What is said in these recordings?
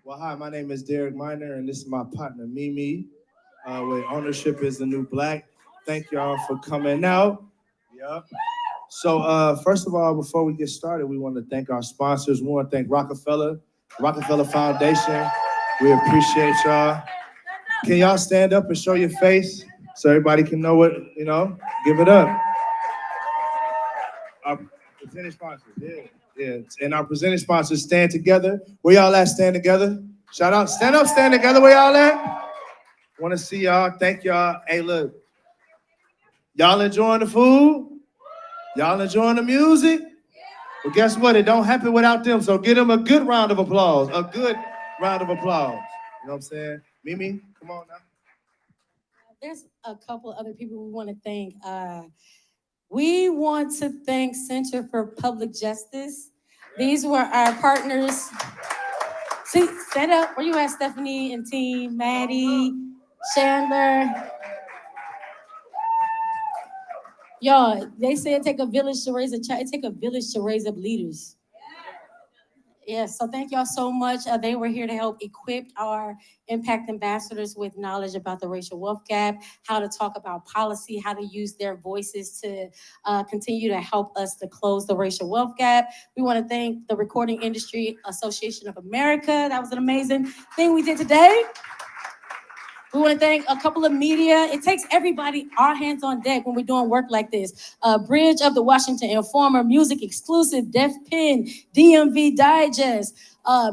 Well, hi, my name is Derek Miner, and this is my partner, Mimi, with Ownership is the New Black. Thank y'all for coming out. Yep. So, first of all, before we get started, we want to thank our sponsors. We want to thank Rockefeller Foundation. We appreciate y'all. Can y'all stand up and show your face so everybody can know what, give it up. Our presenting sponsors, yeah. And our presenting sponsors, stand together. Where y'all at? Stand together. Shout out, stand up, stand together. Where y'all at? Want to see y'all. Thank y'all. Hey, look. Y'all enjoying the food? Y'all enjoying the music? Well, guess what? It don't happen without them. So give them a good round of applause. A good round of applause. You know what I'm saying? Mimi, come on now. There's a couple other people we want to thank. We want to thank Center for Public Justice. These were our partners. See, stand up. Where you at, Stephanie and team? Maddie, Chandler. Y'all, they say it take a village to raise a child. It take a village to raise up leaders. Yes, so thank y'all so much. They were here to help equip our impact ambassadors with knowledge about the racial wealth gap, how to talk about policy, how to use their voices to continue to help us to close the racial wealth gap. We want to thank the Recording Industry Association of America. That was an amazing thing we did today. We want to thank a couple of media. It takes everybody, our hands on deck when we're doing work like this. Bridge of the Washington Informer, Music Exclusive, Def Pen, DMV Digest,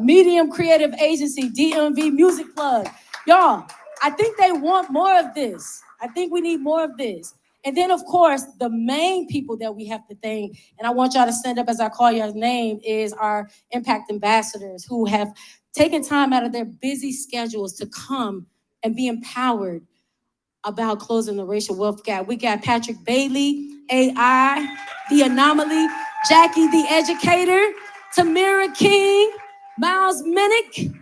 Medium Creative Agency, DMV Music Plug. Y'all, I think they want more of this. I think we need more of this. And then, of course, the main people that we have to thank, and I want y'all to stand up as I call your name, is our impact ambassadors who have taken time out of their busy schedules to come and be empowered about closing the racial wealth gap. We got Patrick Bailey, AI, The Anomaly, Jackie the Educator, Tamira King, Miles Minnick,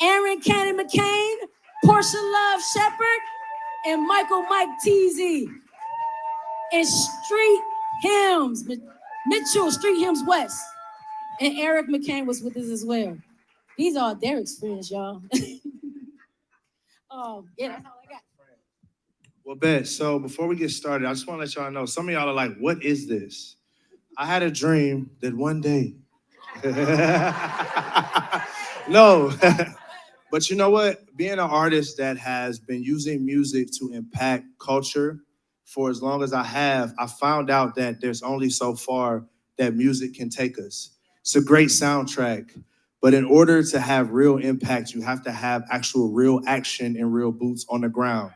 Aaron Cannon McCain, Portia Love Shepherd, and Michael Mike Teasy. And Street Hymns, Mitchell, Street Hymns West. And Eric McCain was with us as well. These are Derek's friends, y'all. Yeah, that's all I got. Well, bet. So before we get started, I just want to let y'all know, some of y'all are like, what is this? I had a dream that one day. No. But you know what? Being an artist that has been using music to impact culture for as long as I have, I found out that there's only so far that music can take us. It's a great soundtrack. But in order to have real impact, you have to have actual real action and real boots on the ground.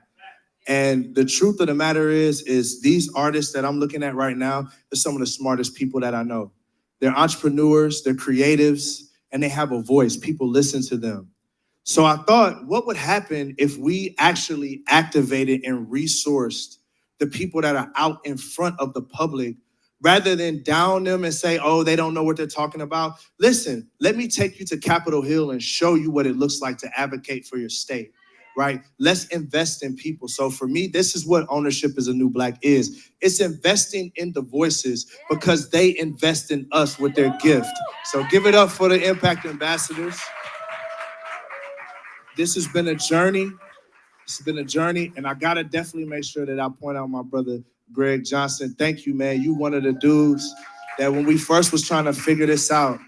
And the truth of the matter is these artists that I'm looking at right now, they're some of the smartest people that I know. They're entrepreneurs, they're creatives, and they have a voice. People listen to them. So I thought, what would happen if we actually activated and resourced the people that are out in front of the public rather than down them and say, oh, they don't know what they're talking about? Listen, let me take you to Capitol Hill and show you what it looks like to advocate for your state, right? Let's invest in people. So for me, this is what Ownership is a New Black is. It's investing in the voices because they invest in us with their gift. So give it up for the Impact Ambassadors. This has been a journey. It's been a journey, and I gotta definitely make sure that I point out my brother, Greg Johnson. Thank you, man. You one of the dudes that when we first was trying to figure this out,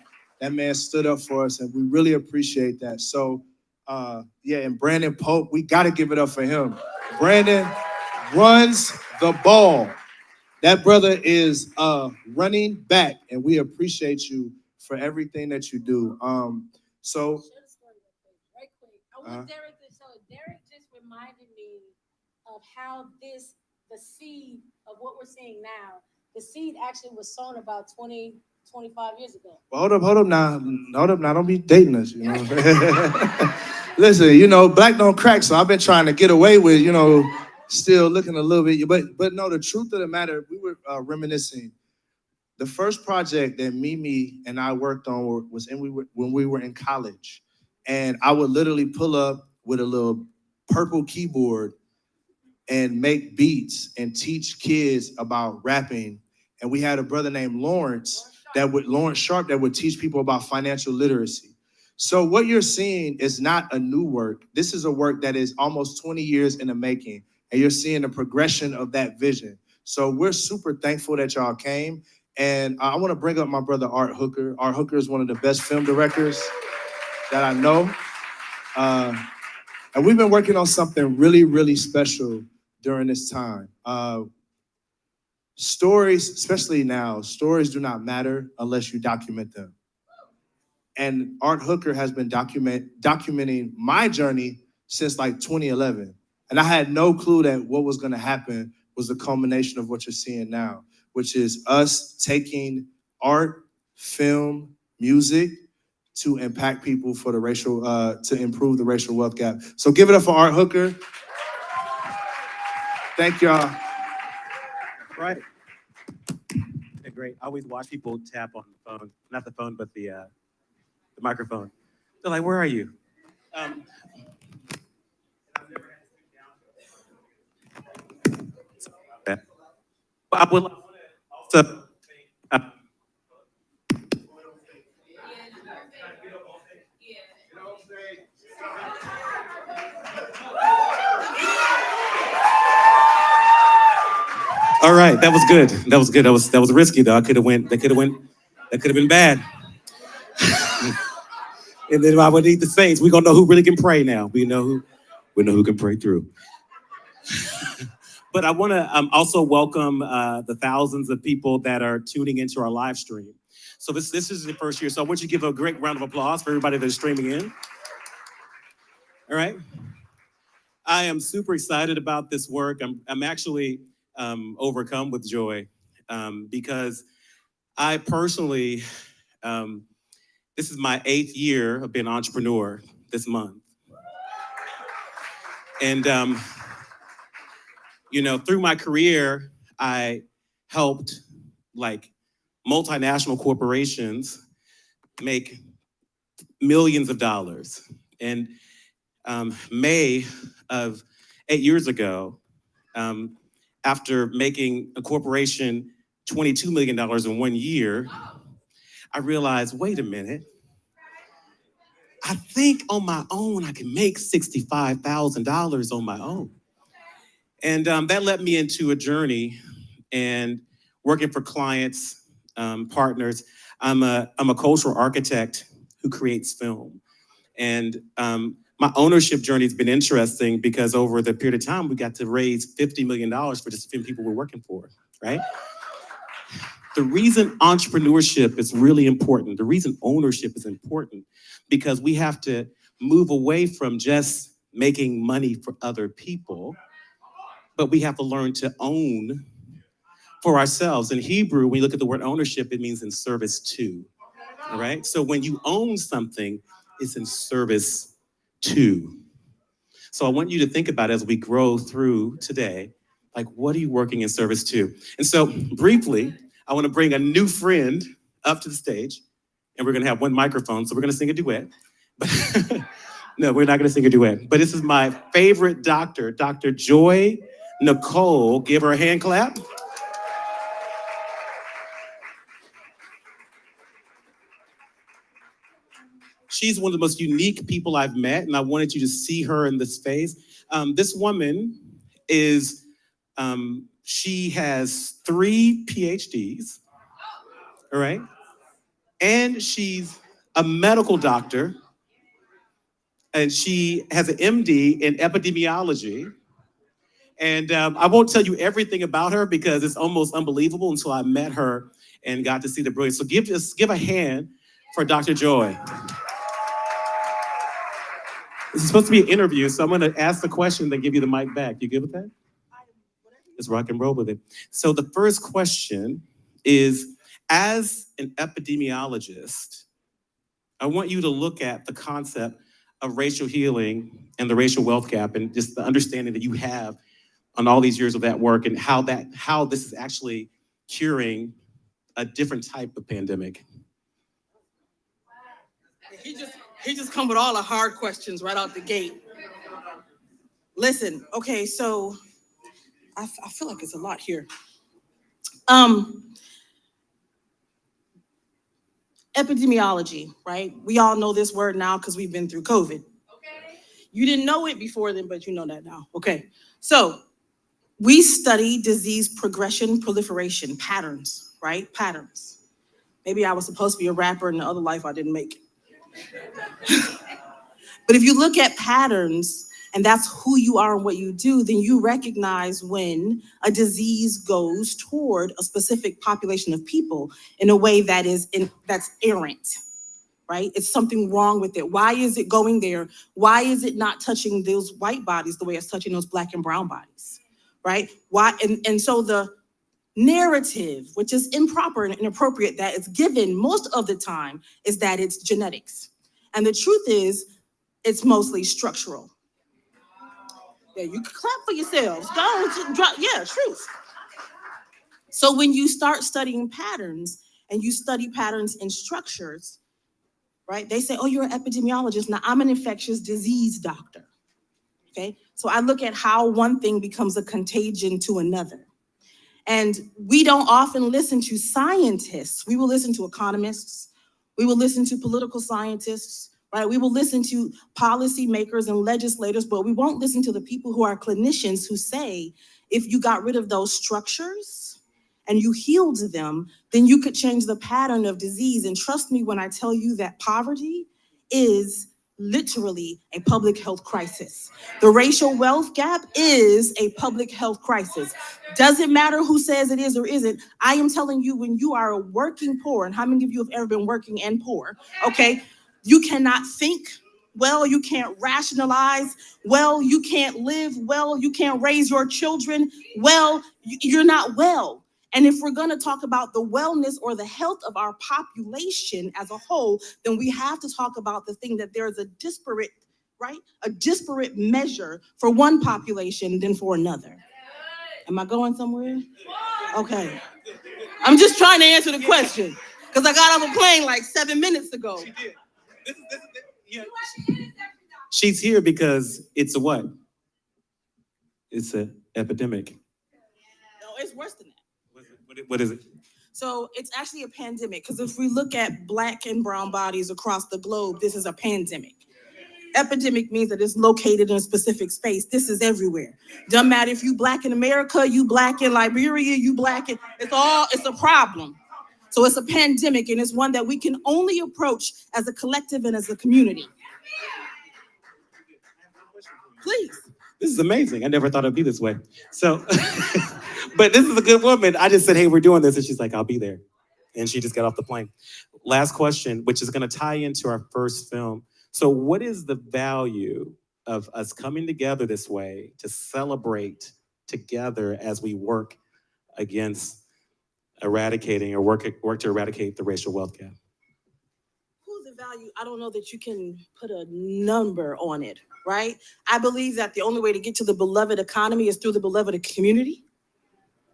that man stood up for us, and we really appreciate that. So, and Brandon Pope, we gotta give it up for him. Brandon runs the ball. That brother is running back, and we appreciate you for everything that you do. Right quick. I want Derek to show it. Derek just reminded me of how the seed of what we're seeing now, the seed actually was sown about 20, 25 years ago. Well, hold up now. Don't be dating us, you know. Listen, black don't crack, so I've been trying to get away with, still looking a little bit. But no, the truth of the matter, we were reminiscing. The first project that Mimi and I worked on was when we were in college. And I would literally pull up with a little purple keyboard and make beats and teach kids about rapping. And we had a brother named Lawrence Sharp that would teach people about financial literacy. So what you're seeing is not a new work. This is a work that is almost 20 years in the making, and you're seeing the progression of that vision. So we're super thankful that y'all came. And I want to bring up my brother, Art Hooker. Art Hooker is one of the best film directors that I know. And we've been working on something really, really special during this time. Stories, especially now, stories do not matter unless you document them. And Art Hooker has been documenting my journey since like 2011. And I had no clue that what was going to happen was the culmination of what you're seeing now, which is us taking art, film, music to impact people for the racial, to improve the racial wealth gap. So give it up for Art Hooker. Thank y'all. Right. Okay, great. I always watch people tap on the phone, not the phone, but the microphone. They're like, "Where are you?" That. I would also, all right, that was good. That was good. That was risky though. I could have went. That could have went. That could have been bad. And then I would need the saints. We gonna know who really can pray now. We know who can pray through. But I want to also welcome the thousands of people that are tuning into our live stream. So this is the first year. So I want you to give a great round of applause for everybody that's streaming in. All right. I am super excited about this work. I'm actually overcome with joy because I personally, this is my 8th year of being an entrepreneur this month. And, through my career, I helped like multinational corporations make millions of dollars. And May of 8 years ago, after making a corporation $22 million in 1 year, I realized, wait a minute, I think on my own, I can make $65,000 on my own. And that led me into a journey and working for clients, partners. I'm a cultural architect who creates film. And my ownership journey has been interesting because over the period of time, we got to raise $50 million for just 10 people we're working for, right? The reason entrepreneurship is really important, the reason ownership is important, because we have to move away from just making money for other people, but we have to learn to own for ourselves. In Hebrew, when you look at the word ownership, it means in service to, all right? So when you own something, it's in service to. So I want you to think about as we grow through today, like what are you working in service to? And so briefly, I want to bring a new friend up to the stage, and we're going to have one microphone, so we're going to sing a duet. But no, we're not going to sing a duet. But this is my favorite doctor, Dr. Joy Nicole. Give her a hand clap. She's one of the most unique people I've met, and I wanted you to see her in this space. This woman is, she has 3 PhDs, all right? And she's a medical doctor, and she has an MD in epidemiology. And I won't tell you everything about her because it's almost unbelievable until I met her and got to see the brilliance. So give a hand for Dr. Joy. This is supposed to be an interview, so I'm going to ask the question, then give you the mic back. You good with that? Let's rock and roll with it. So the first question is, as an epidemiologist, I want you to look at the concept of racial healing and the racial wealth gap and just the understanding that you have on all these years of that work and how this is actually curing a different type of pandemic. He just come with all the hard questions right out the gate. Listen, okay, so I feel like it's a lot here. epidemiology, right? We all know this word now because we've been through COVID. You didn't know it before then, but you know that now. Okay. So we study disease progression, proliferation, patterns, right? Patterns. Maybe I was supposed to be a rapper in the other life I didn't make it. But if you look at patterns, and that's who you are and what you do, then you recognize when a disease goes toward a specific population of people in a way that's errant, right? It's something wrong with it. Why is it going there? Why is it not touching those white bodies the way it's touching those Black and brown bodies, right? Why? And so the narrative, which is improper and inappropriate, that is given most of the time is that it's genetics. And the truth is, it's mostly structural. Yeah, you can clap for yourselves. Don't drop, yeah, truth. So when you start studying patterns and you study patterns in structures, right? They say, oh, you're an epidemiologist. Now I'm an infectious disease doctor. Okay. So I look at how one thing becomes a contagion to another. And we don't often listen to scientists. We will listen to economists. We will listen to political scientists, right? We will listen to policymakers and legislators, but we won't listen to the people who are clinicians who say, if you got rid of those structures and you healed them, then you could change the pattern of disease. And trust me when I tell you that poverty is literally a public health crisis. The racial wealth gap is a public health crisis. Doesn't matter who says it is or isn't. I am telling you, when you are working poor, and how many of you have ever been working and poor, okay, you cannot think well, you can't rationalize well, you can't live well, you can't raise your children well, you're not well. And if we're going to talk about the wellness or the health of our population as a whole, then we have to talk about the thing that there's a disparate, right? A disparate measure for one population than for another. Am I going somewhere? Okay. I'm just trying to answer the question because I got off a plane like 7 minutes ago. She did. Yeah. She's here because it's a what? It's an epidemic. No, it's worse than that. What is it? So it's actually a pandemic because if we look at Black and brown bodies across the globe, this is a pandemic. Epidemic means that it's located in a specific space. This is everywhere. Doesn't matter if you Black in America, you Black in Liberia, you Black in, it's a problem. So it's a pandemic, and it's one that we can only approach as a collective and as a community. Please. This is amazing. I never thought it'd be this way. So, but this is a good woman. I just said, hey, we're doing this. And she's like, I'll be there. And she just got off the plane. Last question, which is going to tie into our first film. So what is the value of us coming together this way to celebrate together as we work against eradicating or work to eradicate the racial wealth gap? Who's the value? I don't know that you can put a number on it, right? I believe that the only way to get to the beloved economy is through the beloved community.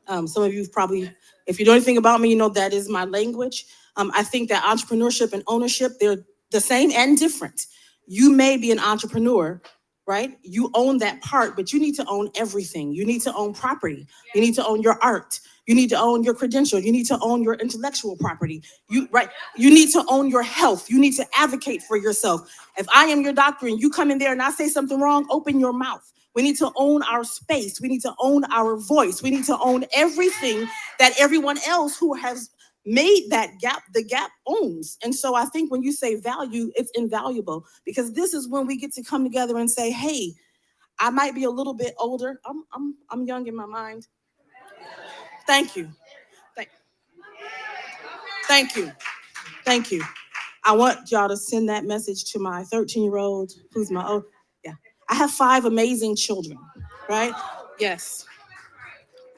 Some of you probably, if you know anything about me, you know that is my language. I think that entrepreneurship and ownership, they're the same and different. You may be an entrepreneur, right? You own that part, but you need to own everything. You need to own property. You need to own your art. You need to own your credential. You need to own your intellectual property. You need to own your health. You need to advocate for yourself. If I am your doctor and you come in there and I say something wrong, open your mouth. We need to own our space. We need to own our voice. We need to own everything that everyone else who has made that gap, the gap owns. And so I think when you say value, it's invaluable because this is when we get to come together and say, hey, I might be a little bit older. I'm young in my mind. Thank you. Thank you. Thank you. I want y'all to send that message to my 13-year-old, who's my old, yeah. I have 5 amazing children, right? Yes.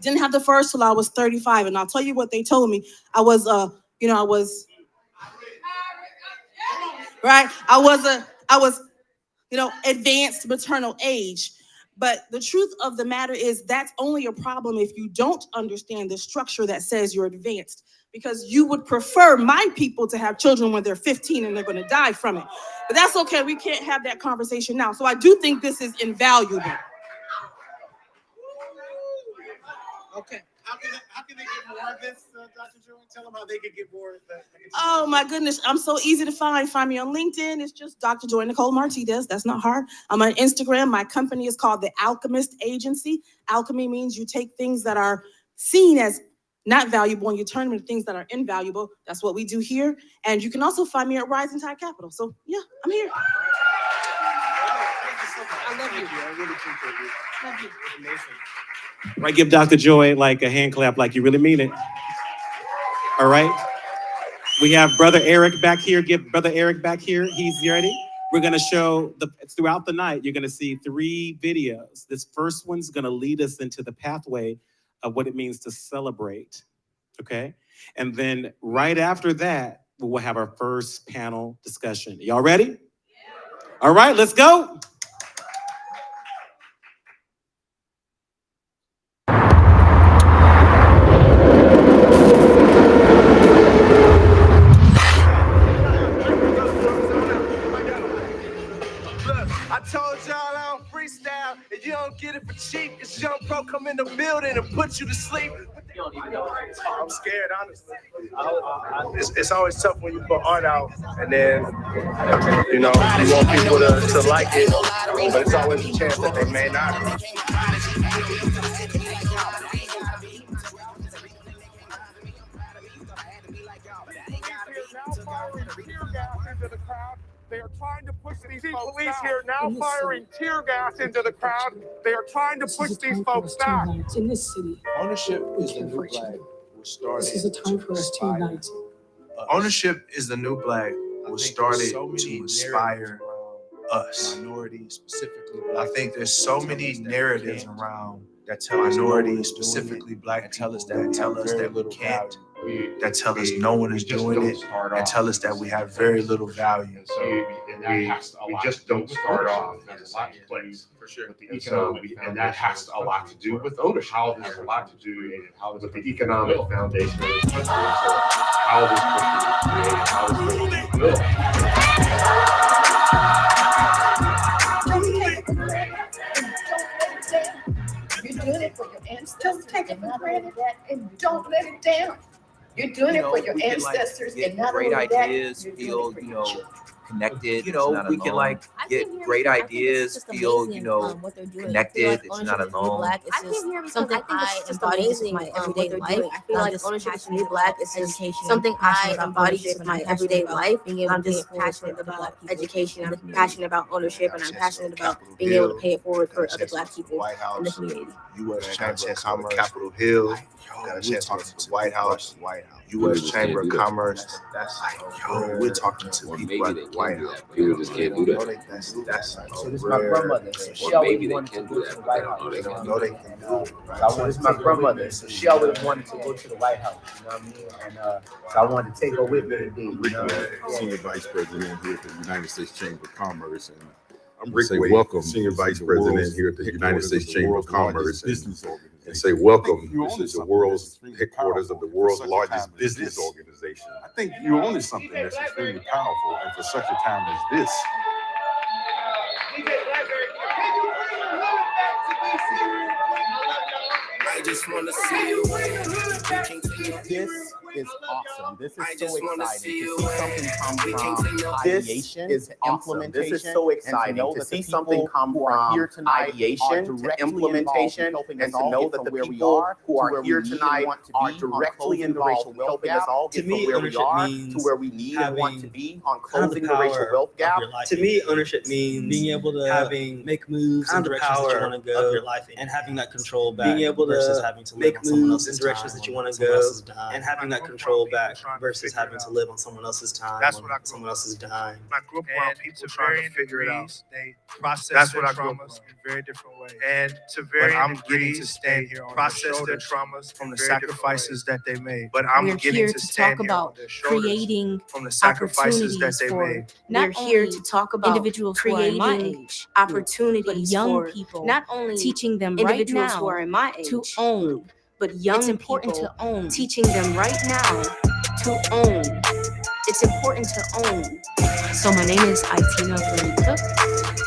Didn't have the first till I was 35, and I'll tell you what they told me. I was, advanced maternal age. But the truth of the matter is that's only a problem if you don't understand the structure that says you're advanced, because you would prefer my people to have children when they're 15 and they're going to die from it. But that's okay. We can't have that conversation now. So I do think this is invaluable. Okay. How can they get more of this, Dr. Joy? Tell them how they can get more of that. Oh my goodness, I'm so easy to find. Find me on LinkedIn. It's just Dr. Joy Nicole Martinez. That's not hard. I'm on Instagram. My company is called The Alchemist Agency. Alchemy means you take things that are seen as not valuable and you turn them into things that are invaluable. That's what we do here. And you can also find me at Rising Tide Capital. So yeah, I'm here. I love you. I really appreciate you. Love you. Amazing. Right, give Dr. Joy like a hand clap like you really mean it. All right. We have Brother Eric back here. Give Brother Eric back here. He's ready. We're going to show throughout the night, you're going to see 3 videos. This first one's going to lead us into the pathway of what it means to celebrate. Okay. And then right after that, we will have our first panel discussion. Y'all ready? Yeah. All right, let's go. I told y'all I don't freestyle, and you don't get it for cheap, cause Young Pro come in the building and put you to sleep. I'm scared, honestly. It's always tough when you put art out, and then, you know, you want people to like it, but it's always a chance that they may not. They are trying to push these folks police down. Here now firing tear gas into the crowd. They are trying to push these folks down. In this city, Ownership is the new black. this is a time for us to unite. Ownership is the new black was started to inspire us. Minorities, specifically. I think there's so many narratives around that tell minorities, specifically black people, that tell us that we can't, that tell us no one is doing it, and tell us that we have very little value. We just don't start off in a lot of place for sure. And that has a lot to do with ownership. How it has a lot to do with the economic foundation of this country. So how this country was created, how this country was built. You're doing it for your ancestors. Don't take it for granted and don't let it down. You're doing it for your ancestors and not only that, ideas, feel, connected. We can get great ideas, feel, connected. It's not alone. Black, it's just something I embody in my everyday life. I feel like ownership is new black. It's just something I embody in my everyday life. I'm just passionate about education. I'm passionate about ownership, and I'm passionate about being able to pay it forward for other black people in the community. U.S. Chamber of Commerce, Capitol Hill. Got a chance to talk to the White House. U.S. Chamber of Commerce. We're talking to people at the White House. People just can't do that. That's So this is my grandmother. So she always wanted to go to the White House. They don't know they can do it. This is my grandmother. So she always wanted to go to the White House. You know what I mean? And so I wanted to take her with me today. You know? Senior Vice President here at the United States Chamber of Commerce, and I'm Rick say Wade, welcome, Senior Vice President here at the United States Chamber of Commerce, and say welcome. This is the world's headquarters of the world's largest business organization. I think you're only something that's extremely powerful, and for such a time as this. I just want to see you This is awesome. This is so exciting to see something come from ideation to implementation. This is so exciting to see something come from ideation to implementation, and to know that the people who are here tonight are directly involved in helping us all get from where we are to where we need and want to be on closing the racial wealth gap. To me, ownership means being able to make moves in directions that you want to go, and having that control back. Being able to having to make moves in directions that you want to go, and having that control back versus having to live on someone else's time. That's what someone else's dime. I grew up around people trying to figure it out. They process their traumas in very different ways. And to varying degrees, they process their traumas from the sacrifices that they made. But I'm getting to stand here about creating from the sacrifices that they made. We're here to talk about individuals creating my age, opportunities but young for people, not only teaching them individuals right now who are in my age to own. but young It's important people, to own. teaching them right now to own. It's important to own. So my name is Itina Verita.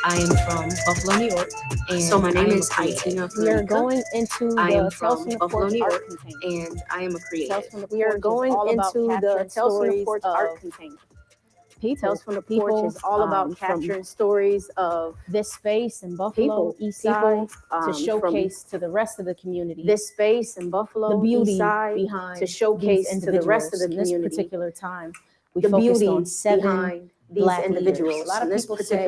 I am from Buffalo, New York. And so my name is Aitina. We are going into the Tales from the Buffalo, New York, and I am a creative. We are going into the Tales from the Porch art container. Tales from the Porch is all about capturing stories of this space in Buffalo, East Side, to showcase to the rest of the community. This space in Buffalo, the beauty behind to showcase to the rest of the community. In this particular time, we focused on 7 Black individuals. A lot of people say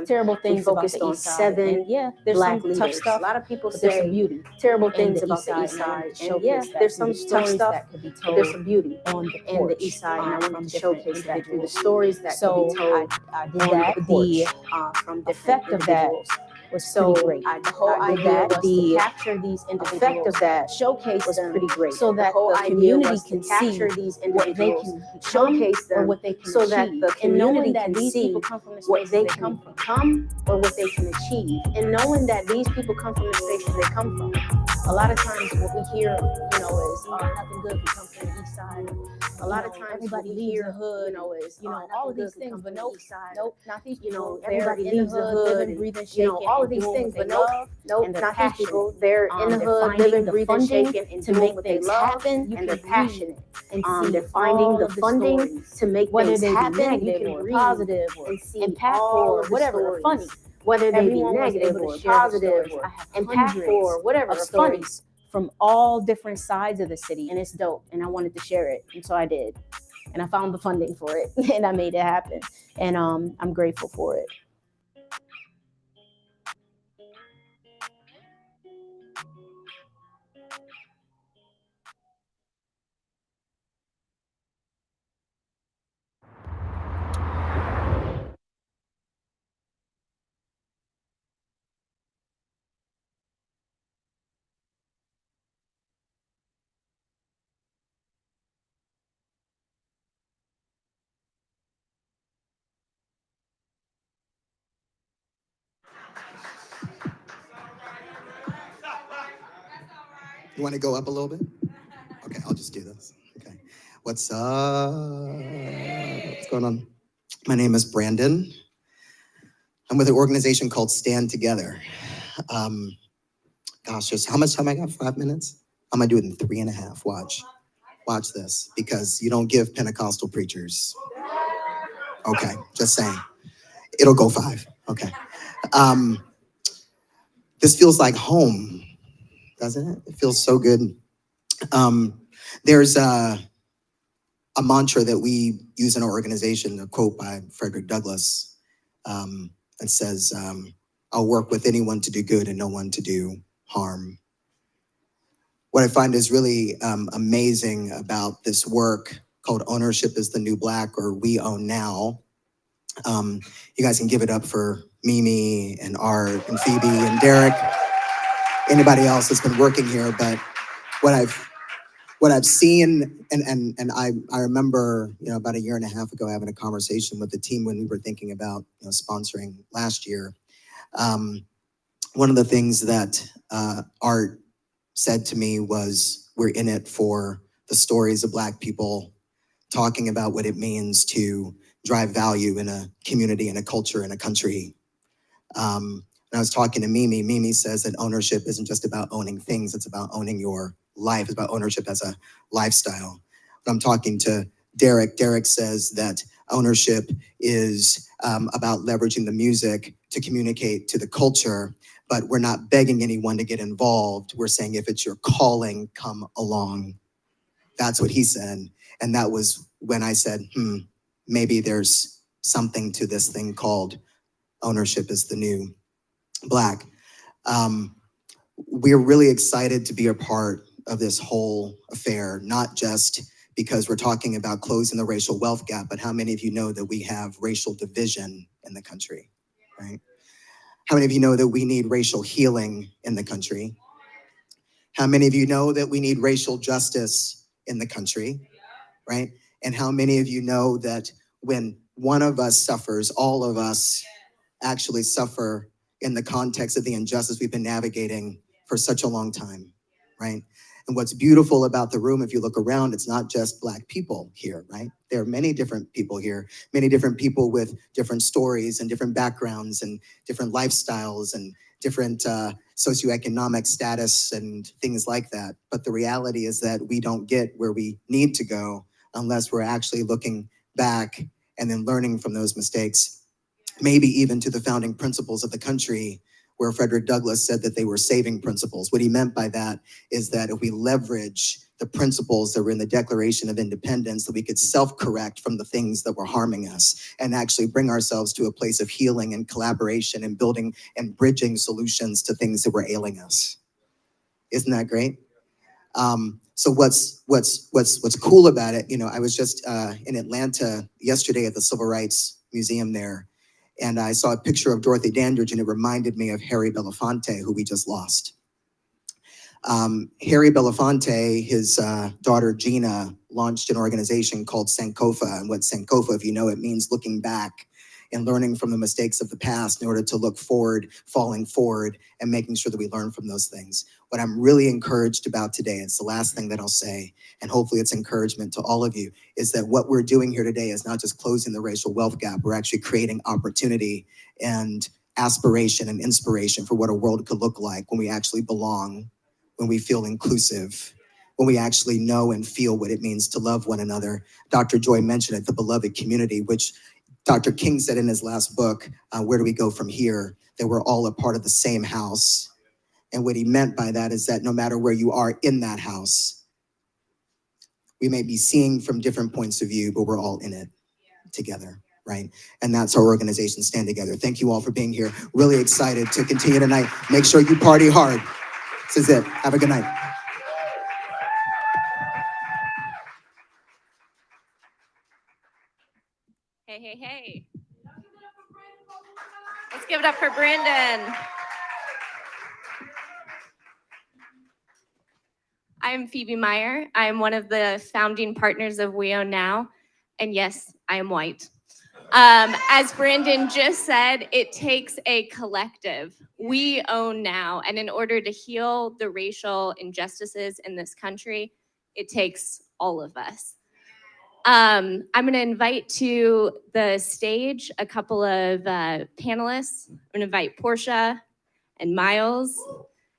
terrible things about the East Side. And yeah, there's some tough stuff. A lot of people say terrible things about the East Side. And yeah, there's some tough stuff that could be told. There's some beauty on the East Side, and I wanted to showcase that through the stories that could be told. I did that. From the effect of that was pretty great. The whole idea was to capture these individuals. Effect of that showcase was pretty great. So that the community can see what they can showcase them, or what they can achieve. So that the community can see what they can become or what they can achieve. And knowing that these people come from the spaces they come from. A lot of times what we hear, is nothing good can come from the East Side. A lot of times everybody leaves the hood, is all of these things, but nope, not these people. Everybody leaves the hood, living, breathing, shaking, all of these things, but nope, not these people. They're in the hood, living, breathing, shaking, and to make what they love, and they're passionate. And they're finding the funding to make things happen. You can read positive or impactful or whatever, funny. Whether they be negative or positive or impactful or whatever, funny. From all different sides of the city, and it's dope, and I wanted to share it, and so I did, and I found the funding for it, and I made it happen, and I'm grateful for it. You want to go up a little bit? Okay, I'll just do this. Okay. What's up? What's going on? My name is Brandon. I'm with an organization called Stand Together. Just how much time I got? 5 minutes? I'm gonna do it in 3.5. Watch this, because you don't give Pentecostal preachers. Okay, just saying. It'll go 5. Okay. This feels like home, doesn't it? It feels so good. There's a mantra that we use in our organization, a quote by Frederick Douglass, that says, I'll work with anyone to do good and no one to do harm. What I find is really amazing about this work called Ownership is the New Black, or We Own Now. You guys can give it up for Mimi and Art and Phoebe and Derek, anybody else that's been working here. But what I've seen, and I remember, about 1.5 years ago, having a conversation with the team when we were thinking about sponsoring last year. One of the things that Art said to me was, we're in it for the stories of Black people, talking about what it means to drive value in a community, in a culture, in a country. And I was talking to Mimi. Mimi says that ownership isn't just about owning things, it's about owning your life. It's about ownership as a lifestyle. When I'm talking to Derek, Derek says that ownership is about leveraging the music to communicate to the culture, but we're not begging anyone to get involved. We're saying, if it's your calling, come along. That's what he said. And that was when I said, maybe there's something to this thing called ownership is the new Black. We're really excited to be a part of this whole affair, not just because we're talking about closing the racial wealth gap, but how many of you know that we have racial division in the country, right? How many of you know that we need racial healing in the country? How many of you know that we need racial justice in the country, right? And how many of you know that when one of us suffers, all of us actually suffer in the context of the injustice we've been navigating for such a long time, right? And what's beautiful about the room, if you look around, it's not just Black people here, right? There are many different people here, many different people with different stories and different backgrounds and different lifestyles and different socioeconomic status and things like that. But the reality is that we don't get where we need to go unless we're actually looking back and then learning from those mistakes, maybe even to the founding principles of the country, where Frederick Douglass said that they were saving principles. What he meant by that is that if we leverage the principles that were in the Declaration of Independence, that we could self-correct from the things that were harming us and actually bring ourselves to a place of healing and collaboration and building and bridging solutions to things that were ailing us. Isn't that great? So what's cool about it, you know, I was just in Atlanta yesterday at the Civil Rights Museum there, and I saw a picture of Dorothy Dandridge, and it reminded me of Harry Belafonte, who we just lost. Harry Belafonte, his daughter Gina, launched an organization called Sankofa. And what Sankofa, if you know, it means looking back and learning from the mistakes of the past in order to look forward, falling forward, and making sure that we learn from those things. What I'm really encouraged about today, it's the last thing that I'll say, and hopefully it's encouragement to all of you, is that what we're doing here today is not just closing the racial wealth gap, we're actually creating opportunity and aspiration and inspiration for what a world could look like when we actually belong, when we feel inclusive, when we actually know and feel what it means to love one another. Dr. Joy mentioned it, the beloved community, which Dr. King said in his last book, Where Do We Go From Here? That we're all a part of the same house. And what he meant by that is that no matter where you are in that house, we may be seeing from different points of view, but we're all in it together, right? And that's how organizations stand together. Thank you all for being here. Really excited to continue tonight. Make sure you party hard. This is it. Have a good night. Hey, hey, hey. Let's give it up for Brandon. I'm Phoebe Meyer. I'm one of the founding partners of We Own Now. And yes, I am white. As Brandon just said, it takes a collective. We own now. And in order to heal the racial injustices in this country, it takes all of us. I'm going to invite to the stage a couple of panelists. I'm going to invite Portia and Miles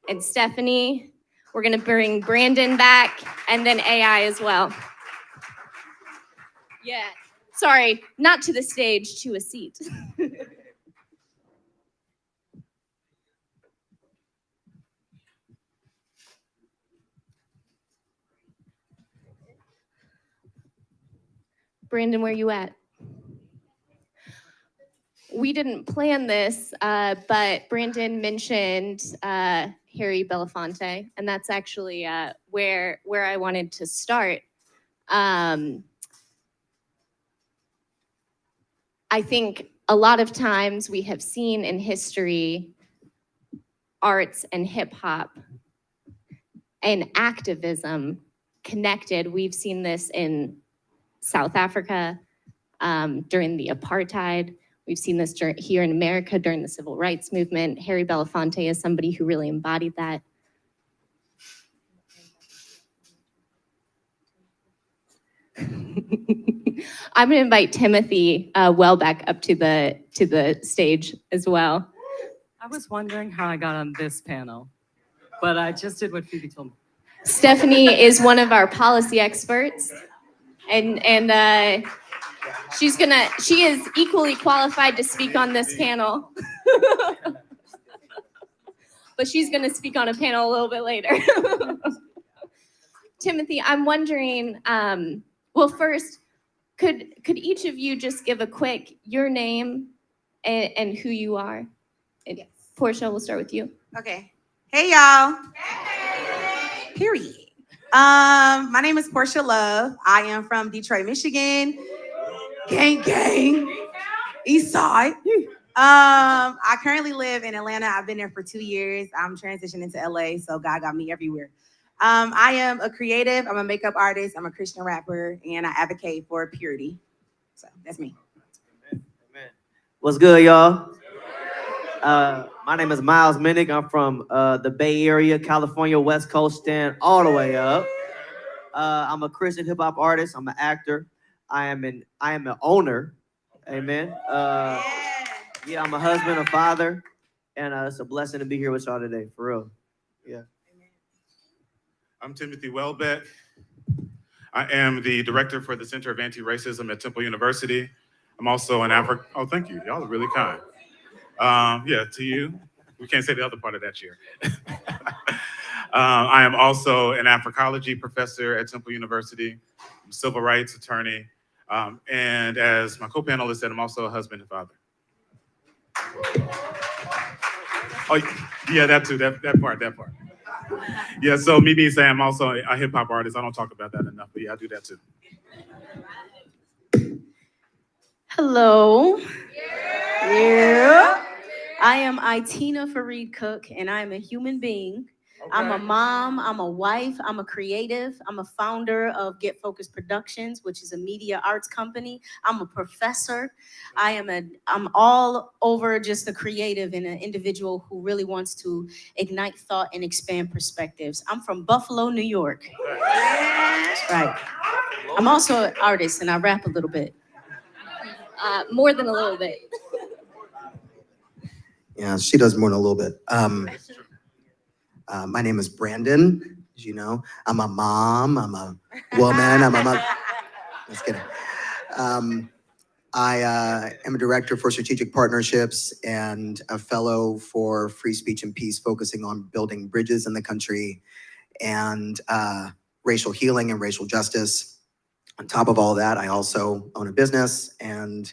and Stephanie. We're going to bring Brandon back and then AI as well. Yeah. Sorry, not to the stage, to a seat. Brandon, where you at? We didn't plan this, but Brandon mentioned Harry Belafonte, and that's actually where I wanted to start. I think a lot of times we have seen in history arts and hip hop and activism connected. We've seen this in South Africa during the apartheid. We've seen this here in America during the civil rights movement. Harry Belafonte is somebody who really embodied that. I'm going to invite Timothy Welbeck up to the stage as well. I was wondering how I got on this panel, but I just did what Phoebe told me. Stephanie is one of our policy experts, and she is equally qualified to speak on this panel. But she's going to speak on a panel a little bit later. Timothy, I'm wondering, well, first, could each of you just give a quick your name and who you are? Yes. Portia, we'll start with you. Okay. Hey, y'all. Hey. Period. My name is Portia Love. I am from Detroit, Michigan. Gang, gang. East Side. I currently live in Atlanta. I've been there for 2 years. I'm transitioning to LA, so God got me everywhere. I am a creative. I'm a makeup artist. I'm a Christian rapper, and I advocate for purity. So that's me. Amen. What's good, y'all? My name is Miles Minnick. I'm from the Bay Area, California, West Coast, stand all the way up. I'm a Christian hip hop artist. I'm an actor. I am an owner. Amen. Yeah, I'm a husband, a father, and it's a blessing to be here with y'all today, for real. Yeah. I'm Timothy Welbeck. I am the director for the Center of Anti-Racism at Temple University. I'm also an oh, thank you. Y'all are really kind. Yeah, to you. We can't say the other part of that cheer. I am also an Africology professor at Temple University. I'm a civil rights attorney. And as my co-panelist said, I'm also a husband and father. Oh, yeah, that too, that part. Yeah, so me being saying I'm also a hip hop artist, I don't talk about that enough, but yeah, I do that too. Hello. Yeah. I am Itina Fareed Cook, and I am a human being. Okay. I'm a mom, I'm a wife, I'm a creative, I'm a founder of Get Focused Productions, which is a media arts company. I'm a professor. I'm all over just a creative and an individual who really wants to ignite thought and expand perspectives. I'm from Buffalo, New York. That's right. I'm also an artist and I rap a little bit. More than a little bit. Yeah, she does more than a little bit. My name is Brandon, as you know. I'm a mom, I'm a woman, I'm a mother. Just kidding. I am a director for strategic partnerships and a fellow for free speech and peace, focusing on building bridges in the country and racial healing and racial justice. On top of all that, I also own a business and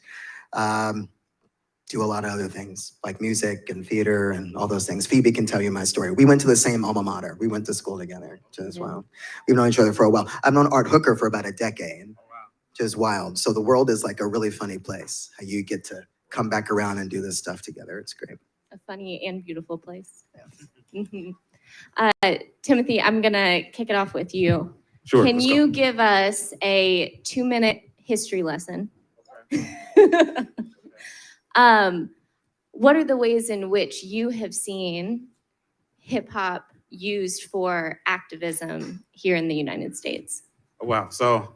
do a lot of other things like music and theater and all those things. Phoebe can tell you my story. We went to the same alma mater. We went to school together, which is wild. We've known each other for a while. I've known Art Hooker for about a decade, which is wild. So the world is like a really funny place. How you get to come back around and do this stuff together. It's great. A funny and beautiful place. Timothy, I'm gonna kick it off with you. Sure. Can you give us a 2-minute history lesson? What are the ways in which you have seen hip hop used for activism here in the United States? Wow, so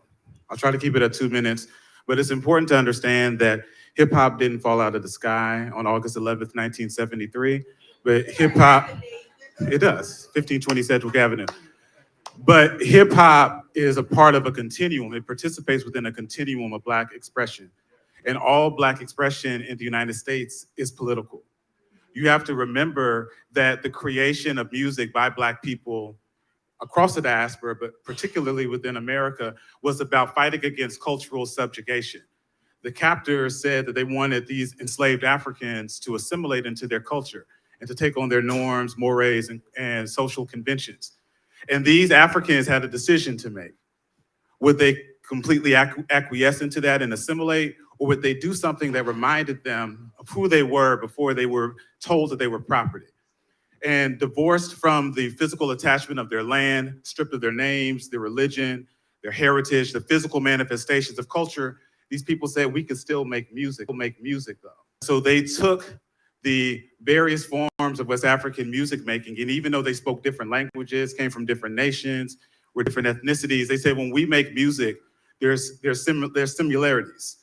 I'll try to keep it at 2 minutes, but it's important to understand that hip hop didn't fall out of the sky on August 11th, 1973, but hip hop, it does, 1520 Sedgwick Avenue. But hip hop is a part of a continuum. It participates within a continuum of Black expression. And all Black expression in the United States is political. You have to remember that the creation of music by Black people across the diaspora, but particularly within America, was about fighting against cultural subjugation. The captors said that they wanted these enslaved Africans to assimilate into their culture and to take on their norms, mores, and social conventions. And these Africans had a decision to make. Would they completely acquiesce into that and assimilate, or would they do something that reminded them of who they were before they were told that they were property? And divorced from the physical attachment of their land, stripped of their names, their religion, their heritage, the physical manifestations of culture, these people said we could still make music. We'll make music though. So they took the various forms of West African music making, and even though they spoke different languages, came from different nations, were different ethnicities, they said when we make music, there's similarities.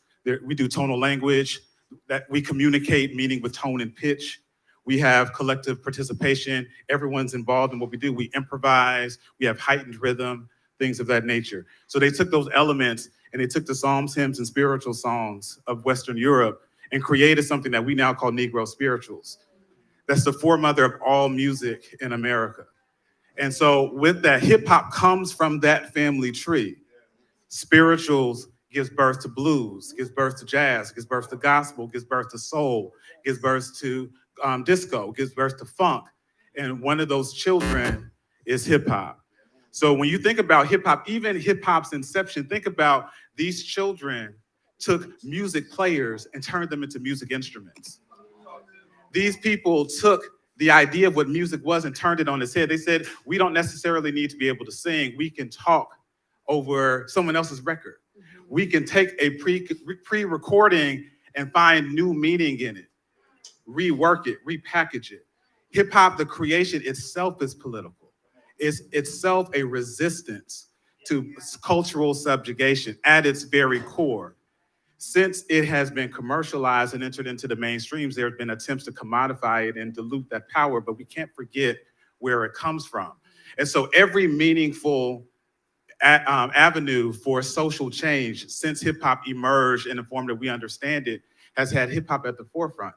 We do tonal language, that we communicate meaning with tone and pitch. We have collective participation. Everyone's involved in what we do. We improvise, we have heightened rhythm, things of that nature. So they took those elements and they took the psalms, hymns, and spiritual songs of Western Europe and created something that we now call Negro spirituals. That's the foremother of all music in America. And so with that, hip hop comes from that family tree. Spirituals gives birth to blues, gives birth to jazz, gives birth to gospel, gives birth to soul, gives birth to disco, gives birth to funk. And one of those children is hip hop. So when you think about hip hop, even hip hop's inception, think about these children took music players and turned them into music instruments. These people took the idea of what music was and turned it on its head. They said, we don't necessarily need to be able to sing. We can talk over someone else's record. We can take a pre-recording and find new meaning in it. rework it, repackage it. Hip hop, the creation itself is political. It's itself a resistance to cultural subjugation at its very core. Since it has been commercialized and entered into the mainstreams, there have been attempts to commodify it and dilute that power, but we can't forget where it comes from. And so every meaningful avenue for social change since hip hop emerged in the form that we understand it has had hip hop at the forefront.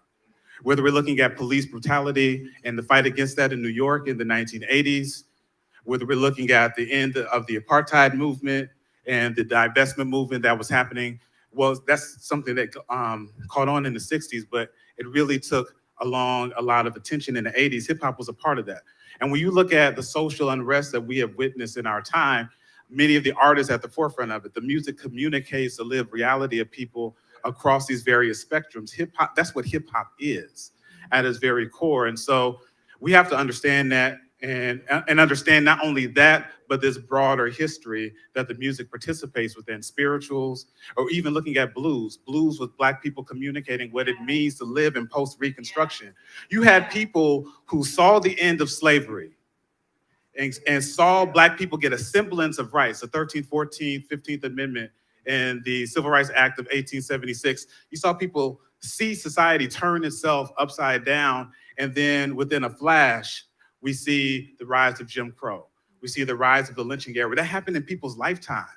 Whether we're looking at police brutality and the fight against that in New York in the 1980s, whether we're looking at the end of the apartheid movement and the divestment movement that was happening, well, that's something that caught on in the 60s, but it really took along a lot of attention in the 80s. Hip hop was a part of that. And when you look at the social unrest that we have witnessed in our time, many of the artists at the forefront of it, the music communicates the lived reality of people across these various spectrums. Hip hop, that's what hip hop is at its very core. And so we have to understand that and understand not only that, but this broader history that the music participates within, spirituals, or even looking at blues with Black people communicating what it means to live in post-Reconstruction. You had people who saw the end of slavery and saw Black people get a semblance of rights, the 13th, 14th, 15th Amendment, and the Civil Rights Act of 1876. You saw people see society turn itself upside down, and then within a flash, we see the rise of Jim Crow. We see the rise of the lynching era. That happened in people's lifetime.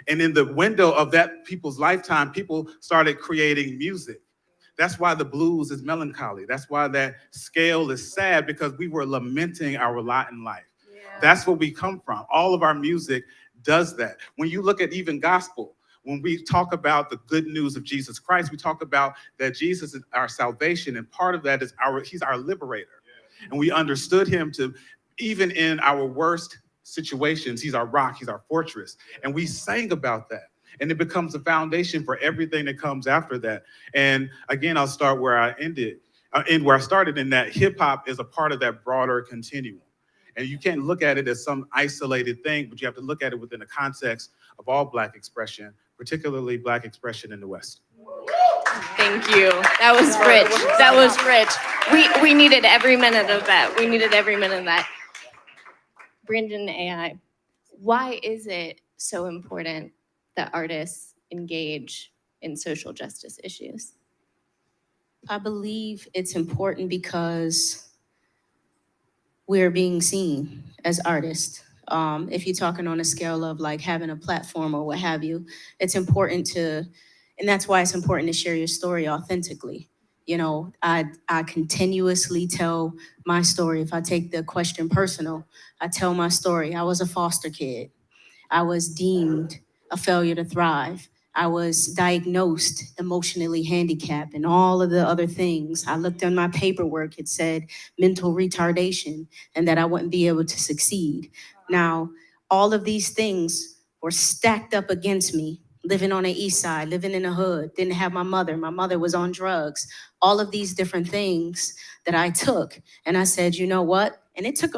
And in the window of that people's lifetime, people started creating music. That's why the blues is melancholy. That's why that scale is sad, because we were lamenting our lot in life. That's where we come from. All of our music does that. When you look at even gospel, when we talk about the good news of Jesus Christ, we talk about that Jesus is our salvation, and part of that is he's our liberator. And we understood him to, even in our worst situations, he's our rock, he's our fortress. And we sang about that. And it becomes a foundation for everything that comes after that. And again, I'll start where I where I started, in that hip hop is a part of that broader continuum. And you can't look at it as some isolated thing, but you have to look at it within the context of all Black expression, particularly Black expression in the West. Thank you. That was rich. That was rich. We needed every minute of that. We needed every minute of that. Brandon AI, why is it so important that artists engage in social justice issues? I believe it's important because we're being seen as artists. If you're talking on a scale of like having a platform or what have you, it's important to, and that's why it's important to share your story authentically. You know, I continuously tell my story. If I take the question personal, I tell my story. I was a foster kid. I was deemed a failure to thrive. I was diagnosed emotionally handicapped and all of the other things. I looked on my paperwork, it said mental retardation and that I wouldn't be able to succeed. Now, all of these things were stacked up against me, living on the east side, living in the hood, didn't have my mother. My mother was on drugs. All of these different things that I took. And I said, you know what? And it took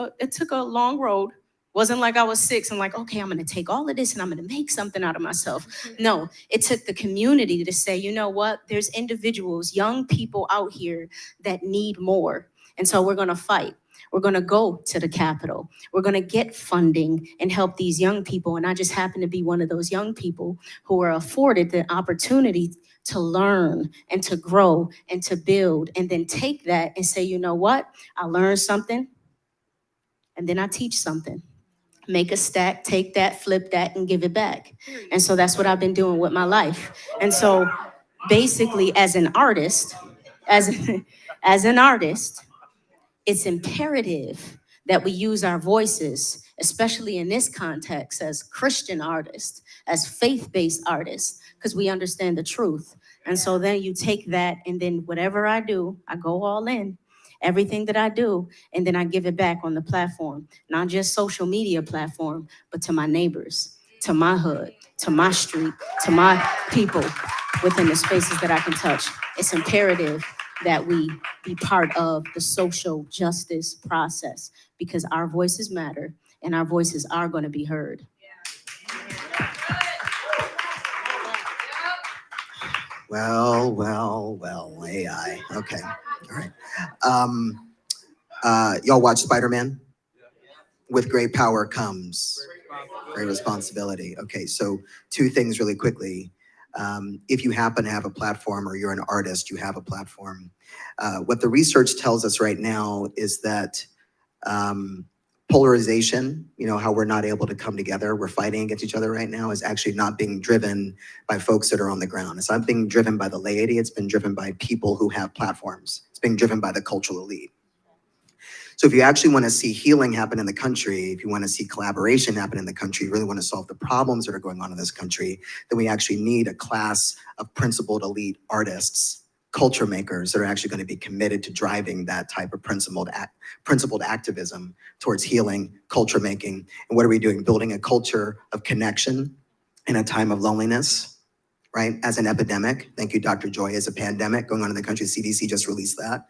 a long road. Wasn't like I was 6 and like, okay, I'm gonna take all of this and I'm gonna make something out of myself. No, it took the community to say, you know what? There's individuals, young people out here that need more. And so we're gonna fight. We're gonna go to the Capitol. We're gonna get funding and help these young people. And I just happen to be one of those young people who are afforded the opportunity to learn and to grow and to build, and then take that and say, you know what? I learned something and then I teach something. Make a stack, take that, flip that, and give it back. And so that's what I've been doing with my life. And so basically, as an artist, as an artist, it's imperative that we use our voices, especially in this context, as Christian artists, as faith-based artists, because we understand the truth. And so then you take that, and then whatever I do, I go all in. Everything that I do, and then I give it back on the platform, not just social media platform, but to my neighbors, to my hood, to my street, to my people within the spaces that I can touch. It's imperative that we be part of the social justice process, because our voices matter and our voices are going to be heard. Well, AI. Okay. All right. Y'all watch Spider-Man? With great power comes great responsibility. Okay, so two things really quickly. If you happen to have a platform or you're an artist, you have a platform. What the research tells us right now is that polarization, how we're not able to come together, we're fighting against each other right now, is actually not being driven by folks that are on the ground. It's not being driven by the laity, it's been driven by people who have platforms. It's being driven by the cultural elite. So if you actually want to see healing happen in the country, if you want to see collaboration happen in the country, you really want to solve the problems that are going on in this country, then we actually need a class of principled elite artists, culture makers that are actually going to be committed to driving that type of principled activism towards healing, culture making. And what are we doing? Building a culture of connection in a time of loneliness, right? As an epidemic. Thank you, Dr. Joy. As a pandemic going on in the country, CDC just released that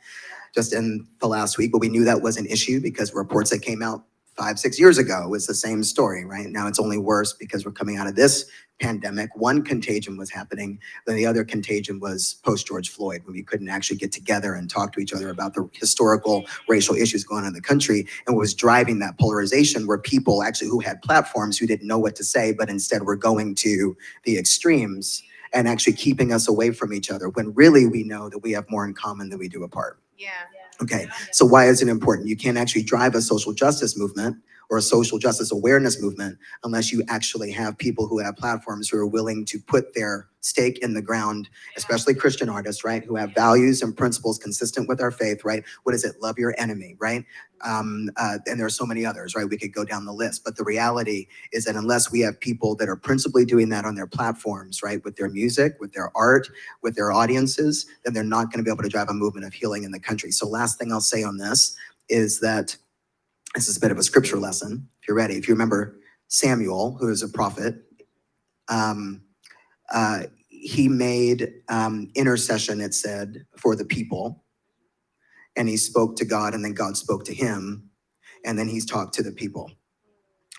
just in the last week, but we knew that was an issue because reports that came out 5-6 years ago was the same story, right? Now it's only worse because we're coming out of this pandemic. One contagion was happening, then the other contagion was post-George Floyd, when we couldn't actually get together and talk to each other about the historical racial issues going on in the country, and what was driving that polarization were people actually who had platforms who didn't know what to say, but instead were going to the extremes and actually keeping us away from each other, when really we know that we have more in common than we do apart. Yeah. Okay, so why is it important? You can't actually drive a social justice movement or a social justice awareness movement unless you actually have people who have platforms who are willing to put their stake in the ground, especially Christian artists, right? Who have values and principles consistent with our faith, right? What is it? Love your enemy, right? And there are so many others, right? We could go down the list, but the reality is that unless we have people that are principally doing that on their platforms, right? With their music, with their art, with their audiences, then they're not gonna be able to drive a movement of healing in the country. So last thing I'll say on this is that this is a bit of a scripture lesson, if you're ready. If you remember Samuel, who is a prophet, he made intercession, it said, for the people. And he spoke to God, and then God spoke to him, and then he's talked to the people.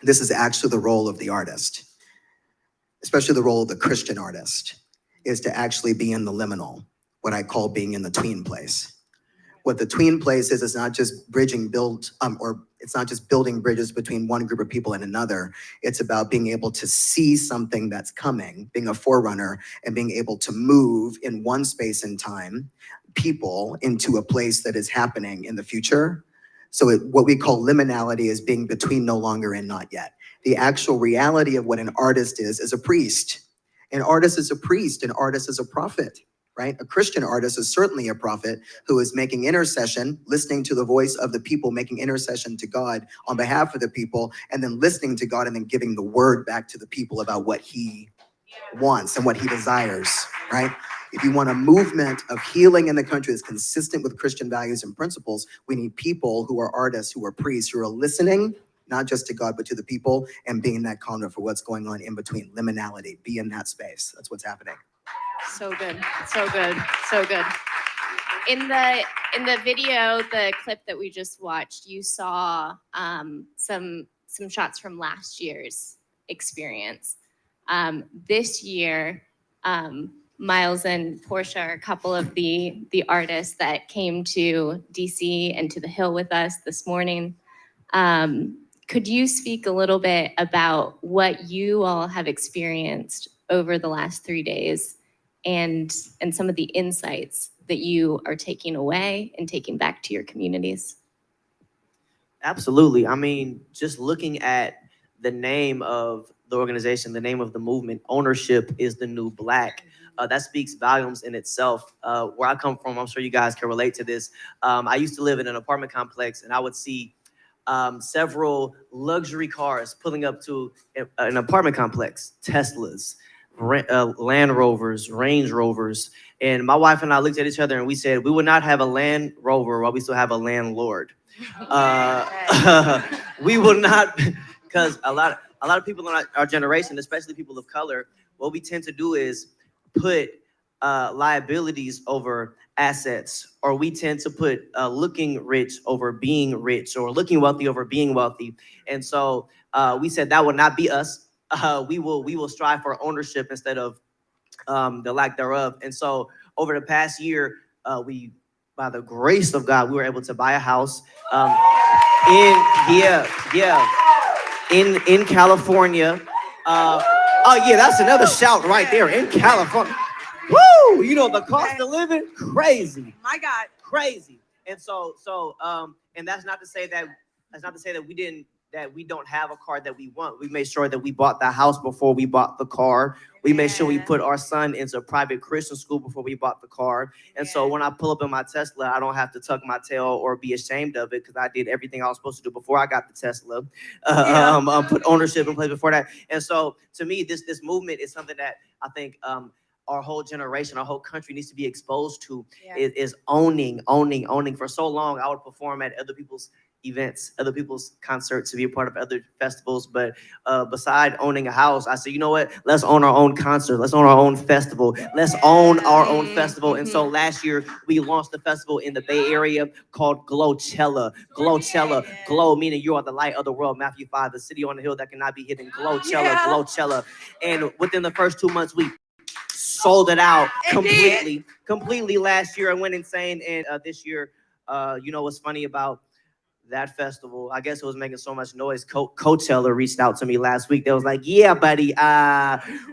This is actually the role of the artist, especially the role of the Christian artist, is to actually be in the liminal, what I call being in the tween place. What the tween place is, it's not just it's not just building bridges between one group of people and another. It's about being able to see something that's coming, being a forerunner, and being able to move in one space and time, people into a place that is happening in the future. So what we call liminality is being between no longer and not yet. The actual reality of what an artist is a priest. An artist is a priest, an artist is a prophet. Right? A Christian artist is certainly a prophet who is making intercession, listening to the voice of the people, making intercession to God on behalf of the people, and then listening to God and then giving the word back to the people about what he wants and what he desires, right? If you want a movement of healing in the country that's consistent with Christian values and principles, we need people who are artists, who are priests, who are listening, not just to God, but to the people, and being that conduit for what's going on in between. Liminality, be in that space. That's what's happening. So good, so good, so good. In the video, the clip that we just watched, you saw some shots from last year's experience. This year, Miles and Portia are a couple of the artists that came to DC and to the Hill with us this morning. Could you speak a little bit about what you all have experienced over the last 3 days? And some of the insights that you are taking away and taking back to your communities? Absolutely. I mean, just looking at the name of the organization, the name of the movement, ownership is the new black. That speaks volumes in itself. Where I come from, I'm sure you guys can relate to this. I used to live in an apartment complex, and I would see several luxury cars pulling up to an apartment complex, Teslas, Land Rovers, Range Rovers. And my wife and I looked at each other and we said, we would not have a Land Rover while we still have a landlord. We will not, because a lot of people in our generation, especially people of color, what we tend to do is put liabilities over assets, or we tend to put looking rich over being rich, or looking wealthy over being wealthy. And so we said that would not be us. We will strive for ownership instead of the lack thereof. And so over the past year, we by the grace of God, we were able to buy a house in California. Oh yeah, that's another shout right there, in California. Woo! You know, the cost of living, crazy. My God. Crazy. And and that's not to say that we don't have a car that we want. We made sure that we bought the house before we bought the car. We made sure we put our son into private Christian school before we bought the car. And so when I pull up in my Tesla, I don't have to tuck my tail or be ashamed of it, because I did everything I was supposed to do before I got the Tesla. Put ownership in place before that. And so to me, this movement is something that I think our whole generation, our whole country needs to be exposed to. Is owning. For so long, I would perform at other people's events, other people's concerts, to be a part of other festivals. But beside owning a house, I said, you know what? Let's own our own concert. Let's own our own festival. Let's own our own festival. And so last year, we launched a festival in the Bay Area called Glowchella. Glowchella. Glow meaning you are the light of the world. Matthew 5, the city on the hill that cannot be hidden. Glowchella. Glowchella. And within the first 2 months, we sold it out completely last year. I went insane. And this year, you know what's funny about that festival? I guess it was making so much noise. Coachella reached out to me last week. They was like, yeah, buddy,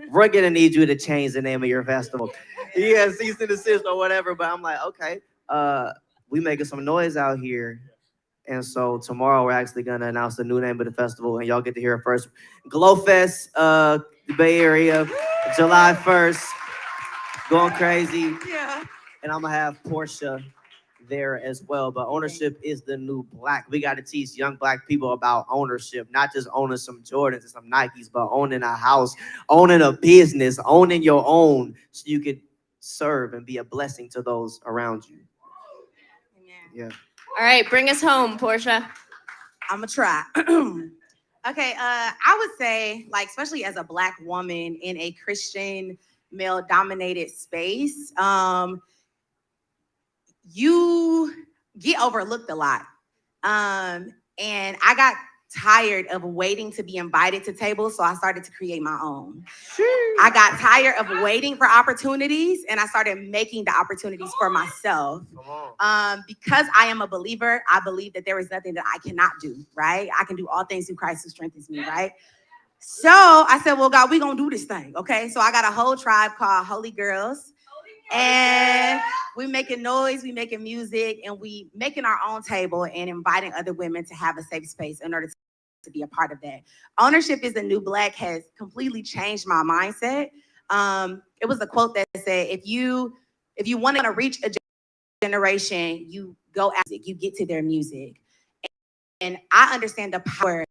we're gonna need you to change the name of your festival. Yeah, cease and desist or whatever. But I'm like, okay, we making some noise out here. And so tomorrow we're actually gonna announce the new name of the festival, and y'all get to hear it first. Glowfest, the Bay Area, July 1st, going crazy. Yeah. And I'm gonna have Portia there as well. But ownership is the new black. We got to teach young black people about ownership, not just owning some Jordans and some Nikes, but owning a house, owning a business, owning your own, so you could serve and be a blessing to those around you. Yeah. All right, bring us home, Portia. I'm gonna try. Okay, I would say, like, especially as a Black woman in a Christian male-dominated space, you get overlooked a lot. And I got tired of waiting to be invited to tables, so I started to create my own. I got tired of waiting for opportunities, and I started making the opportunities for myself. Because I am a believer, I believe that there is nothing that I cannot do, right? I can do all things through Christ who strengthens me, right? So I said, well, God, we're going to do this thing, okay? So I got a whole tribe called Holy Girls. And we making noise, we making music, and we making our own table and inviting other women to have a safe space in order to be a part of that. Ownership is the new black has completely changed my mindset. It was a quote that said, if you want to reach a generation, you go after it, you get to their music. And I understand the power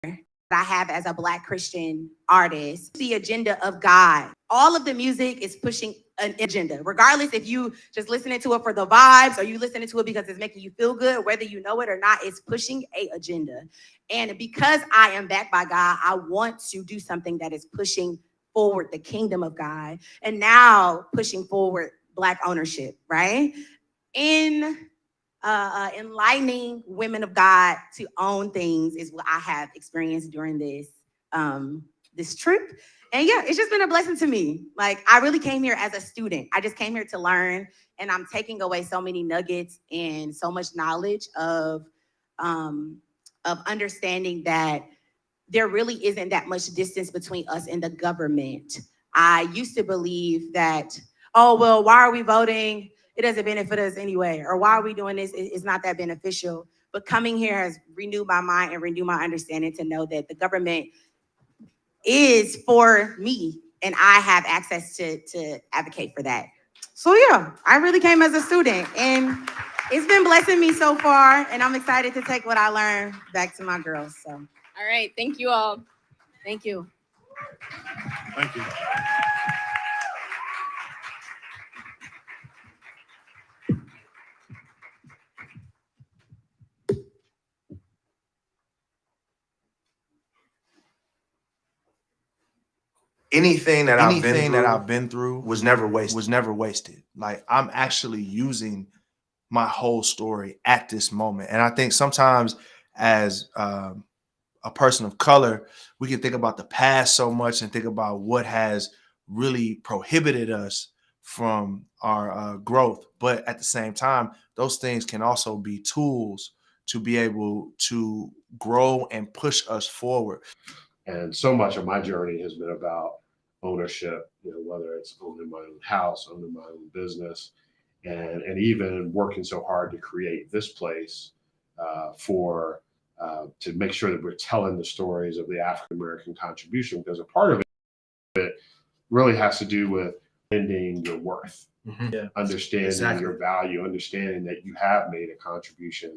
that I have as a Black Christian artist, the agenda of God. All of the music is pushing an agenda, regardless if you just listening to it for the vibes or you listening to it because it's making you feel good, whether you know it or not, it's pushing an agenda. And because I am backed by God, I want to do something that is pushing forward the kingdom of God and now pushing forward Black ownership, right? In enlightening women of God to own things is what I have experienced during this this trip. And yeah, it's just been a blessing to me. Like, I really came here as a student. I just came here to learn, and I'm taking away so many nuggets and so much knowledge of understanding that there really isn't that much distance between us and the government. I used to believe that, oh, well, why are we voting? It doesn't benefit us anyway. Or why are we doing this? It's not that beneficial. But coming here has renewed my mind and renewed my understanding to know that the government is for me, and I have access to advocate for that. So yeah, I really came as a student, and it's been blessing me so far, and I'm excited to take what I learned back to my girls. So, all right, thank you all. Thank you. Thank you. Anything that I've been through was never wasted. Like, I'm actually using my whole story at this moment. And I think sometimes as a person of color, we can think about the past so much and think about what has really prohibited us from our growth. But at the same time, those things can also be tools to be able to grow and push us forward. And so much of my journey has been about ownership, whether it's owning my own house, owning my own business, and even working so hard to create this place to make sure that we're telling the stories of the African American contribution, because a part of it really has to do with understanding your worth, understanding your value, understanding that you have made a contribution.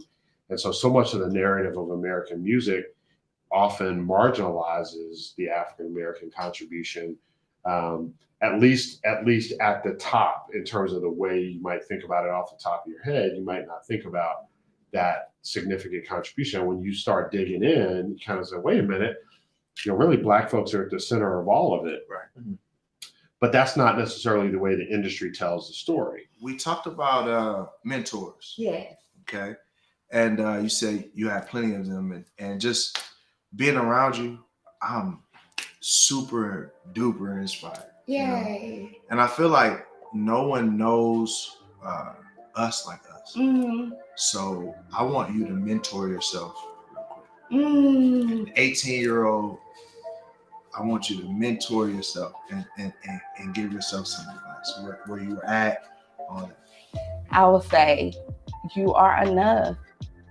And so much of the narrative of American music often marginalizes the African American contribution, at least at the top, in terms of the way you might think about it off the top of your head. You might not think about that significant contribution. When you start digging in, you kind of say, wait a minute, really Black folks are at the center of all of it. Right. Mm-hmm. But that's not necessarily the way the industry tells the story. We talked about mentors. Yeah. Okay. And you say you have plenty of them, and just being around you, I'm super duper inspired. Yay. And I feel like no one knows us like us. Mm-hmm. So I want you to mentor yourself. Mm. 18-year-old, I want you to mentor yourself and give yourself some advice where you're at on it. I will say you are enough.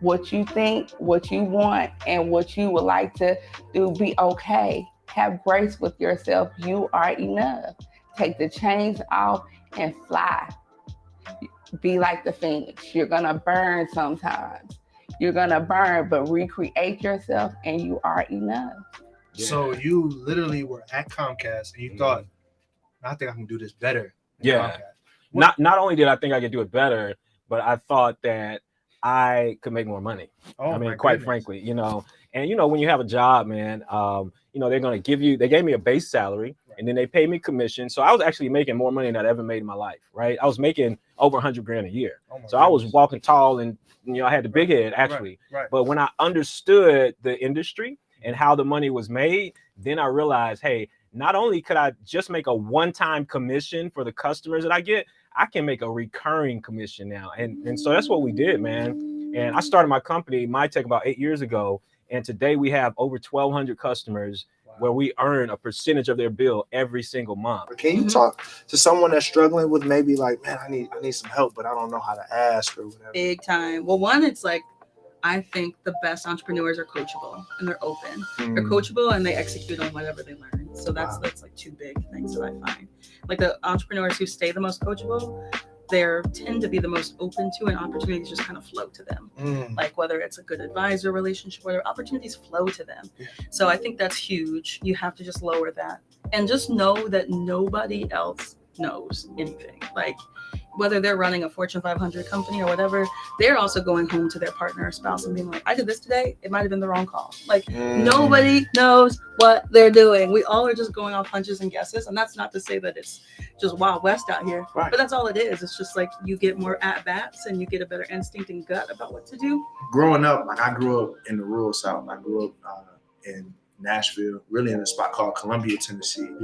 What you think, what you want, and what you would like to do, be okay. Have grace with yourself. You are enough. Take the chains off and fly. Be like the phoenix. You're gonna burn sometimes. You're gonna burn, but recreate yourself and you are enough. Yeah. So you literally were at Comcast and you thought, I think I can do this better. Yeah. Not only did I think I could do it better, but I thought that I could make more money. Oh, I mean, my quite goodness. frankly, and when you have a job, man, they're going to they gave me a base salary and then they paid me commission. So I was actually making more money than I ever made in my life, right? I was making over $100,000 a year. So I was walking tall and, I had the big head actually. Right. But when I understood the industry and how the money was made, then I realized, hey, not only could I just make a one-time commission for the customers that I get, I can make a recurring commission now. And so that's what we did, man. And I started my company, MyTech, about 8 years ago. And today we have over 1,200 customers where we earn a percentage of their bill every single month. Can you talk to someone that's struggling with maybe like, man, I need some help, but I don't know how to ask or whatever? Big time. Well, one, it's like, I think the best entrepreneurs are coachable and they're open. They're coachable and they execute on whatever they learn. So that's like two big things that I find. Like the entrepreneurs who stay the most coachable, they tend to be the most open to, and opportunities just kind of flow to them. Like whether it's a good advisor relationship, whether opportunities flow to them. So I think that's huge. You have to just lower that and just know that nobody else knows anything. Like whether they're running a Fortune 500 company or whatever, they're also going home to their partner or spouse and being like, I did this today. It might've been the wrong call. Like nobody knows what they're doing. We all are just going off hunches and guesses. And that's not to say that it's just Wild West out here, but that's all it is. It's just like you get more at bats and you get a better instinct and gut about what to do. Growing up, like I grew up in the rural South. I grew up in Nashville, really in a spot called Columbia, Tennessee.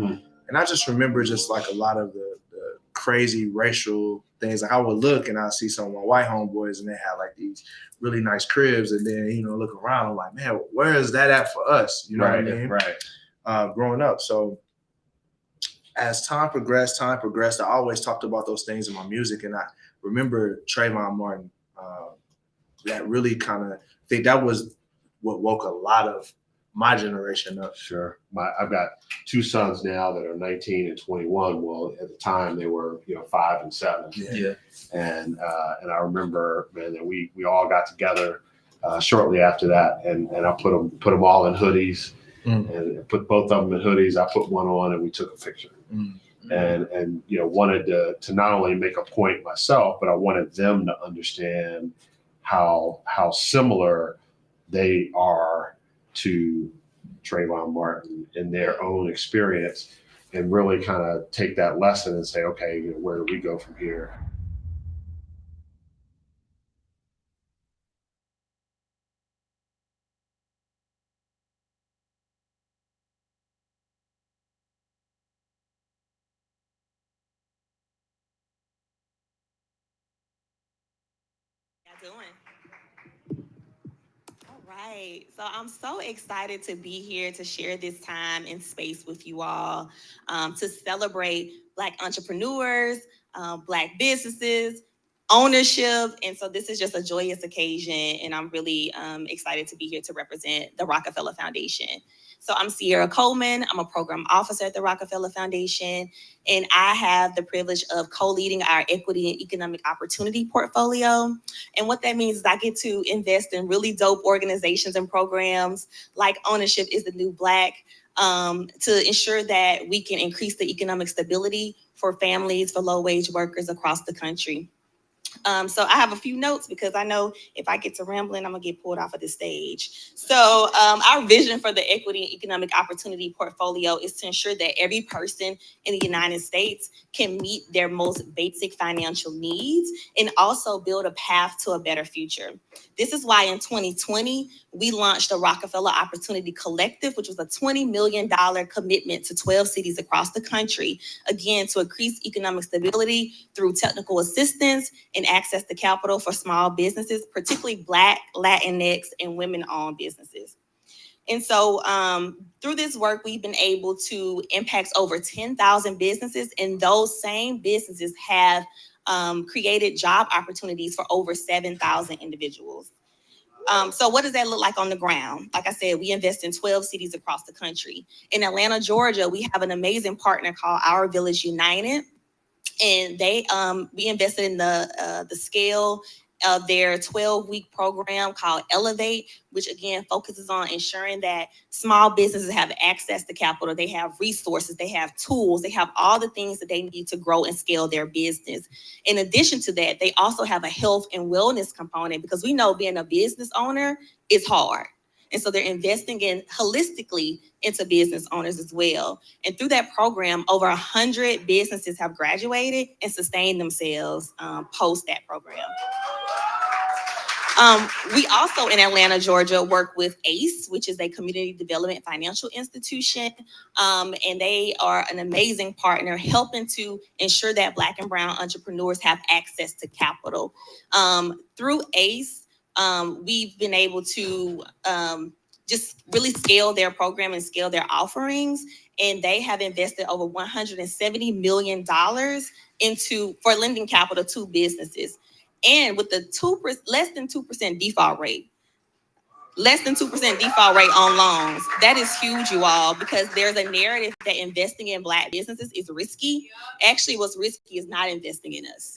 And I just remember just like a lot of the crazy racial things. Like I would look and I'd see some of my white homeboys and they had like these really nice cribs, and then, look around, I'm like, man, where is that at for us? You know what I mean? Right. Growing up. So as time progressed, I always talked about those things in my music. And I remember Trayvon Martin, that really kind of, I think that was what woke a lot of my generation up. Sure. I've got two sons now that are 19 and 21. Well, at the time they were, 5 and 7. Yeah. And I remember, man, that we all got together shortly after that, and I put them all in hoodies, and put both of them in hoodies. I put one on, and we took a picture. And wanted to not only make a point myself, but I wanted them to understand how similar they are to Trayvon Martin in their own experience, and really kind of take that lesson and say, okay, where do we go from here? doing? All right. So I'm so excited to be here to share this time and space with you all, to celebrate Black entrepreneurs, Black businesses, ownership. And so this is just a joyous occasion. And I'm really excited to be here to represent the Rockefeller Foundation. So I'm Sierra Coleman. I'm a program officer at the Rockefeller Foundation. And I have the privilege of co-leading our equity and economic opportunity portfolio. And what that means is I get to invest in really dope organizations and programs like Ownership is the New Black, to ensure that we can increase the economic stability for families, for low-wage workers across the country. So I have a few notes because I know if I get to rambling, I'm gonna get pulled off of the stage. So our vision for the Equity and Economic Opportunity Portfolio is to ensure that every person in the United States can meet their most basic financial needs and also build a path to a better future. This is why in 2020, we launched the Rockefeller Opportunity Collective, which was a $20 million commitment to 12 cities across the country, again, to increase economic stability through technical assistance and access to capital for small businesses, particularly Black, Latinx, and women-owned businesses. And so through this work, we've been able to impact over 10,000 businesses, and those same businesses have created job opportunities for over 7,000 individuals. So what does that look like on the ground? Like I said, we invest in 12 cities across the country. In Atlanta, Georgia, we have an amazing partner called Our Village United. And we invested in the scale of their 12-week program called Elevate, which again focuses on ensuring that small businesses have access to capital, they have resources, they have tools, they have all the things that they need to grow and scale their business. In addition to that, they also have a health and wellness component because we know being a business owner is hard. And so they're investing in holistically into business owners as well. And through that program, over 100 businesses have graduated and sustained themselves post that program. We also in Atlanta, Georgia, work with ACE, which is a community development financial institution. And they are an amazing partner helping to ensure that Black and brown entrepreneurs have access to capital. Through ACE, we've been able to just really scale their program and scale their offerings. And they have invested over $170 million for lending capital to businesses. And with the less than 2% default rate. Less than 2% default rate on loans. That is huge, you all, because there's a narrative that investing in Black businesses is risky. Actually, what's risky is not investing in us.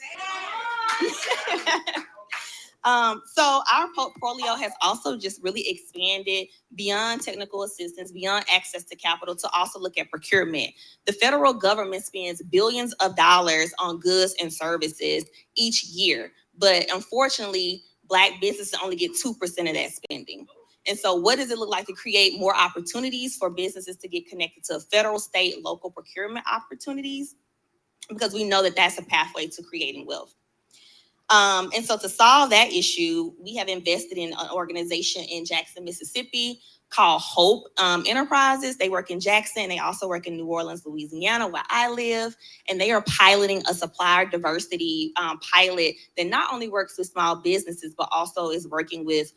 So our portfolio has also just really expanded beyond technical assistance, beyond access to capital, to also look at procurement. The federal government spends billions of dollars on goods and services each year, but unfortunately, Black businesses only get 2% of that spending. And so what does it look like to create more opportunities for businesses to get connected to federal, state, local procurement opportunities? Because we know that that's a pathway to creating wealth. And so to solve that issue, we have invested in an organization in Jackson, Mississippi called Hope Enterprises. They work in Jackson. They also work in New Orleans, Louisiana, where I live. And they are piloting a supplier diversity pilot that not only works with small businesses, but also is working with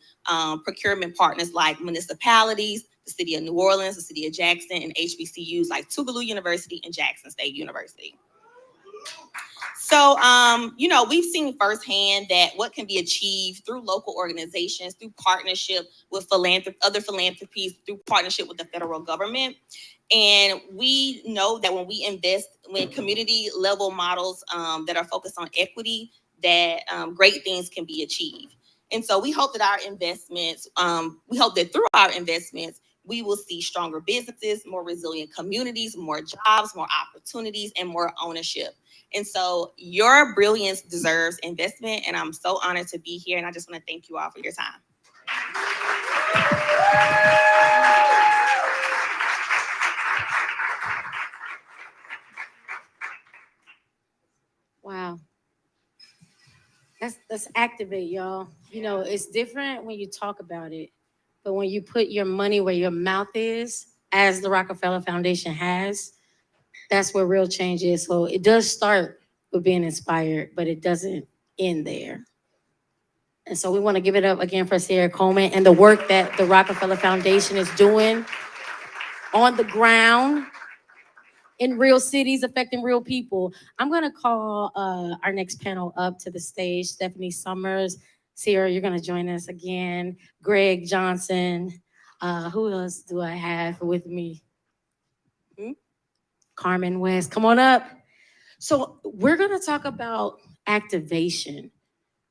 procurement partners like municipalities, the city of New Orleans, the city of Jackson, and HBCUs like Tougaloo University and Jackson State University. So, we've seen firsthand that what can be achieved through local organizations, through partnership with other philanthropies, through partnership with the federal government. And we know that when we invest, when community level models that are focused on equity, that great things can be achieved. And so we hope that through our investments, we will see stronger businesses, more resilient communities, more jobs, more opportunities, and more ownership. And so your brilliance deserves investment, and I'm so honored to be here, and I just want to thank you all for your time. Wow. Let's activate, y'all. It's different when you talk about it, but when you put your money where your mouth is, as the Rockefeller Foundation has, that's where real change is. So it does start with being inspired, but it doesn't end there. And so we want to give it up again for Sierra Coleman and the work that the Rockefeller Foundation is doing on the ground in real cities affecting real people. I'm going to call our next panel up to the stage. Stephanie Summers. Sierra, you're going to join us again. Greg Johnson. Who else do I have with me? Carmen West. Come on up. So we're going to talk about activation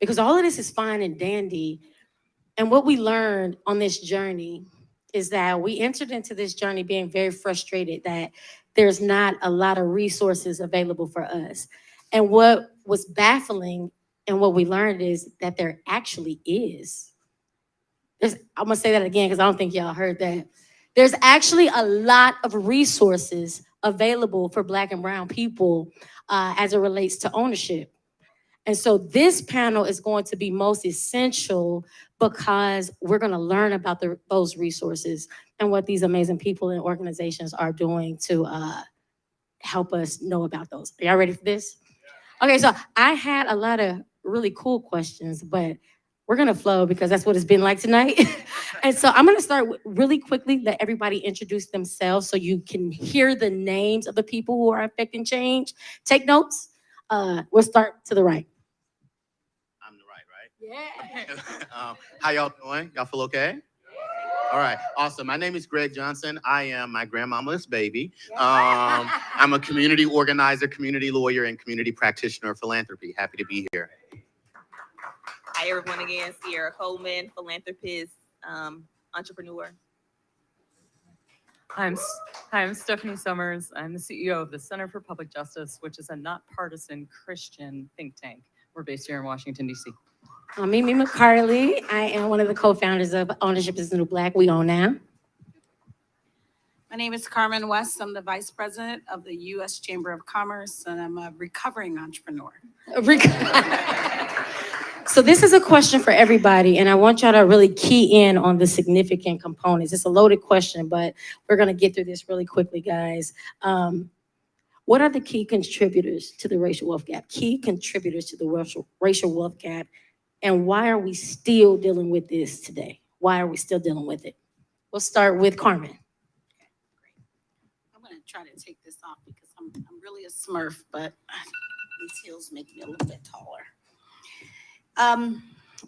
because all of this is fine and dandy. And what we learned on this journey is that we entered into this journey being very frustrated that there's not a lot of resources available for us. And what was baffling and what we learned is that there actually is. I'm gonna say that again because I don't think y'all heard that. There's actually a lot of resources available for Black and Brown people as it relates to ownership. And so this panel is going to be most essential because we're going to learn about those resources and what these amazing people and organizations are doing to help us know about those. Are y'all ready for this? Okay, so I had a lot of really cool questions, but we're going to flow because that's what it's been like tonight. And so I'm going to start really quickly, let everybody introduce themselves so you can hear the names of the people who are affecting change. Take notes. We'll start to the right. Yeah. How y'all doing? Y'all feel okay? All right, awesome. My name is Greg Johnson. I am my grandmama's baby. I'm a community organizer, community lawyer, and community practitioner of philanthropy. Happy to be here. Hi, everyone again. Sierra Coleman, philanthropist, entrepreneur. Hi, I'm Stephanie Summers. I'm the CEO of the Center for Public Justice, which is a not-partisan Christian think tank. We're based here in Washington, D.C. I'm Mimi McCarley. I am one of the co-founders of Ownership is the New Black. We own now. My name is Carmen West. I'm the vice president of the U.S. Chamber of Commerce, and I'm a recovering entrepreneur. So this is a question for everybody, and I want y'all to really key in on the significant components. It's a loaded question, but we're going to get through this really quickly, guys. What are the key contributors to the racial wealth gap? Key contributors to the racial wealth gap, and why are we still dealing with this today? Why are we still dealing with it? We'll start with Carmen. I'm going to try to take this off because I'm really a Smurf, but these heels make me a little bit taller.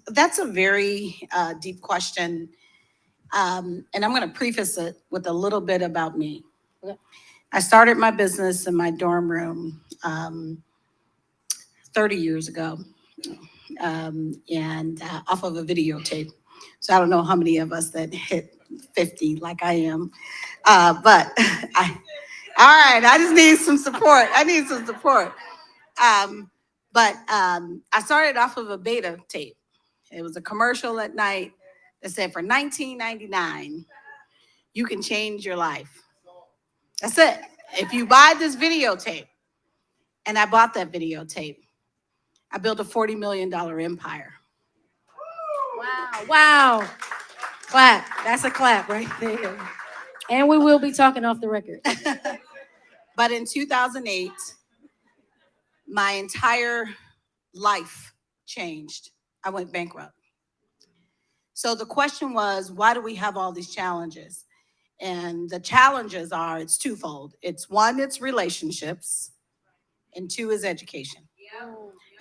That's a very deep question, and I'm going to preface it with a little bit about me. Okay. I started my business in my dorm room 30 years ago, and off of a videotape. So I don't know how many of us that hit 50 like I am, but all right, I just need some support. But I started off of a beta tape. It was a commercial at night that said for $19.99, you can change your life. That's it. If you buy this videotape, and I bought that videotape, I built a $40 million empire. Wow. Clap. That's a clap right there. And we will be talking off the record. But in 2008, my entire life changed. I went bankrupt. So the question was, why do we have all these challenges? And the challenges are, it's twofold. It's one, it's relationships, and two is education.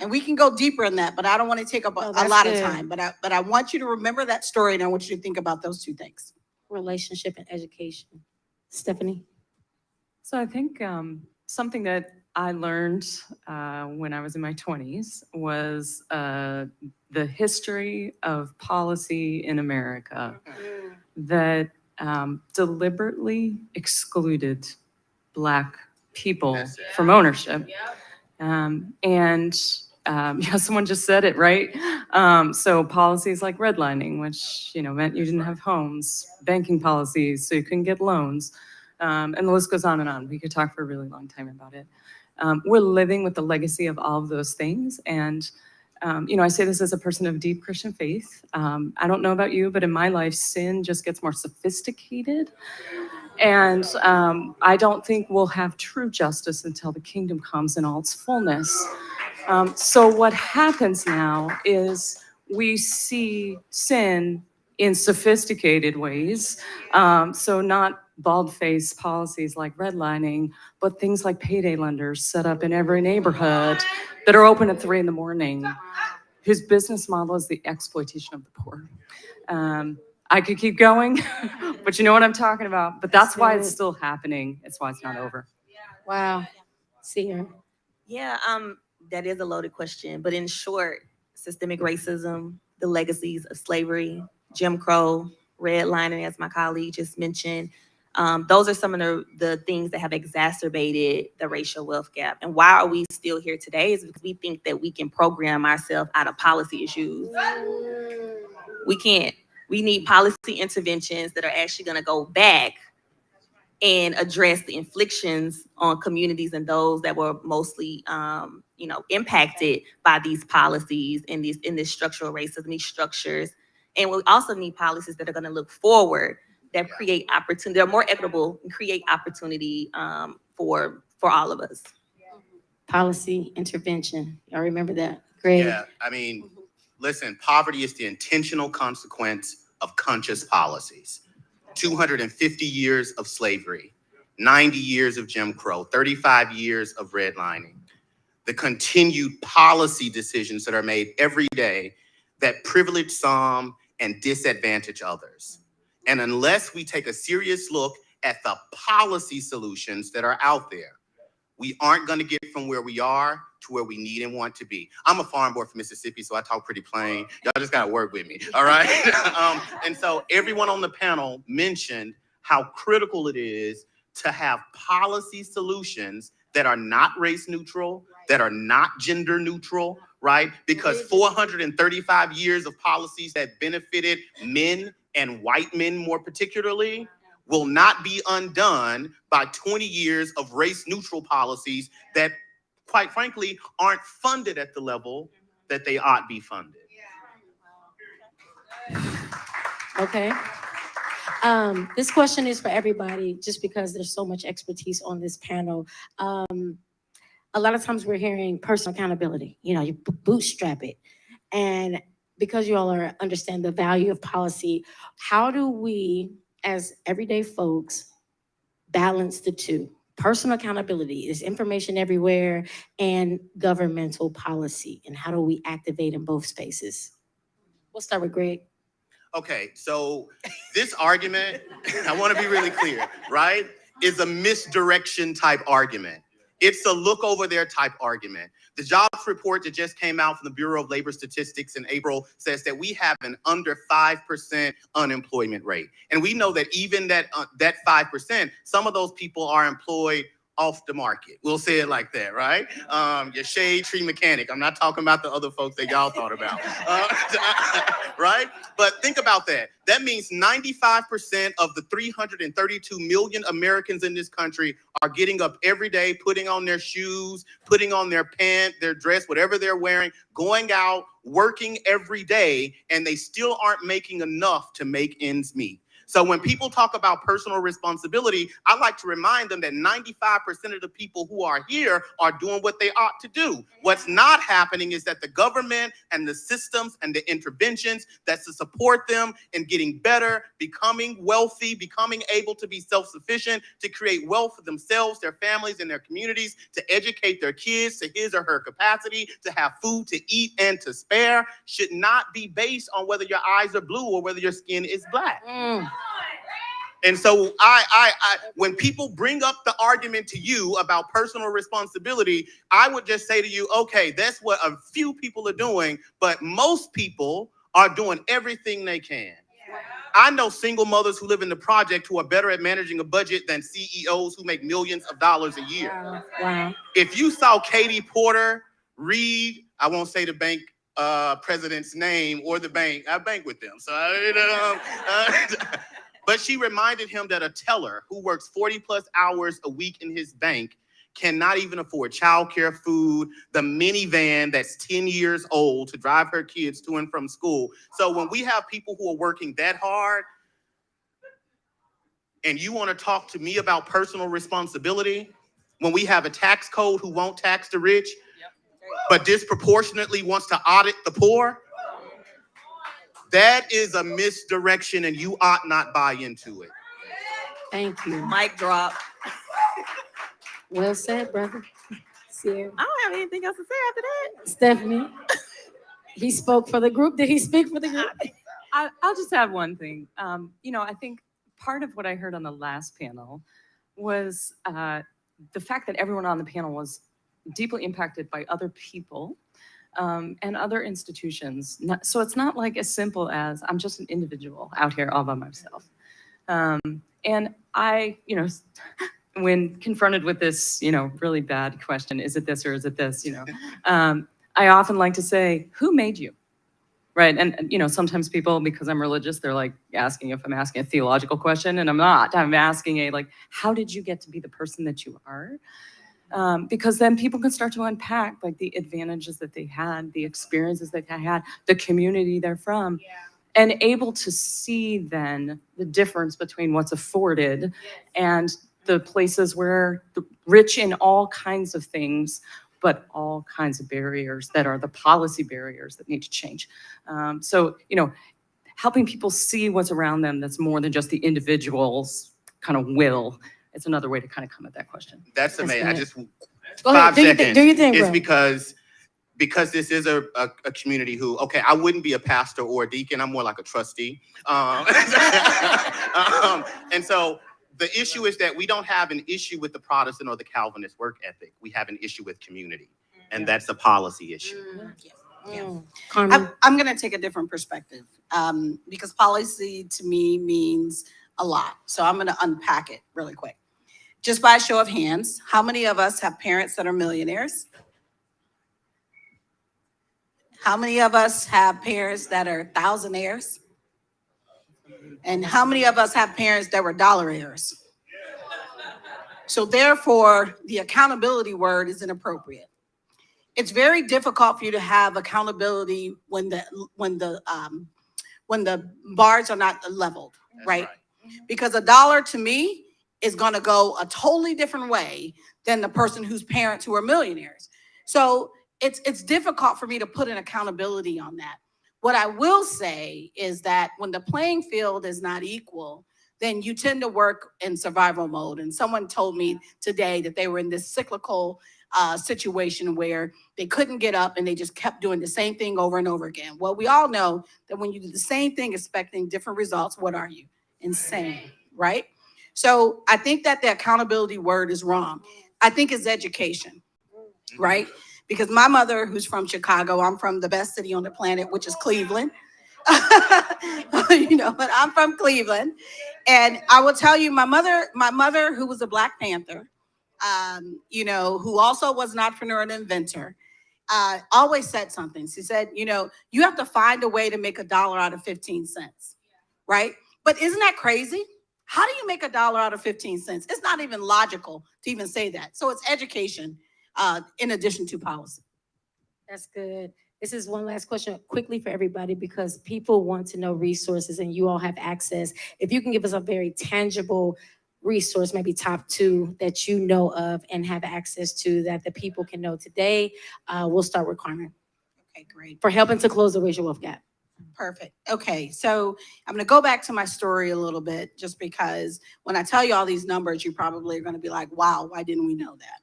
And we can go deeper in that, but I don't want to take up a lot of time. But I want you to remember that story, and I want you to think about those two things. Relationship and education. Stephanie? So I think something that I learned when I was in my 20s was the history of policy in America that deliberately excluded Black people from ownership. Someone just said it, right? So policies like redlining, which meant you didn't have homes, banking policies, so you couldn't get loans, and the list goes on and on. We could talk for a really long time about it. We're living with the legacy of all of those things, and I say this as a person of deep Christian faith. I don't know about you, but in my life, sin just gets more sophisticated. And I don't think we'll have true justice until the kingdom comes in all its fullness. So what happens now is we see sin in sophisticated ways. So not bald-faced policies like redlining, but things like payday lenders set up in every neighborhood that are open at 3 a.m, whose business model is the exploitation of the poor. I could keep going, but you know what I'm talking about. But that's why it's still happening. It's why it's not over. Wow. See her. Yeah, that is a loaded question. But in short, systemic racism, the legacies of slavery, Jim Crow, redlining, as my colleague just mentioned, those are some of the things that have exacerbated the racial wealth gap. And why are we still here today is because we think that we can program ourselves out of policy issues. We can't. We need policy interventions that are actually going to go back and address the inflictions on communities and those that were mostly, impacted by these policies and this structural racism, these structures. And we also need policies that are going to look forward, that create opportunity, they're more equitable and create opportunity for all of us. Policy intervention. Y'all remember that? Great. Yeah, I mean, listen, poverty is the intentional consequence of conscious policies. 250 years of slavery, 90 years of Jim Crow, 35 years of redlining. The continued policy decisions that are made every day that privilege some and disadvantage others. And unless we take a serious look at the policy solutions that are out there, we aren't going to get from where we are to where we need and want to be. I'm a farm boy from Mississippi, so I talk pretty plain. Y'all just got to work with me, all right? And so everyone on the panel mentioned how critical it is to have policy solutions that are not race neutral, that are not gender neutral, right? Because 435 years of policies that benefited men and white men more particularly will not be undone by 20 years of race-neutral policies that, quite frankly, aren't funded at the level that they ought be funded. Okay. This question is for everybody, just because there's so much expertise on this panel. A lot of times we're hearing personal accountability. You bootstrap it. And because you all understand the value of policy, how do we, as everyday folks, balance the two? Personal accountability is information everywhere, and governmental policy. And how do we activate in both spaces? We'll start with Greg. Okay, so this argument, I want to be really clear, right, is a misdirection type argument. It's a look over there type argument. The jobs report that just came out from the Bureau of Labor Statistics in April says that we have an under 5% unemployment rate. And we know that even that 5%, some of those people are employed off the market. We'll say it like that, right? Your shade tree mechanic. I'm not talking about the other folks that y'all thought about, right? But think about that. That means 95% of the 332 million Americans in this country are getting up every day, putting on their shoes, putting on their pants, their dress, whatever they're wearing, going out, working every day, and they still aren't making enough to make ends meet. So when people talk about personal responsibility, I like to remind them that 95% of the people who are here are doing what they ought to do. What's not happening is that the government and the systems and the interventions that's to support them in getting better, becoming wealthy, becoming able to be self-sufficient, to create wealth for themselves, their families, and their communities, to educate their kids to his or her capacity, to have food to eat and to spare, should not be based on whether your eyes are blue or whether your skin is black. And so when people bring up the argument to you about personal responsibility, I would just say to you, okay, that's what a few people are doing, but most people are doing everything they can. I know single mothers who live in the project who are better at managing a budget than CEOs who make millions of dollars a year. Wow. If you saw Katie Porter read, I won't say the bank president's name or the bank, I bank with them. So but she reminded him that a teller who works 40 plus hours a week in his bank cannot even afford childcare, food, the minivan that's 10 years old to drive her kids to and from school. So when we have people who are working that hard, and you want to talk to me about personal responsibility, when we have a tax code who won't tax the rich, but disproportionately wants to audit the poor, That is a misdirection and you ought not buy into it. Thank you. Mic drop. Well said, brother. Sierra. I don't have anything else to say after that. Stephanie. He spoke for the group. Did he speak for the group? I'll just add one thing. I think part of what I heard on the last panel was the fact that everyone on the panel was deeply impacted by other people and other institutions. So it's not like as simple as I'm just an individual out here all by myself. And I, when confronted with this, really bad question, is it this or is it this, I often like to say, who made you? Right. And, sometimes people, because I'm religious, they're like asking if I'm asking a theological question, and I'm not. I'm asking how did you get to be the person that you are? Because then people can start to unpack like the advantages that they had, the experiences that they had, the community they're from, and able to see then the difference between what's afforded and the places where the rich in all kinds of things, but all kinds of barriers that are the policy barriers that need to change. So, helping people see what's around them that's more than just the individual's kind of will. It's another way to kind of come at that question. That's amazing. I just, Go 5 ahead, seconds. do your thing, It's bro. because this is a community who, okay, I wouldn't be a pastor or a deacon. I'm more like a trustee. And so the issue is that we don't have an issue with the Protestant or the Calvinist work ethic. We have an issue with community, and that's a policy issue. I'm going to take a different perspective because policy to me means a lot. So I'm going to unpack it really quick. Just by a show of hands, how many of us have parents that are millionaires? How many of us have parents that are thousandaires? And how many of us have parents that were dollaraires? So therefore, the accountability word is inappropriate. It's very difficult for you to have accountability when the bars are not leveled, right? Because $1 to me is going to go a totally different way than the person whose parents who are millionaires. So it's difficult for me to put an accountability on that. What I will say is that when the playing field is not equal, then you tend to work in survival mode. And someone told me today that they were in this cyclical situation where they couldn't get up and they just kept doing the same thing over and over again. Well, we all know that when you do the same thing expecting different results, what are you? Insane, right? So I think that the accountability word is wrong. I think it's education, right? Because my mother, who's from Chicago, I'm from the best city on the planet, which is Cleveland. But I'm from Cleveland. And I will tell you, my mother, who was a Black Panther, who also was an entrepreneur and inventor, always said something. She said, you have to find a way to make $1 out of 15 cents, right? But isn't that crazy? How do you make $1 out of 15 cents? It's not even logical to even say that. So it's education in addition to policy. That's good. This is one last question quickly for everybody because people want to know resources and you all have access. If you can give us a very tangible resource, maybe top 2 that you know of and have access to that the people can know today, we'll start with Carmen. Okay, great. For helping to close the racial wealth gap. Perfect. Okay, so I'm going to go back to my story a little bit just because when I tell you all these numbers, you probably are going to be like, wow, why didn't we know that?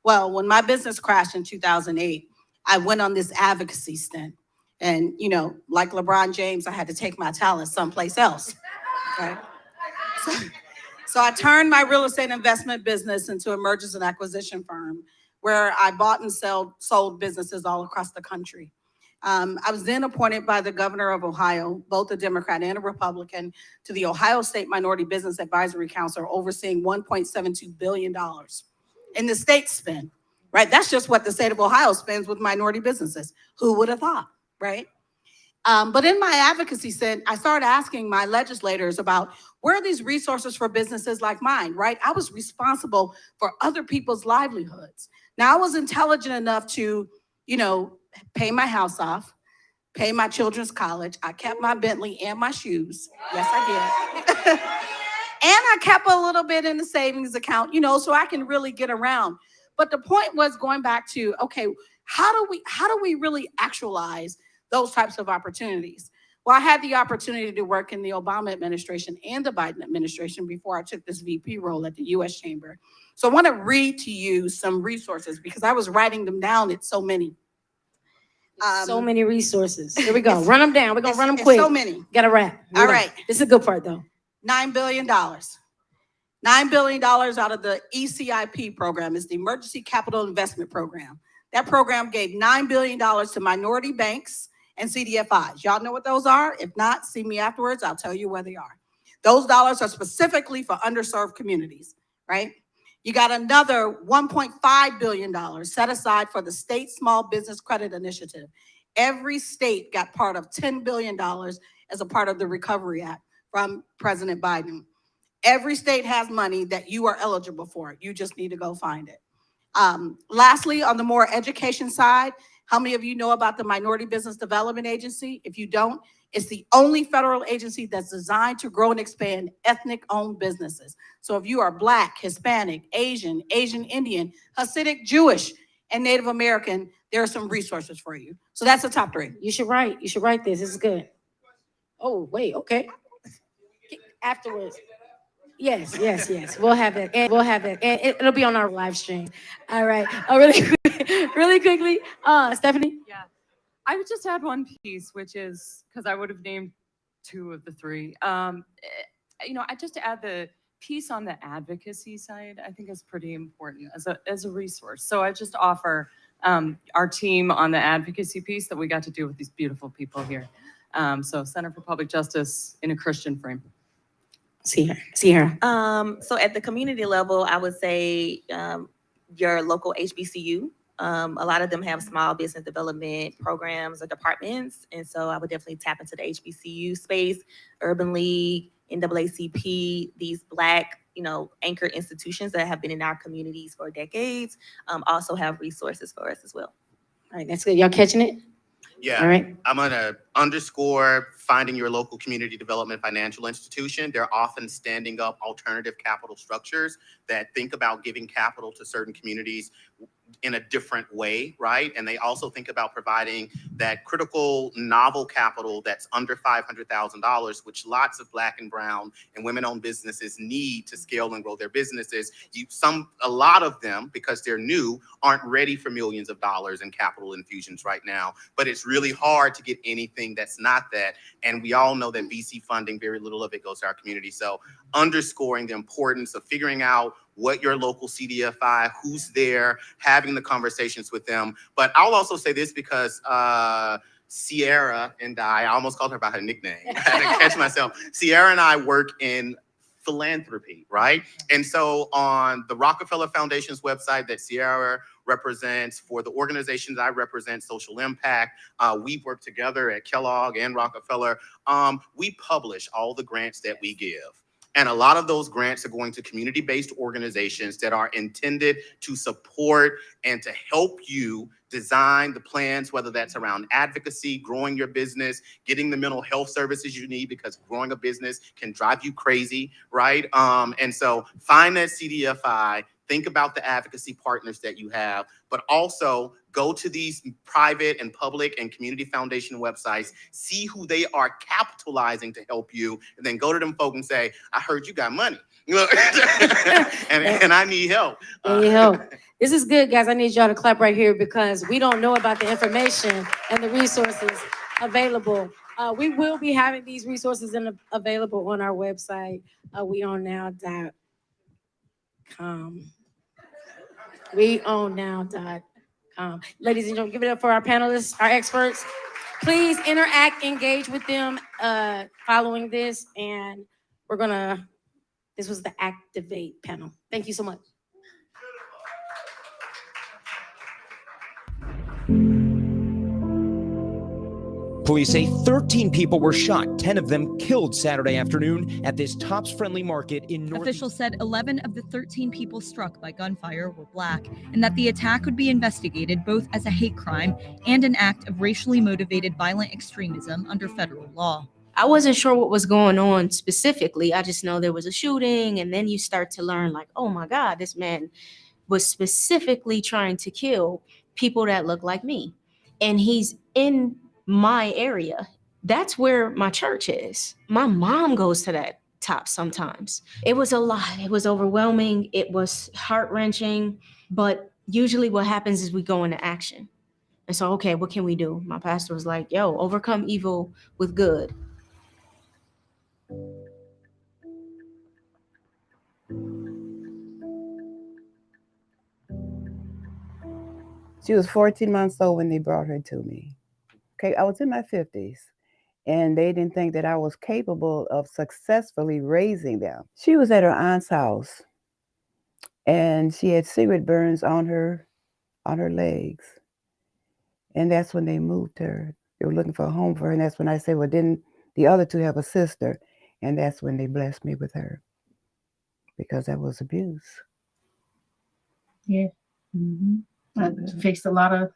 Well, when my business crashed in 2008, I went on this advocacy stint. And, like LeBron James, I had to take my talents someplace else. Okay. So I turned my real estate investment business into a mergers and acquisition firm where I bought and sold businesses all across the country. I was then appointed by the governor of Ohio, both a Democrat and a Republican, to the Ohio State Minority Business Advisory Council, overseeing $1.72 billion in the state spend, right? That's just what the state of Ohio spends with minority businesses. Who would have thought, right? But in my advocacy stint, I started asking my legislators about where are these resources for businesses like mine, right? I was responsible for other people's livelihoods. Now I was intelligent enough to, pay my house off, pay my children's college. I kept my Bentley and my shoes. Yes, I did. And I kept a little bit in the savings account, so I can really get around. But the point was going back to, okay, how do we really actualize those types of opportunities? Well, I had the opportunity to work in the Obama administration and the Biden administration before I took this VP role at the U.S. Chamber. So I want to read to you some resources because I was writing them down. It's so many. So many resources. Here we go. Run them down. We're going to run them it's quick. so many. Got to wrap. All right. This is a good part, though. $9 billion. $9 billion out of the ECIP program is the Emergency Capital Investment Program. That program gave $9 billion to minority banks and CDFIs. Y'all know what those are? If not, see me afterwards. I'll tell you where they are. Those dollars are specifically for underserved communities, right? You got another $1.5 billion set aside for the State Small Business Credit Initiative. Every state got part of $10 billion as a part of the Recovery Act from President Biden. Every state has money that you are eligible for. You just need to go find it. Lastly, on the more education side, how many of you know about the Minority Business Development Agency? If you don't, it's the only federal agency that's designed to grow and expand ethnic-owned businesses. So if you are Black, Hispanic, Asian, Asian Indian, Hasidic, Jewish, and Native American, there are some resources for you. So that's the top 3. You should write this. This is good. Oh, wait, okay. Afterwards. Yes. We'll have it. And it'll be on our live stream. All right. Really quickly, Stephanie. Yeah. I would just add one piece, which is, because I would have named 2 of the 3. I just add the piece on the advocacy side, I think is pretty important as a resource. So I just offer our team on the advocacy piece that we got to do with these beautiful people here. So Center for Public Justice in a Christian frame. See her. So at the community level, I would say your local HBCU. A lot of them have small business development programs or departments. And so I would definitely tap into the HBCU space, Urban League, NAACP, these Black, anchor institutions that have been in our communities for decades, also have resources for us as well. All right, that's good. Y'all catching it? Yeah. All right. I'm going to underscore finding your local community development financial institution. They're often standing up alternative capital structures that think about giving capital to certain communities in a different way, right? And they also think about providing that critical novel capital that's under $500,000, which lots of Black and brown and women-owned businesses need to scale and grow their businesses. A lot of them, because they're new, aren't ready for millions of dollars in capital infusions right now. But it's really hard to get anything that's not that. And we all know that VC funding, very little of it goes to our community. So underscoring the importance of figuring out what your local CDFI, who's there, having the conversations with them. But I'll also say this because Sierra and I almost called her by her nickname. I had to catch myself. Sierra and I work in philanthropy, right? And so on the Rockefeller Foundation's website that Sierra represents, for the organizations I represent, Social Impact, we work together at Kellogg and Rockefeller. We publish all the grants that we give. And a lot of those grants are going to community-based organizations that are intended to support and to help you design the plans, whether that's around advocacy, growing your business, getting the mental health services you need, because growing a business can drive you crazy, right? And so find that CDFI, think about the advocacy partners that you have, but also go to these private and public and community foundation websites, see who they are capitalizing to help you, and then go to them folk and say, I heard you got money. and I need help. This is good, guys. I need y'all to clap right here because we don't know about the information and the resources available. We will be having these resources available on our website, weownnow.com. Weownnow.com. Ladies and gentlemen, give it up for our panelists, our experts. Please interact, engage with them following this. And this was the Activate panel. Thank you so much. Police say 13 people were shot, 10 of them killed Saturday afternoon at this Tops Friendly Market in North. Officials said 11 of the 13 people struck by gunfire were Black, and that the attack would be investigated both as a hate crime and an act of racially motivated violent extremism under federal law. I wasn't sure what was going on specifically. I just know there was a shooting, and then you start to learn like, oh my God, this man was specifically trying to kill people that look like me. And he's in my area. That's where my church is. My mom goes to that top sometimes. It was a lot. It was overwhelming. It was heart-wrenching. But usually what happens is we go into action. And so, okay, what can we do? My pastor was like, yo, overcome evil with good. She was 14 months old when they brought her to me. Okay, I was in my 50s, and they didn't think that I was capable of successfully raising them. She was at her aunt's house, and she had cigarette burns on her legs. And that's when they moved her. They were looking for a home for her, and that's when I said, well, didn't the other two have a sister? And that's when they blessed me with her, because that was abuse. Yeah. Mm-hmm. I faced a lot of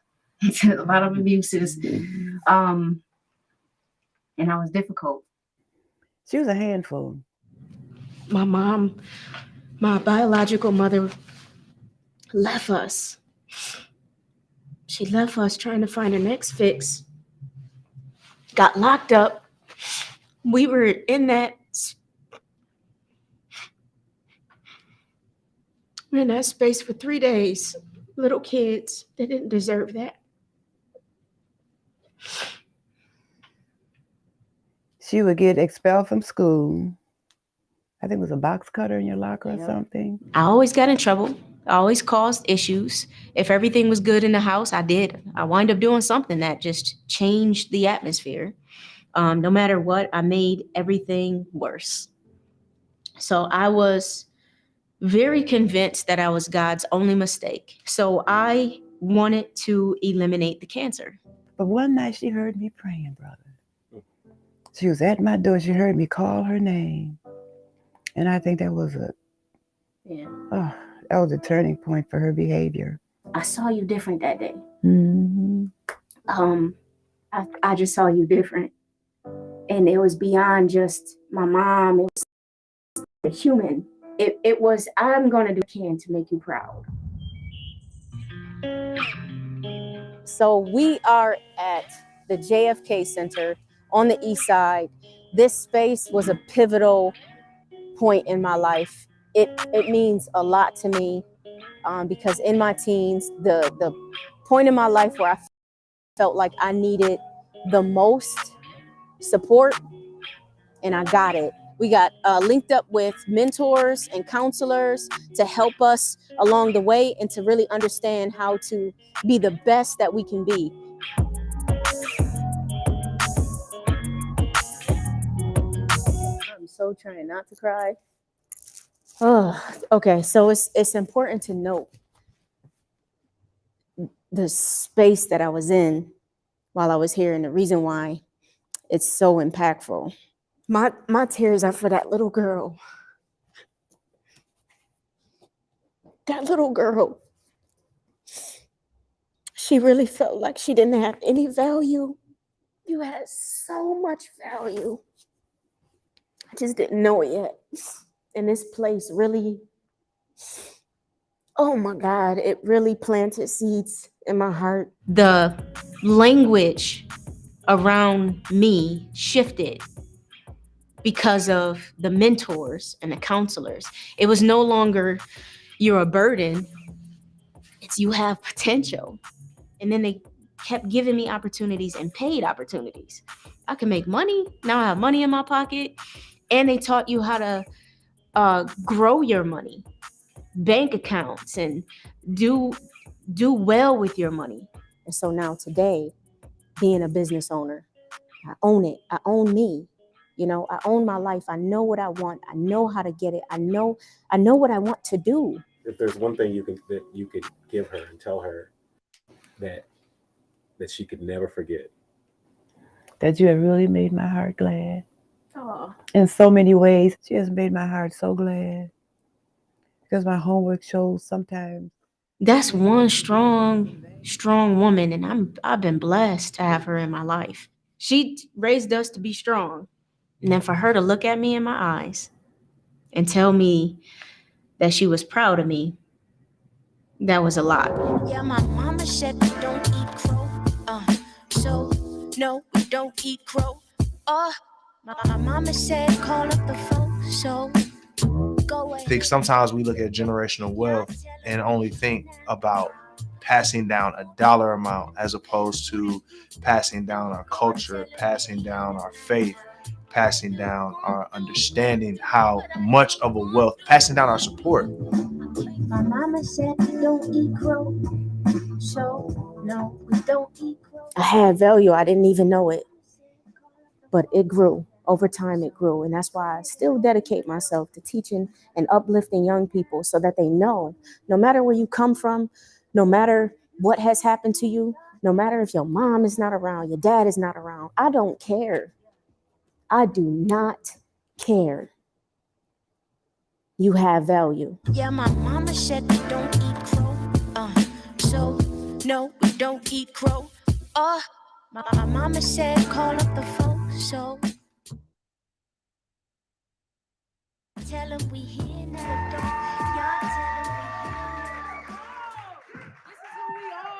abuses. And I was difficult. She was a handful. My mom, my biological mother, left us. She left us trying to find her next fix. Got locked up. We were in that space for 3 days. Little kids, they didn't deserve that. She would get expelled from school. I think it was a box cutter in your locker or something. I always got in trouble. I always caused issues. If everything was good in the house, I did. I wind up doing something that just changed the atmosphere. No matter what, I made everything worse. So I was very convinced that I was God's only mistake. So I wanted to eliminate the cancer. But one night she heard me praying, brother. She was at my door. She heard me call her name. And I think that was a turning point for her behavior. I saw you different that day. Mm-hmm. I just saw you different. And it was beyond just my mom. It was a human. It was, I'm going to do what I can to make you proud. So we are at the JFK Center on the East Side. This space was a pivotal point in my life. It means a lot to me because in my teens, the point in my life where I felt like I needed the most support, and I got it. We got linked up with mentors and counselors to help us along the way and to really understand how to be the best that we can be. I'm so trying not to cry. Oh, okay, so it's important to note the space that I was in while I was here and the reason why it's so impactful. My tears are for that little girl. That little girl. She really felt like she didn't have any value. You had so much value. I just didn't know it yet. And this place really, oh my God, it really planted seeds in my heart. The language around me shifted because of the mentors and the counselors. It was no longer you're a burden, it's you have potential. And then they kept giving me opportunities and paid opportunities. I can make money. Now I have money in my pocket. And they taught you how to grow your money, bank accounts, and do well with your money. And so now today, being a business owner, I own it. I own me. You know, I own my life. I know what I want. I know how to get it. I know what I want to do. If there's one thing you could give her and tell her that she could never forget. That you have really made my heart glad. Oh. In so many ways, she has made my heart so glad. Because my homework shows sometimes. That's one strong woman, and I've been blessed to have her in my life. She raised us to be strong. And then for her to look at me in my eyes and tell me that she was proud of me, that was a lot. Yeah, my mama said we don't eat crow. So no, we don't eat crow. My mama said call up the phone, so go away. I think sometimes we look at generational wealth and only think about passing down a dollar amount as opposed to passing down our culture, passing down our faith, passing down our understanding, how much of a wealth, passing down our support. My mama said we don't eat crow, so no, we don't eat crow. I had value, I didn't even know it, but it grew. Over time, it grew, and that's why I still dedicate myself to teaching and uplifting young people so that they know, no matter where you come from, no matter what has happened to you, no matter if your mom is not around, your dad is not around, I don't care. I do not care. You have value. Yeah, my mama said we don't eat crow. So no, we don't eat crow. My mama said call up the phone, so tell them we here now. Y'all tell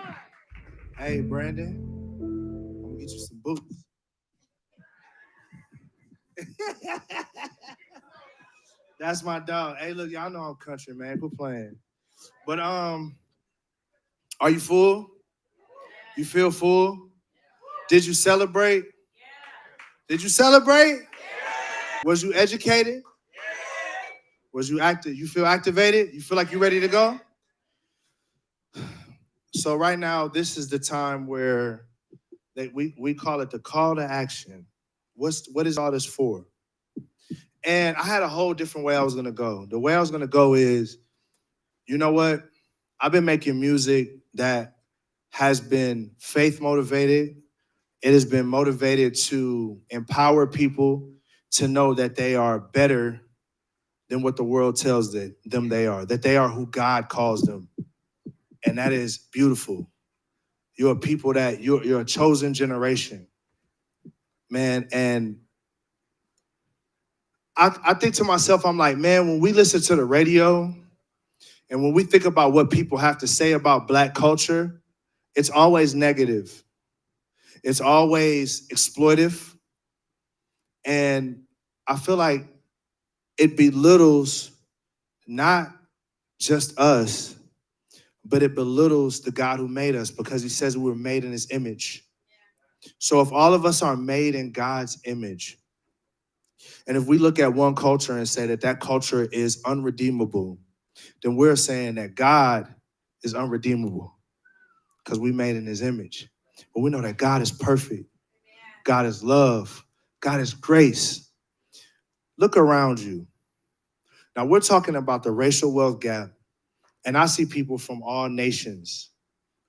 them Hey, Brandon, I'm gonna get you some boots. That's my dog. Hey, look, y'all know I'm country, man. Quit playing. But are you full? You feel full? Did you celebrate? Did you celebrate? Was you educated? Was you active? You feel activated? You feel like you're ready to go? So right now, this is the time where we call it the call to action. What is all this for? And I had a whole different way I was gonna go. The way I was gonna go is, you know what? I've been making music that has been faith motivated. It has been motivated to empower people to know that they are better than what the world tells them they are, that they are who God calls them. And that is beautiful. You're a people that you're a chosen generation, man. And I think to myself, I'm like, man, when we listen to the radio and when we think about what people have to say about Black culture, it's always negative. It's always exploitive. And I feel like it belittles not just us, but it belittles the God who made us, because he says we were made in his image. So if all of us are made in God's image, and if we look at one culture and say that that culture is unredeemable, then we're saying that God is unredeemable because we made in his image. But we know that God is perfect. God is love. God is grace. Look around you. Now we're talking about the racial wealth gap, and I see people from all nations.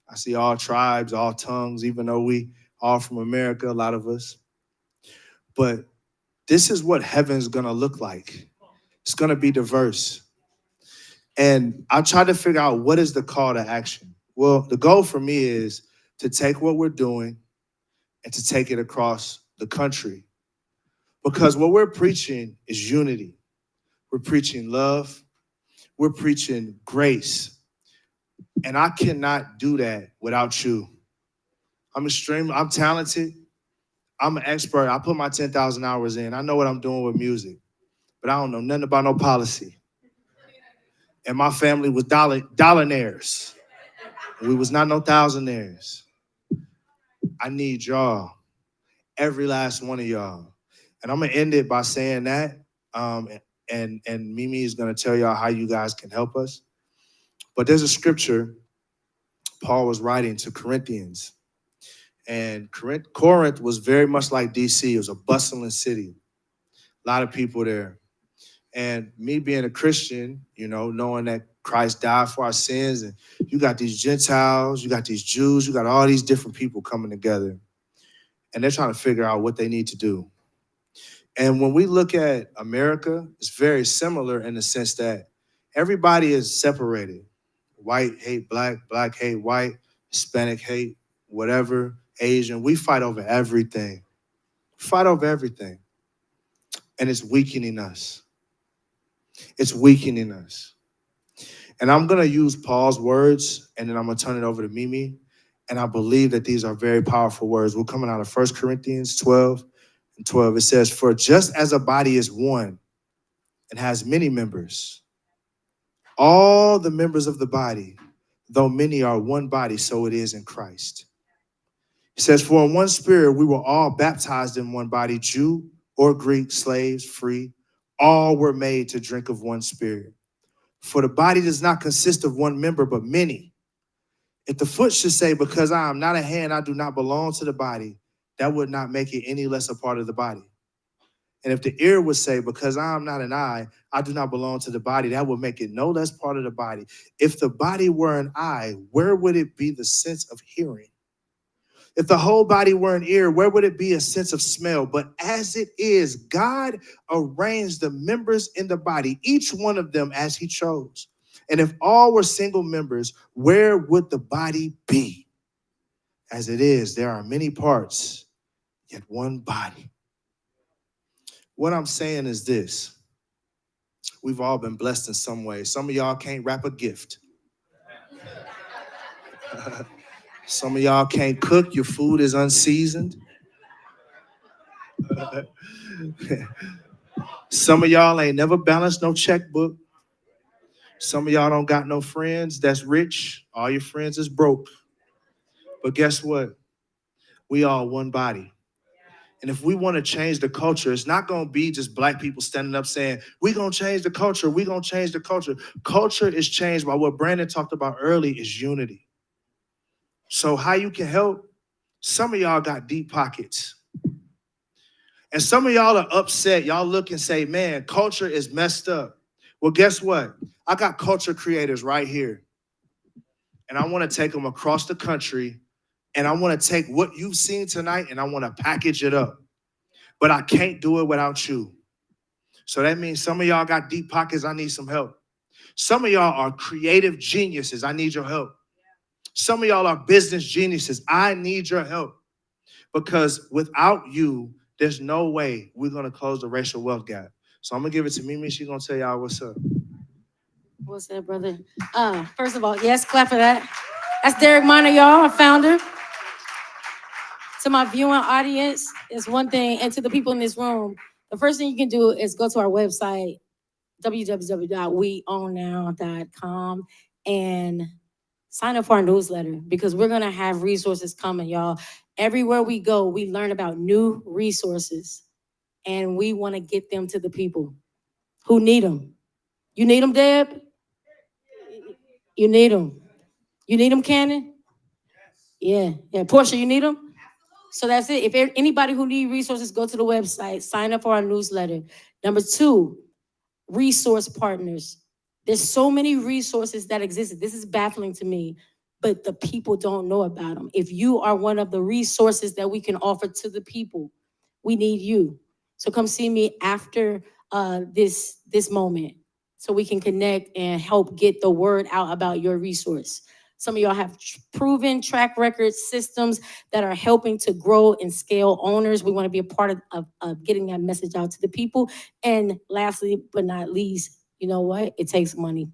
I see all tribes, all tongues, even though we are from America, a lot of us. But this is what heaven's gonna look like. It's gonna be diverse. And I try to figure out what is the call to action. Well, the goal for me is to take what we're doing and to take it across the country. Because what we're preaching is unity. We're preaching love. We're preaching grace. And I cannot do that without you. I'm talented. I'm an expert. I put my 10,000 hours in. I know what I'm doing with music, but I don't know nothing about no policy. And my family was dollarnaires. We was not no thousandaires. I need y'all, every last one of y'all. And I'm gonna end it by saying that, and Mimi is gonna tell y'all how you guys can help us. But there's a scripture Paul was writing to Corinthians. And Corinth was very much like DC. It was a bustling city. A lot of people there. And me being a Christian, you know, knowing that Christ died for our sins, and you got these Gentiles, you got these Jews, you got all these different people coming together. And they're trying to figure out what they need to do. And when we look at America, it's very similar in the sense that everybody is separated. White hate black, black hate white, Hispanic hate whatever, Asian. We fight over everything. Fight over everything. And it's weakening us. It's weakening us. And I'm going to use Paul's words, and then I'm going to turn it over to Mimi. And I believe that these are very powerful words. We're coming out of 1 Corinthians 12, and 12, it says, for just as a body is one and has many members, all the members of the body, though many are one body, so it is in Christ. It says, for in one spirit we were all baptized in one body, Jew or Greek, slaves, free, all were made to drink of one spirit. For the body does not consist of one member, but many. If the foot should say, because I am not a hand, I do not belong to the body, that would not make it any less a part of the body. And if the ear would say, because I am not an eye, I do not belong to the body, that would make it no less part of the body. If the body were an eye, where would it be the sense of hearing? If the whole body were an ear, where would it be a sense of smell? But as it is, God arranged the members in the body, each one of them as he chose. And if all were single members, where would the body be? As it is, there are many parts, yet one body. What I'm saying is this. We've all been blessed in some way. Some of y'all can't wrap a gift. Some of y'all can't cook. Your food is unseasoned. Some of y'all ain't never balanced no checkbook. Some of y'all don't got no friends that's rich. All your friends is broke. But guess what? We all one body. And if we want to change the culture, it's not going to be just black people standing up saying, we're going to change the culture. We're going to change the culture. Culture is changed by what Brandon talked about early is unity. So how you can help? Some of y'all got deep pockets. And some of y'all are upset. Y'all look and say, man, culture is messed up. Well, guess what? I got culture creators right here. And I want to take them across the country. And I want to take what you've seen tonight and I want to package it up. But I can't do it without you. So that means some of y'all got deep pockets. I need some help. Some of y'all are creative geniuses. I need your help. Some of y'all are business geniuses. I need your help. Because without you, there's no way we're going to close the racial wealth gap. So I'm going to give it to Mimi. She's going to tell y'all what's up. What's that, brother? First of all, yes, clap for that. That's Derek Minor, y'all, our founder. To my viewing audience, is one thing, and to the people in this room, the first thing you can do is go to our website, www.weownnow.com, and sign up for our newsletter because we're going to have resources coming, y'all. Everywhere we go, we learn about new resources, and we want to get them to the people who need them. You need them, Deb? You need them. You need them, Cannon? Yeah. Portia, you need them? So that's it. If anybody who needs resources, go to the website, sign up for our newsletter. Number 2, resource partners. There's so many resources that exist. This is baffling to me, but the people don't know about them. If you are one of the resources that we can offer to the people, we need you. So come see me after this moment so we can connect and help get the word out about your resource. Some of y'all have proven track record systems that are helping to grow and scale owners. We want to be a part of getting that message out to the people. And lastly, but not least, you know what? It takes money.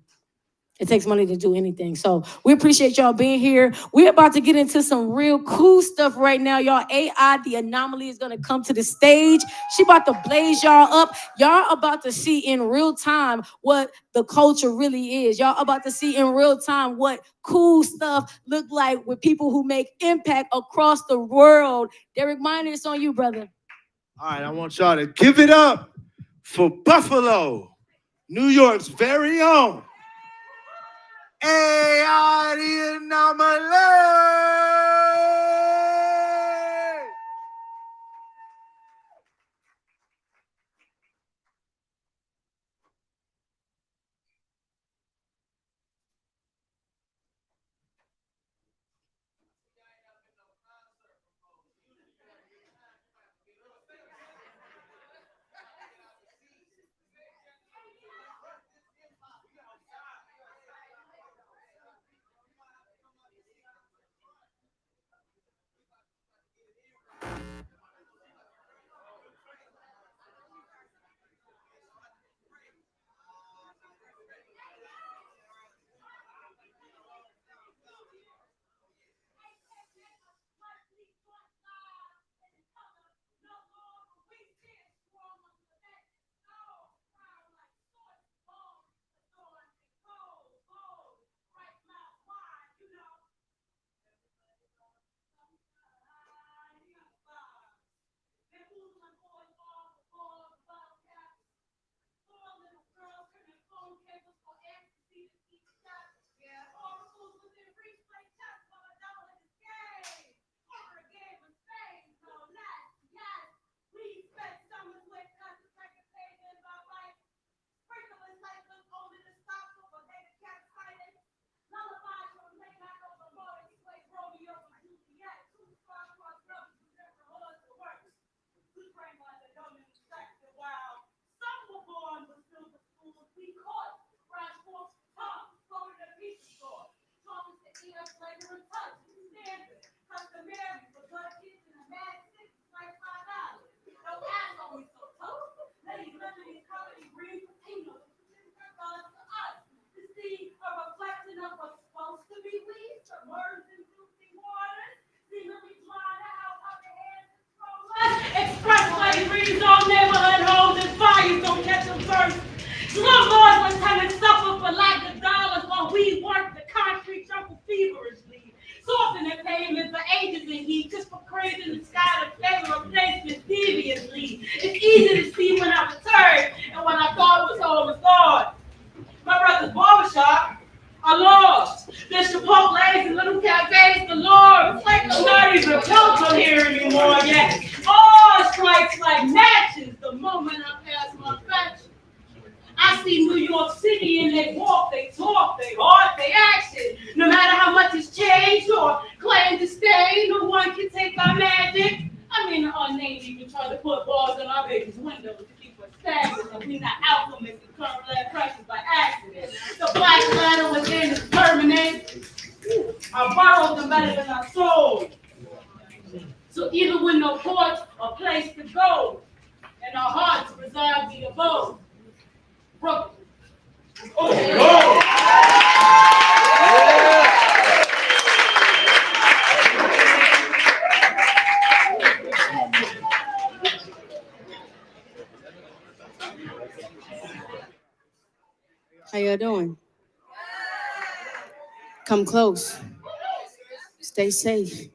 It takes money to do anything. So we appreciate y'all being here. We're about to get into some real cool stuff right now, y'all. AI, the anomaly, is going to come to the stage. She about to blaze y'all up. Y'all about to see in real time what the culture really is. Y'all about to see in real time what cool stuff look like with people who make impact across the world. Derek Minor, it's on you, brother. All right, I want y'all to give it up for Buffalo, New York's very own AI, the anomaly. the verse. Slumlords was time to suffer for lack of dollars while we work the concrete jungle feverishly. Soften the pavement for ages and heat, just for crazy in the sky to favor replacement deviously. It's easy to see when I returned and when I thought it was all was gone. My brother's barbershop, I lost. There's Chipotle's and little cafes galore. It's like I'm not even welcome here anymore yet. All strikes like matches the moment I pass my fashion. I see New York City and they walk, they talk, they heart, they action. No matter how much has changed or claim to stay, no one can take our magic. I mean, the unnamed even try to put bars on our baby's windows to keep us stagnant, and we're not alchemists and current blood pressures by accident. The black ladder within is permanent. Our borrowed them better than our soul. So even with no porch or place to go, and our hearts reside the abode. Brooklyn. Oh, How y'all doing? Come close. Stay safe.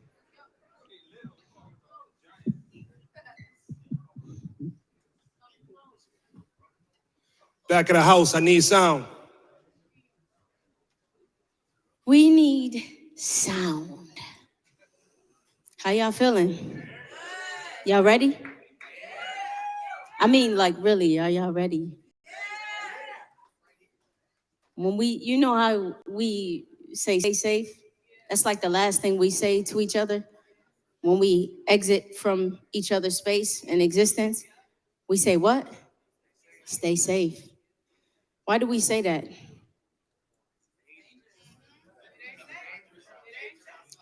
Back of the house, I need sound. We need sound. How y'all feeling? Y'all ready? I mean, like, really, are y'all ready? When you know how we say stay safe? That's like the last thing we say to each other when we exit from each other's space and existence. We say what? Stay safe. Why do we say that?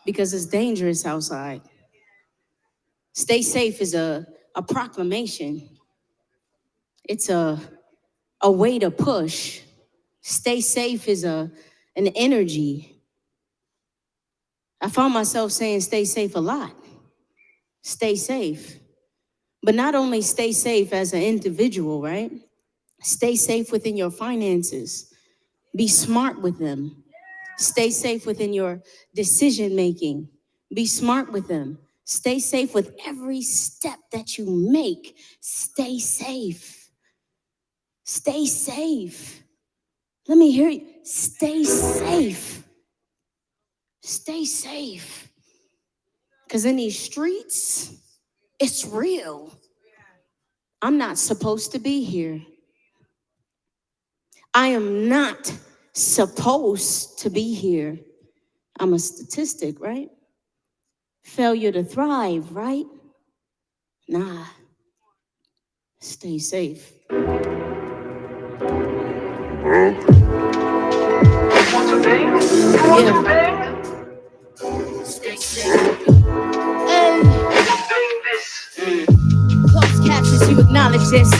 Because it's dangerous outside. Stay safe is a proclamation. It's a way to push. Stay safe is an energy. I found myself saying stay safe a lot. Stay safe. But not only stay safe as an individual, right? Stay safe within your finances. Be smart with them. Stay safe within your decision making. Be smart with them. Stay safe with every step that you make. Stay safe. Stay safe. Let me hear you. Stay safe. Stay safe. Because in these streets, it's real. I'm not supposed to be here. I am not supposed to be here. I'm a statistic, right? Failure to thrive, right? Nah. Stay safe. Yeah. Stay safe. Close captions, you acknowledge this.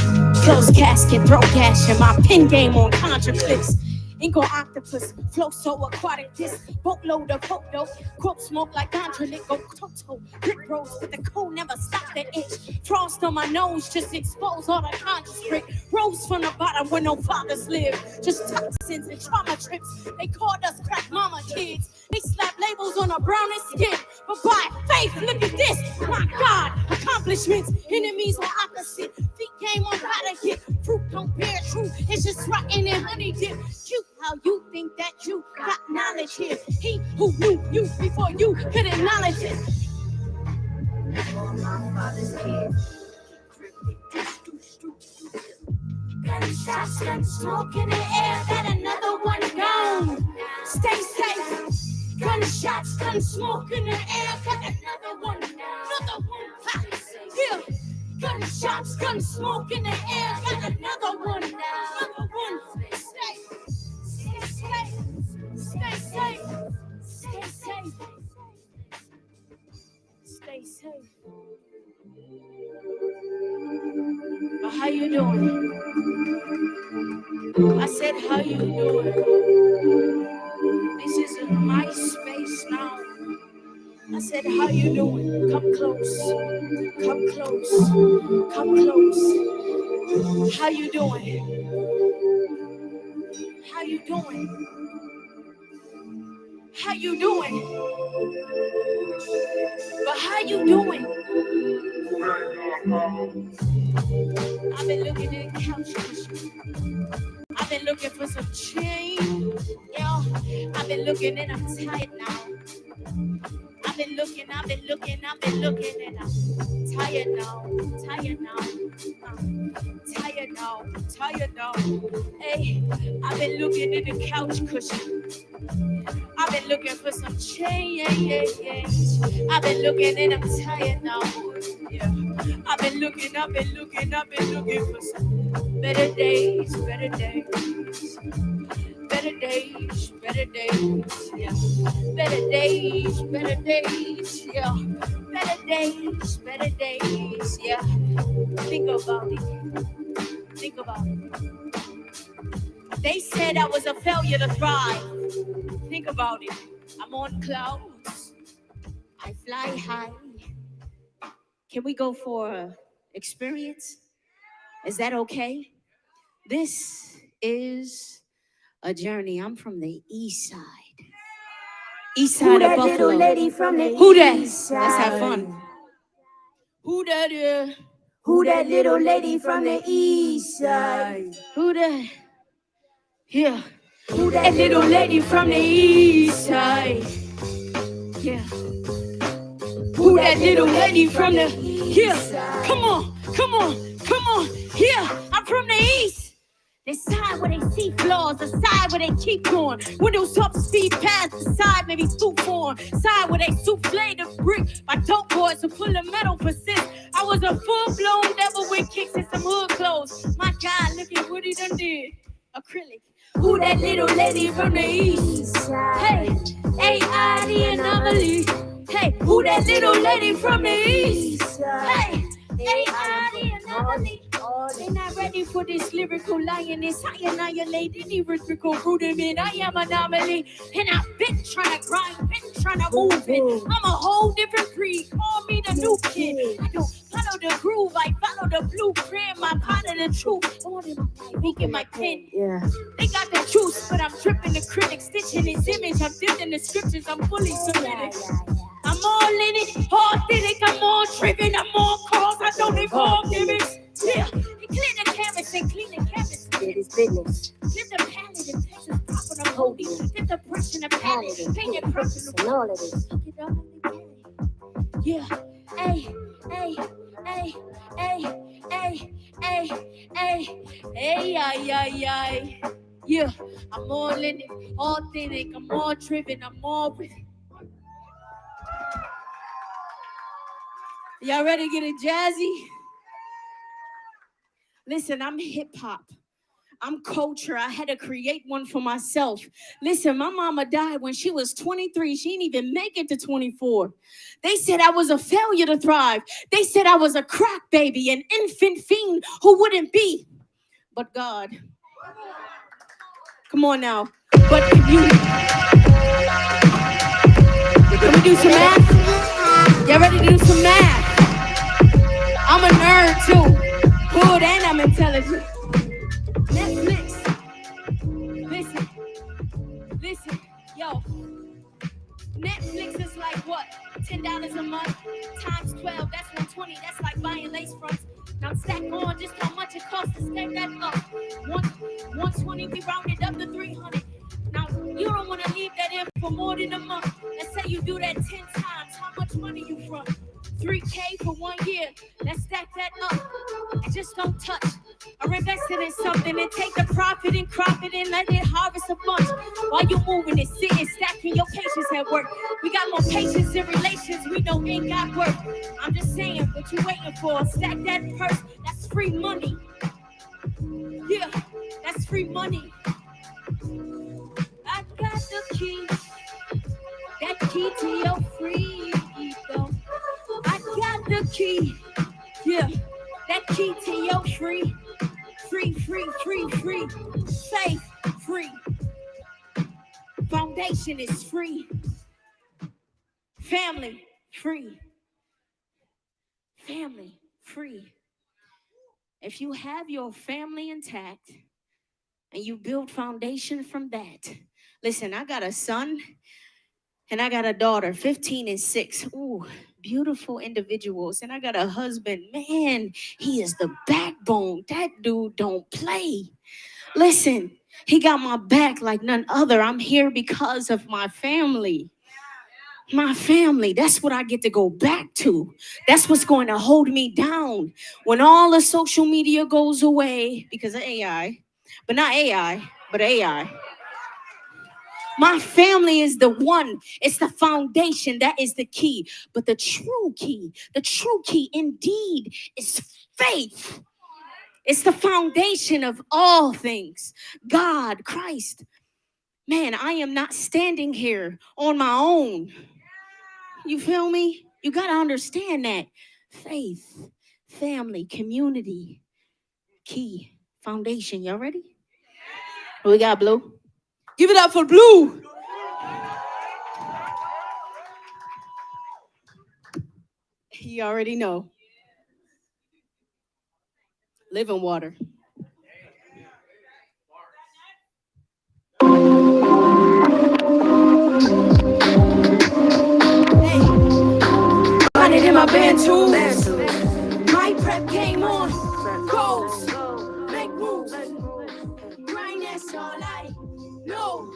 Close casket, throw cash in my pin game on contra clips. Ink on octopus, flow so aquatic. This boatload of hope, dope. Quote smoke like Andronic, go toto. Brick roads with the cold, never stop that itch. Frost on my nose, just expose all the conscious trick. Rose from the bottom where no fathers live. Just toxins and trauma trips. They called us crack mama kids. They slap labels on our brownest skin. But by faith, look at this. My God, accomplishments. Enemies were opposite. Feet came on how to get. Fruit don't bear truth. It's just rotten and honey dip. Cute how you think that you got knowledge here. He who knew you before you could acknowledge it. My father's kid. Gunshots and smoke in the air. Got another one gone. Stay safe. Gunshots, gun smoke in the air. Got another one. Another one. Ha. Here. Gunshots, gun smoke in the air. Got another one. Another one. Stay safe. Stay safe. Stay safe. Stay safe. How you doing? I said, how you doing? This is my space now. I said, how you doing? Come close. Come close. Come close. How you doing? How you doing? How you doing? But how you doing? I've been looking at the couch cushion. I've been looking for some change. Yeah, I've been looking and I'm tired now. I've been looking, and I'm tired now, tired now. Tired now. Hey, I've been looking in the couch cushion. I've been looking for some change. I've been looking and I'm tired now. Yeah. I've been looking for some better days. Better days, yeah. Better days, yeah. Better days, yeah. Think about it. They said I was a failure to thrive. Think about it. I'm on clouds. I fly high. Can we go for an experience? Is that okay? This is a journey. I'm from the east side. East side of Buffalo. Little lady from the Who that? East side. Let's have fun. Who that is? Who that little lady from the east side? Who that? Yeah. Who that little lady from the east side? Yeah. Who that little lady from the east side? Come on. Yeah, I'm from the east. The side where they see flaws, the side where they keep going. Windows up, speed past the side, maybe stoop on. Side where they souffle the brick. My dope boys who pull the metal persist. I was a full-blown devil with kicks and some hood clothes. My God, look at what he done did. Acrylic. Who that little lady from the east side? Hey, AI the anomaly. Hey, who that little lady from the east side? Hey, AI the anomaly. They not ready for this lyrical lioness. I annihilate any rhythmical rudiment. I am an anomaly. And I've been trying to grind, been trying to move it. I'm a whole different breed. Call me the new kid. I don't follow the groove. I follow the blueprint. My part of the truth. On in my ink in my pen. Yeah. They got the truth, but I'm tripping the critics. Stitching his image. I'm dipping the scriptures. I'm fully submitted. I'm all in it, authentic. I'm all tripping. I'm all cause. I don't involve gimmicks. Yeah, and clean the canvas and clean the canvas. It is business. Flip the palette and pictures proper to hold it. Flip the brush and the palette. Paint it proper to all of this. Look it up. Yeah. Hey. Yeah, I'm all in it, authentic. I'm all driven. I'm all with it. Y'all ready to get it jazzy? Listen, I'm hip hop. I'm culture. I had to create one for myself. Listen, my mama died when she was 23. She didn't even make it to 24. They said I was a failure to thrive. They said I was a crack baby, an infant fiend who wouldn't be. But God. Come on now. But can we do some math? Y'all ready to do some math? I'm a nerd too. Good, and I'm intelligent. Netflix. Listen, yo. Netflix is like what? $10 a month times 12. That's 120. That's like buying lace fronts. Now stack on just how much it costs to stack that up. 120, we rounded up to 300. Now you don't want to leave that in for more than a month. Let's say you do that 10 times. How much money you from? $3K for 1 year. Let's stack that up. And just don't touch. Or invest it in something and take the profit and crop it and let it harvest a bunch. While you moving it, sitting, stacking your patience at work. We got more patience in relations we know ain't got work. I'm just saying, what you waiting for? Stack that purse. That's free money. Yeah, that's free money. I got the key. That key to your freedom. I got the key. Yeah, that key to your free. Faith, free. Foundation is free. Family, free. If you have your family intact and you build foundation from that, listen, I got a son and I got a daughter, 15 and 6. Ooh, beautiful individuals. And I got a husband. Man, he is the backbone. That dude don't play. Listen, he got my back like none other. I'm here because of my family. My family, that's what I get to go back to. That's what's going to hold me down when all the social media goes away because of AI. But not AI, but AI. My family is the one. It's the foundation. That is the key. But the true key indeed is faith. It's the foundation of all things. God, Christ. Man, I am not standing here on my own. You feel me? You got to understand that. Faith, family, community, key, foundation. Y'all ready? We got Blue. Give it up for Blue. You already know. Living water. Got it in my band too. My prep game on. Goals. Make moves. Grind, that's all I know.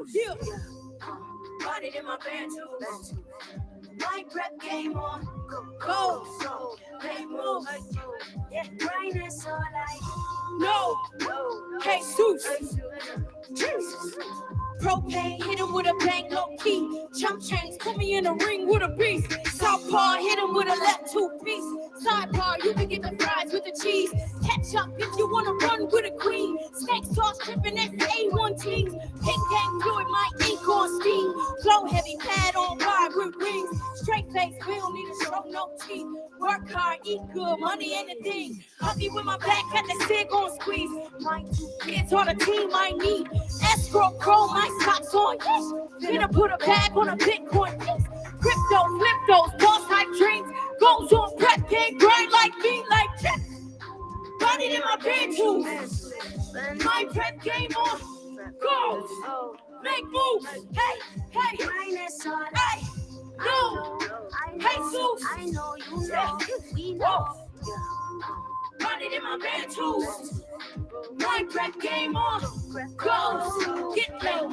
Yeah. Got it in my band too. My prep game on. Goals. Make moves. Grind, that's all I know. Jesus. Propane, hit him with a bang, low key. Jump chains, put me in a ring with a beast. Southpaw, hit him with a left two-piece. Sidebar, you can get the fries with the cheese. Catch up if you wanna run with a queen. Snake sauce tripping, that's A1 teams. Pink gang fluid, my ink on steam. Flow heavy, pad on wide with rings. Straight face, we don't need to show no teeth. Work hard, eat good, money ain't a thing. Huggy with my back, got the stick on squeeze. My two kids on a team I need. Escrow, crow, my socks on, yes. Finna put a bag on a Bitcoin, yes. Crypto, flip those, boss type dreams. Goes on prep, can't grind like me, like Jack. Got it in my band too. My prep game on. Goes. Make moves. Hey, hey. Hey. No. Hey, Zeus. I know you know. We know. Got it in my band too. My prep game on. Goes. Get low.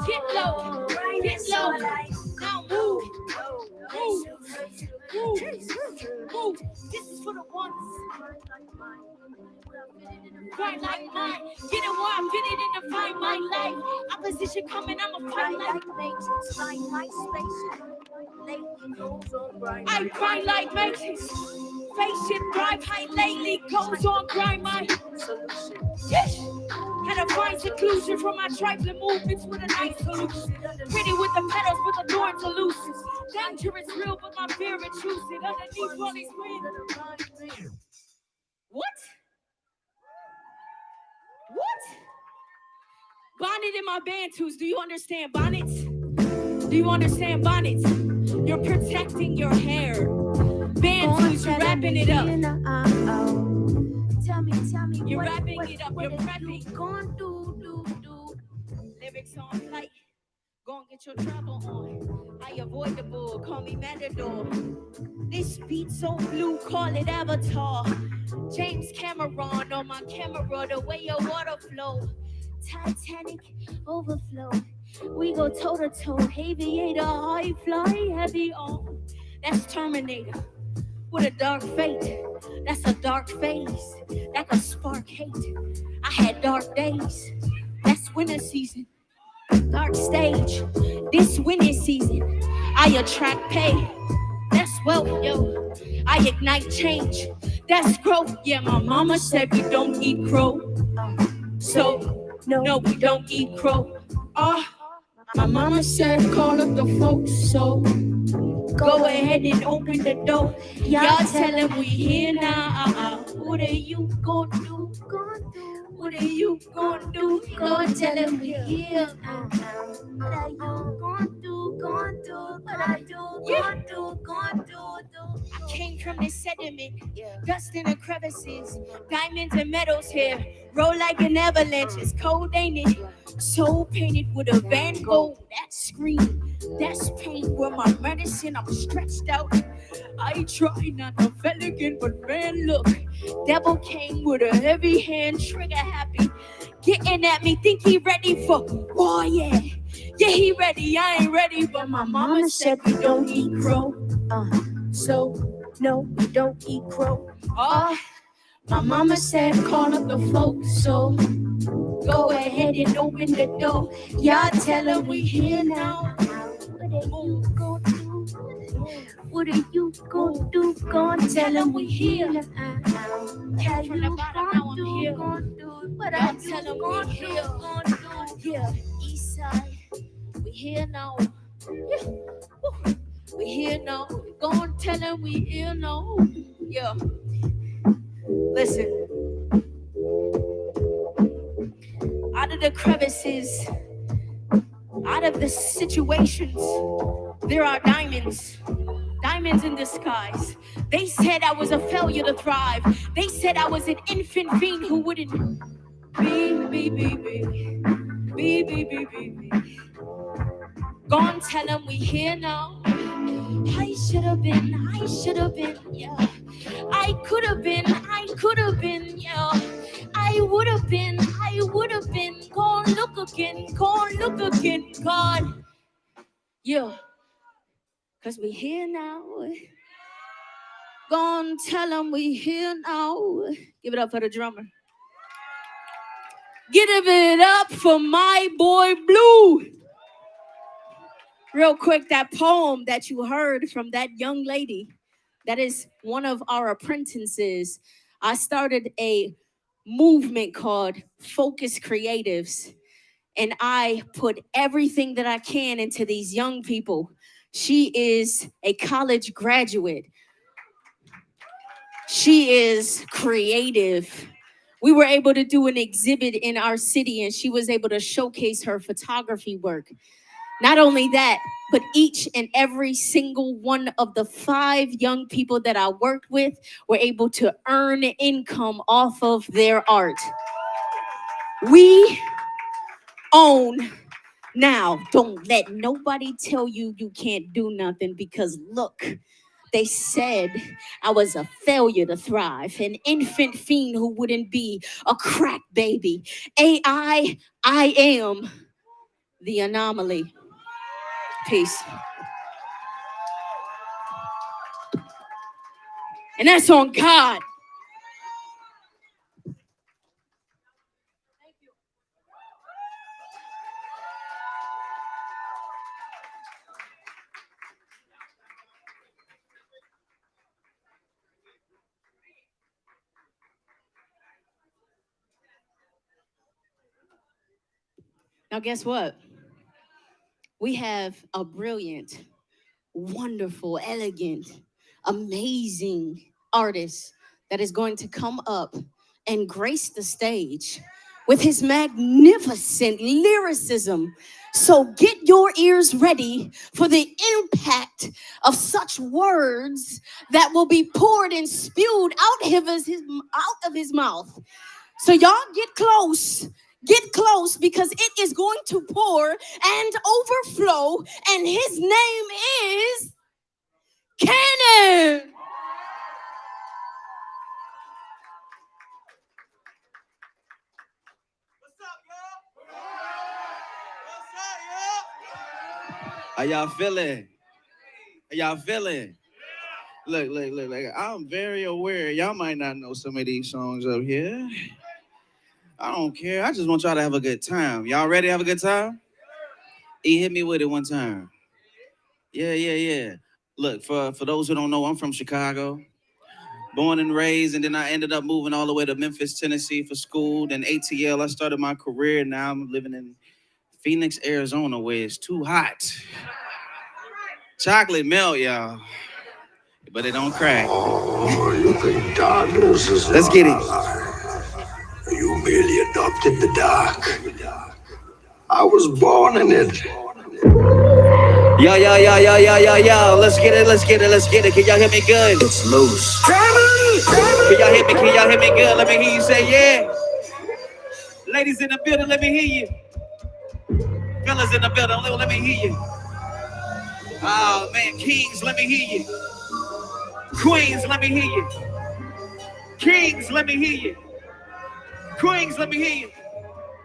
Get low. Get low. Now move. Move. Move. Move. This is for the ones. Grind like mine. Get it where I'm fitted in to find my life. Opposition coming, I'ma fight like mates. Find my space. I grind like mates. Spaceship drive high lately. Goes on grind my solution. Yes. Had to find seclusion from my trifling movements with a nice solution. Pretty with the pedals, but the thorns are loose. Dangerous, real, but my fear intrusive. Underneath all these screens. What? What? Bonnet in my bantus. Do you understand bonnets? Do you understand bonnets? You're protecting your hair. Bantus, you're wrapping it up. Tell me. You're wrapping it up. You're prepping. Gonna do. Lyrics on flight. Go and get your travel on. I avoid the bull. Call me Matador. This beat so blue. Call it Avatar. James Cameron on my camera. The way your water flow. Titanic overflow. We go toe to toe. Aviator, high fly, heavy on. That's Terminator with a dark fate. That's a dark phase that can spark hate. I had dark days. That's winter season. Dark stage. This winter season. I attract pay. That's wealth, yo. I ignite change. That's growth. Yeah, my mama said we don't eat crow. So, no, we don't eat crow. My mama said call up the folks. So, go ahead and open the door. Y'all tell them we here now. What are you gonna do? What are you gonna do? Gonna tell him we here now. What are you gonna do? Gonna do? What I do? Gonna do? Gonna do? I came from the sediment, dust in the crevices, diamonds and metals here. Roll like an avalanche. It's cold, ain't it? Soul painted with a Van Gogh. That scream, that's pain. Where my medicine, I'm stretched out. I try not to fell again, but man, look. Devil came with a heavy hand, trigger happy. Getting at me, think he ready for war, yeah. Yeah, he ready, I ain't ready. But my mama said we don't eat crow. So, no, we don't eat crow. My mama said call up the folks, so go ahead and open the door. Y'all tell them we here now. What are you gonna do? Gonna tell them we here. Came from the bottom, now I'm here. But I tell them we here. Yeah, east side, we here now. Yeah. Woo. We here now. Gonna tell them we here now. Yeah. Listen. Out of the crevices, out of the situations, there are diamonds. Diamonds in disguise. They said I was a failure to thrive. They said I was an infant fiend who wouldn't be. Gone, tell them we here now. I should have been, yeah. I could have been, yeah. I would have been. Gone, look again, God. Yeah. Cause we here now. Gonna tell them we here now. Give it up for the drummer. Give it up for my boy Blue. Real quick, that poem that you heard from that young lady, that is one of our apprentices. I started a movement called Focus Creatives, and I put everything that I can into these young people. She is a college graduate. She is creative. We were able to do an exhibit in our city, and she was able to showcase her photography work. Not only that, but each and every single one of the 5 young people that I worked with were able to earn income off of their art. We own now. Don't let nobody tell you you can't do nothing, because look, they said I was a failure to thrive, an infant fiend who wouldn't be a crack baby. I am the anomaly. Peace. And that's on God. Now, guess what? We have a brilliant, wonderful, elegant, amazing artist that is going to come up and grace the stage with his magnificent lyricism. So get your ears ready for the impact of such words that will be poured and spewed out of his mouth. So y'all get close, because it is going to pour and overflow, and his name is Cannon. How y'all feeling? How y'all feeling? Look. I'm very aware. Y'all might not know some of these songs up here. I don't care. I just want y'all to have a good time. Y'all ready to have a good time? E, hit me with it one time. Yeah. Look, for those who don't know, I'm from Chicago. Born and raised, and then I ended up moving all the way to Memphis, Tennessee for school. Then ATL, I started my career. Now I'm living in Phoenix, Arizona, where it's too hot. Chocolate melt, y'all. But it don't crack. Oh, you think darkness is Let's get it. You merely adopted the dark. I was born in it. Yo, let's get it. Can y'all hear me good? It's loose. Can y'all hear me? Good? Let me hear you say yeah. Ladies in the building, let me hear you. Fellas in the building, let me hear you. Oh man, kings, let me hear you. Queens, let me hear you. Kings, let me hear you. Queens, let me hear you.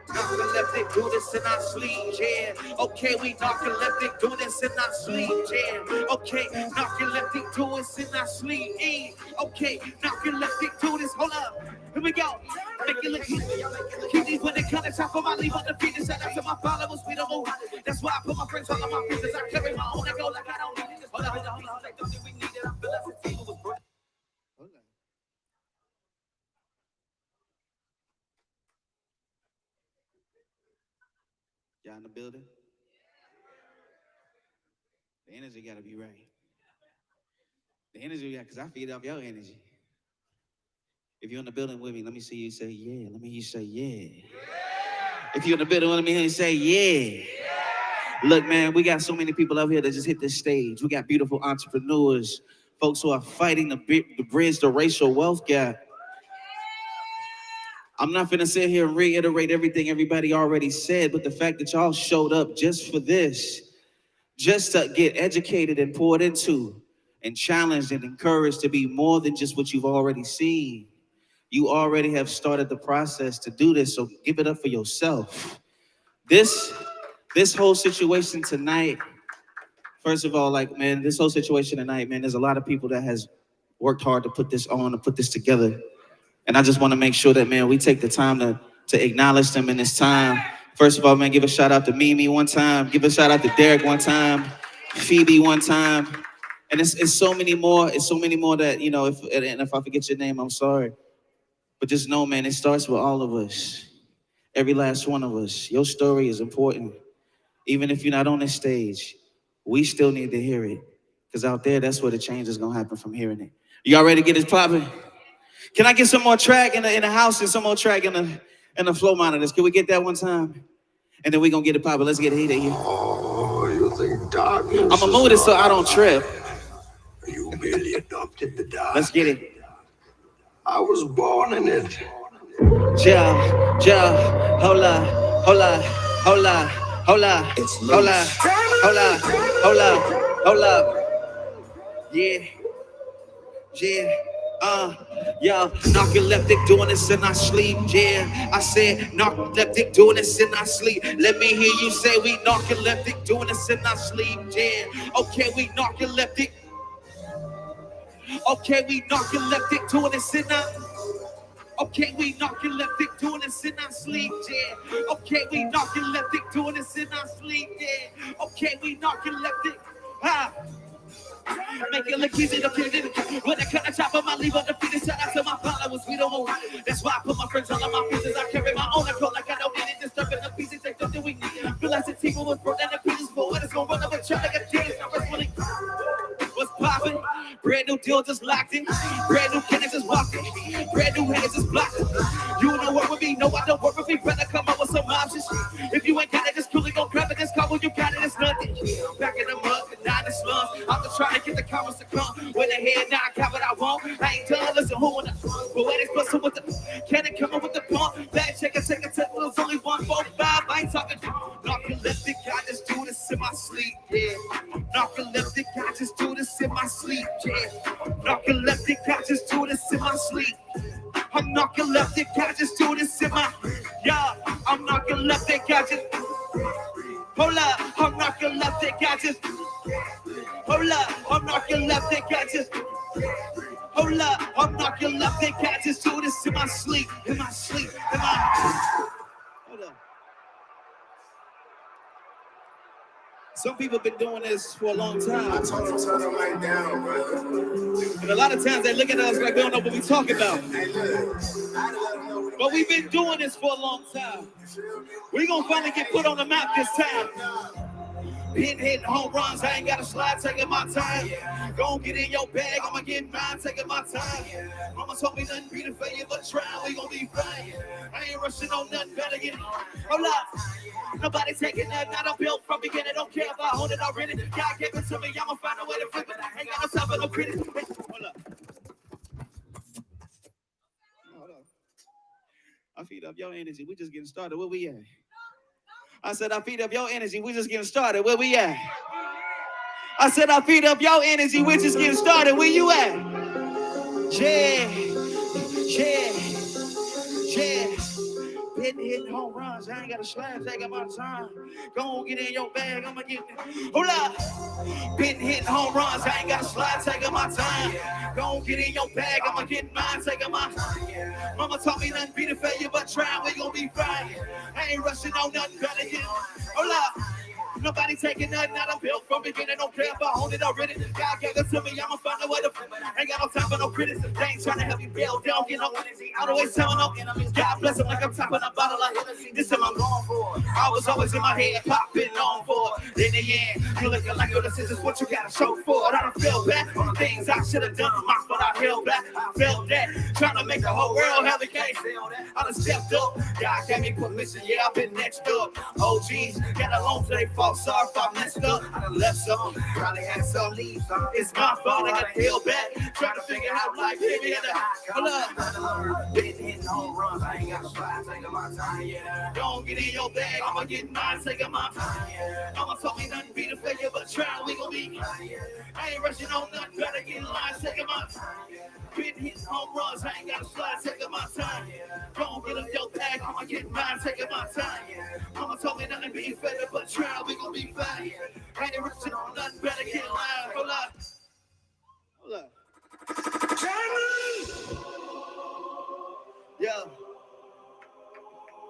Narcoleptic, do this in our sleep, yeah. Okay, we narcoleptic, do this in our sleep, yeah. Okay, narcoleptic, do this in our sleep, yeah. Okay, narcoleptic, do this, hold up. Here we go. Make it look easy. Keep these when they come to top of my leave on the feet and shout out to my followers, we don't move. That's why I put my friends all on my business. I carry my own, I go like I don't need it. Hold up. Don't think we need it. I feel like the table was broken. Y'all in the building? The energy gotta be right. The energy, because I feed off your energy. If you're in the building with me, let me see you say yeah. Let me hear you say yeah. If you're in the building, let me hear you say yeah. Look, man, we got so many people out here that just hit this stage. We got beautiful entrepreneurs, folks who are fighting to bridge the racial wealth gap. I'm not gonna sit here and reiterate everything everybody already said, but the fact that y'all showed up just for this, just to get educated and poured into and challenged and encouraged to be more than just what you've already seen. You already have started the process to do this, so give it up for yourself. This whole situation tonight, first of all, like, man, this whole situation tonight, man, there's a lot of people that has worked hard to put this on, to put this together. And I just want to make sure that, man, we take the time to acknowledge them in this time. First of all, man, give a shout out to Mimi one time. Give a shout out to Derek one time. Phoebe one time. And it's so many more. It's so many more that, you know, if I forget your name, I'm sorry. But just know, man, it starts with all of us. Every last one of us. Your story is important. Even if you're not on this stage, we still need to hear it. Because out there, that's where the change is going to happen from hearing it. Y'all ready to get this popping? Can I get some more track in the house and some more track in the flow monitors? Can we get that one time? And then we're going to get it popping. Let's get it heated here. Oh, you think darkness I'm going to move this so I don't trip. You merely adopted the dark. Let's get it. I was born in it. Ja, hold up. It's loose. Hold up. Yeah. Yo, narcoleptic doing this in our sleep, yeah. I said narcoleptic doing this in our sleep. Let me hear you say we narcoleptic doing this in our sleep, yeah. Okay, we narcoleptic. Okay, we narcoleptic doing this in our. Okay, we narcoleptic doing this in our sleep, yeah. Okay, we narcoleptic doing this in our sleep, yeah. Okay, we narcoleptic. Make it look easy to fit in. When I cut the top of my leave on the feet and shout out to my followers, we don't move. That's why I put my friends all on my business. I carry my own control like I don't need it. Disturbing the pieces, take something we need. I feel like the team was broke and the pieces for what it's gonna run up a truck like a dance. I was really what's poppin'? Brand new deal just locked in. Brand new cannons just walked in. Brand new hands just blocked in. You don't work with me, no, I don't work with me. Better come up with some options. If you ain't got it, just coolly go grab it. Just call when you got it, it's nothing. Back in the mud, not in the slums. I'm just trying to get the comments to come. When the head now, I got what I want. I ain't done, listen, who in the poetics bustin' with the can it come up with the pump? Back check it, there's only 1, 4, 5. I ain't talking narcoleptic, I just do this in my sleep, yeah. Narcoleptic, I just do this in my sleep, yeah. Narcoleptic, I just do this in my sleep. I'm narcoleptic, I just do this in my, yeah. I'm narcoleptic, I just, hold up. I'm narcoleptic, I just, hold up. I'm narcoleptic, I just, hold up. I'm narcoleptic, I just do this in my sleep, hold up. Some people have been doing this for a long time. I told them turn them right down, brother. And a lot of times they look at us like we don't know what we're talking about. But we've been doing this for a long time. We're going to finally get put on the map this time. Been hitting home runs, I ain't got to slide, taking my time. Gon' get in your bag, I'ma get mine, taking my time. Mama told me nothing be the failure, but try, we gon' be fine. I ain't rushing on nothing, better get hold up. Nobody taking nothing, I done built from beginning, don't care if I hold it already. God gave it to me, I'ma find a way to flip it. I ain't got no time for no critics. Hold up. Hold up. I feed up your energy, we just getting started, where we at? I said I feed up your energy, we just getting started, where we at? I said I feed up your energy, we just getting started, where you at? Yeah, yeah, yeah. Been hitting home runs, I ain't got a slab, taking my time. Go get in your bag, I'ma get hold up. Been hitting home runs, I ain't got a slide, taking my time. Go get in your bag, I'ma get mine, taking my time. Mama taught me nothing be the failure, but try, we gon' be fine. I ain't rushing on nothing, better get hold up. Nobody taking nothing out of built from beginning, don't care if I own it already. God gave it to me, I'ma find a way to ain't got no time for no critics. They ain't trying to help you build, they don't get no energy. I always tell no enemies, God bless them like I'm topping a bottle of Hennessy. This time I'm going for it. I was always in my head, popping on for it. In the end, you looking like your decisions, what you gotta show for it. I don't feel bad on the things I should have done, my fault, I held back. I felt that, trying to make the whole world have a case. I done stepped up, God gave me permission, yeah, I've been next up. OGs, got along till they fall. Sorry if I messed up, I done left some, probably had some leaves. It's my fault, I got held back, trying to figure out life, baby, and hold up. Been hitting home runs, I ain't got to slide, taking my time, yeah. Don't get in your bag, I'ma get mine, taking my time, yeah. Mama told me nothing be the failure, but try, we gon' be fine, yeah. I ain't rushing on nothing, better get in line, taking my time, yeah. Been hitting home runs, I ain't got to slide, taking my time, yeah. Don't get up your bag, I'ma get mine, taking my time, yeah. Mama told me nothing be failure, but try, we gon' be fine. I ain't rushing on nothing, better get in line. Hold up. Hold up. Yo.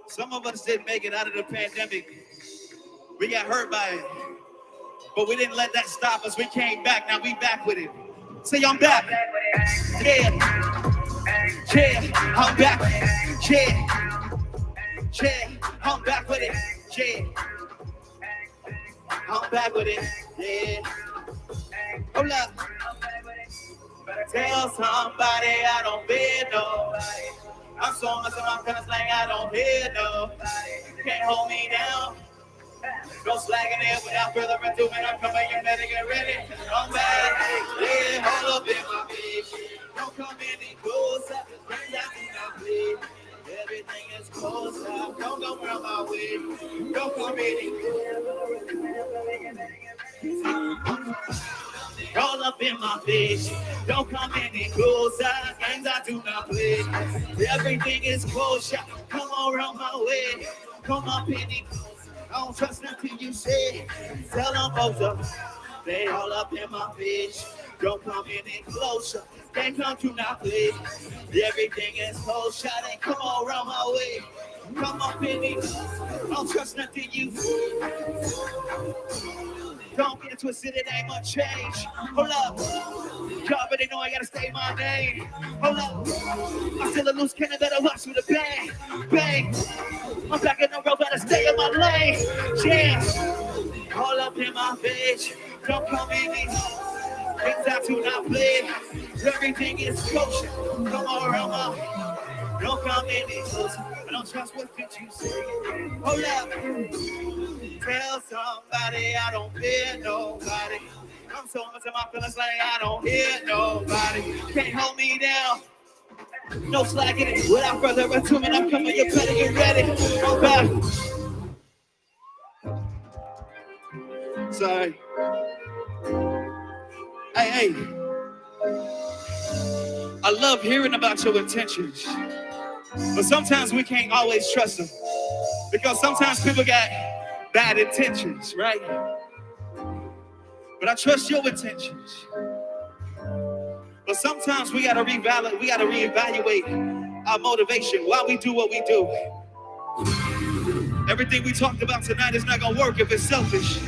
Some of us didn't make it out of the pandemic. We got hurt by it. But we didn't let that stop us. We came back. Now we back with it. Say I'm back. Yeah. Yeah. I'm back. Yeah. Yeah. I'm back with it. Yeah. I'm back with it, yeah. Hold up. Tell somebody I don't fear nobody. I'm so much in my feelings like I don't hear nobody. Can't hold me down. No slagging it without further ado, man. I'm coming, you better get ready. I'm back, yeah. Hold up in my bitch. Don't come any closer. Bring that thing I bleed. Everything is closed up. Don't go around my way. Don't come any all up in my face. Don't come any closer. Games I do not play. Everything is closed. Come around my way. Come up any closer. I don't trust nothing you say. Tell them folks up. They all up in my face. Don't come any closer. Can't come to not play. Everything is closed. They come all around my way. Come up in it. I don't trust nothing you say. Don't get twisted, it ain't much change. Hold up. Y'all already know I gotta stay my name. Hold up. I'm still a loose cannon, better watch with a bang. Bang. I'm back in the road, better stay in my lane. Yeah. All up in my face. Don't come in me. Things I do not play. Everything is kosher. Come on around my. Don't come in me close. I don't trust what you say. Hold up. Tell somebody I don't fear nobody. I'm so much in my feelings like I don't hear nobody. Can't hold me down. No slacking. Without further ado, man, I'm coming. You better get ready. I'm back. Sorry. Hey. I love hearing about your intentions. But sometimes we can't always trust them. Because sometimes people got bad intentions, right? But I trust your intentions. But sometimes we gotta reevaluate our motivation, why we do what we do. Everything we talked about tonight is not gonna work if it's selfish.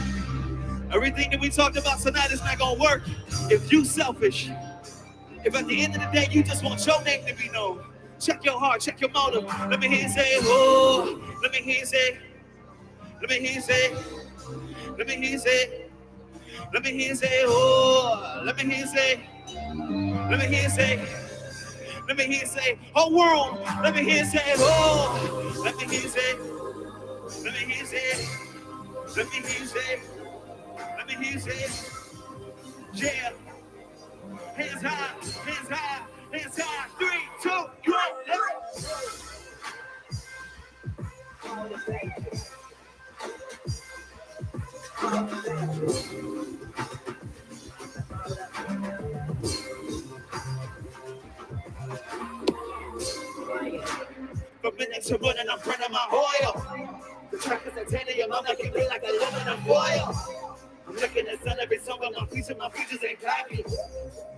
Everything that we talked about tonight is not gonna work if you selfish. If at the end of the day you just want your name to be known. Check your heart, check your motive. Let me hear you say, oh. Let me hear you say, Let me hear you say, let me hear you say, oh, let me hear you say, let me hear you say, let me hear you say, whole world, let me hear you say, oh, let me hear you say, let me hear you say, let me hear you say, let me hear you say, yeah, hands high, hands high, hands high, 3, 2, go, let's for minutes to run and I'm burning my oil. The track is a titanium, I'm like it like a aluminum foil. I'm looking at sun every summer, my features ain't cocky.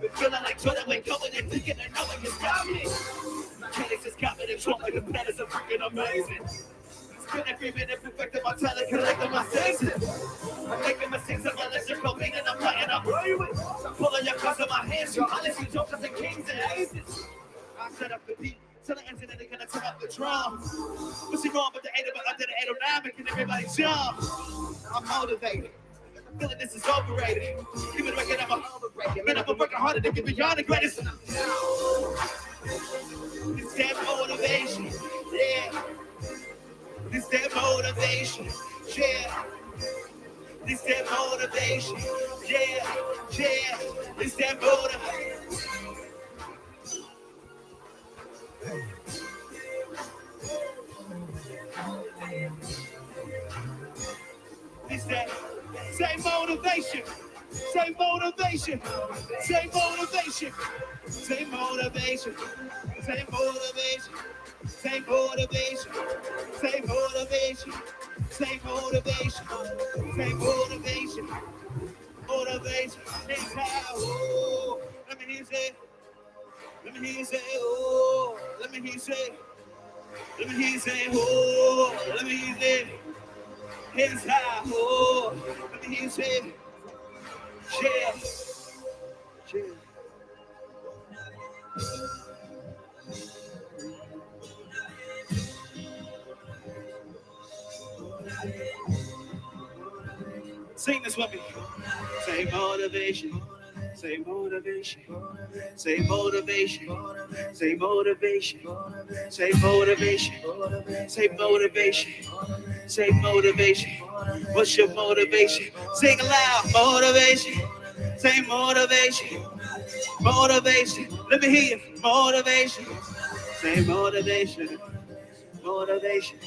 Been feeling like Jordan when going and thinking that no one can stop me. Mechanics is confident, Trump like the planets are freaking amazing. Spend every minute perfecting my talent, collecting my senses. I'm making mistakes of electrical being and I'm letting up worry with. I'm pulling your cards in my hands, you're honestly jokers and kings and aces. I set up the beat, tell the engine that they're gonna turn up the drum. What's it wrong with the 8 but under the 809, making everybody jump. I'm motivated. I'm feeling this is overrated. Even record I'm overrated. Man, I've been working harder to get beyond the greatest. This damn motivation, yeah. This damn motivation, yeah. This damn motivation, yeah, yeah. This damn motivation. It's that same motivation, same motivation, same motivation, same motivation, same motivation, same motivation, same motivation, same motivation, same motivation, motivation. It's how, oh, let me hear you say, let me hear you say, oh, let me hear you say, let me hear you say, oh, let me hear you say. Hands high, oh, let me hear you say, yeah, yeah. Sing this with me. Say motivation, say motivation, say motivation, say motivation, say motivation, say motivation, say motivation. What's your motivation? Sing aloud, motivation, say motivation, motivation. Let me hear you, motivation, say motivation, motivation,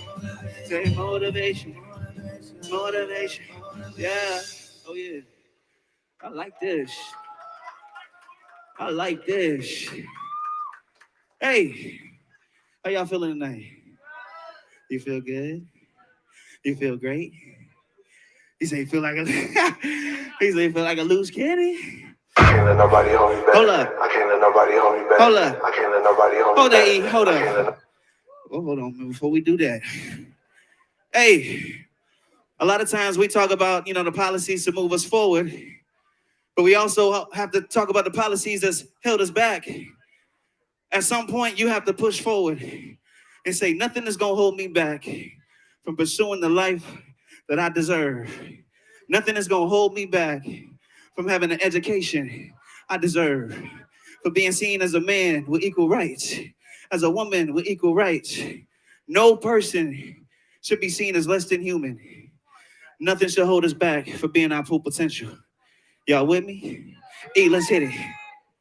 say motivation, motivation. Yeah, oh yeah. I like this. I like this. Hey, how y'all feeling tonight? You feel good? You feel great? He say you feel like a he say you feel like a loose candy. I can't let nobody hold me back. Hold up. I can't let nobody hold me back. Hold up. I can't let nobody hold me Hold back. that, E. Hold up. Oh, hold on before we do that. Hey, a lot of times we talk about, the policies to move us forward, but we also have to talk about the policies that's held us back. At some point, you have to push forward and say, nothing is going to hold me back from pursuing the life that I deserve. Nothing is going to hold me back from having an education I deserve, for being seen as a man with equal rights, as a woman with equal rights. No person should be seen as less than human. Nothing should hold us back for being our full potential. Y'all with me? E, let's hit it.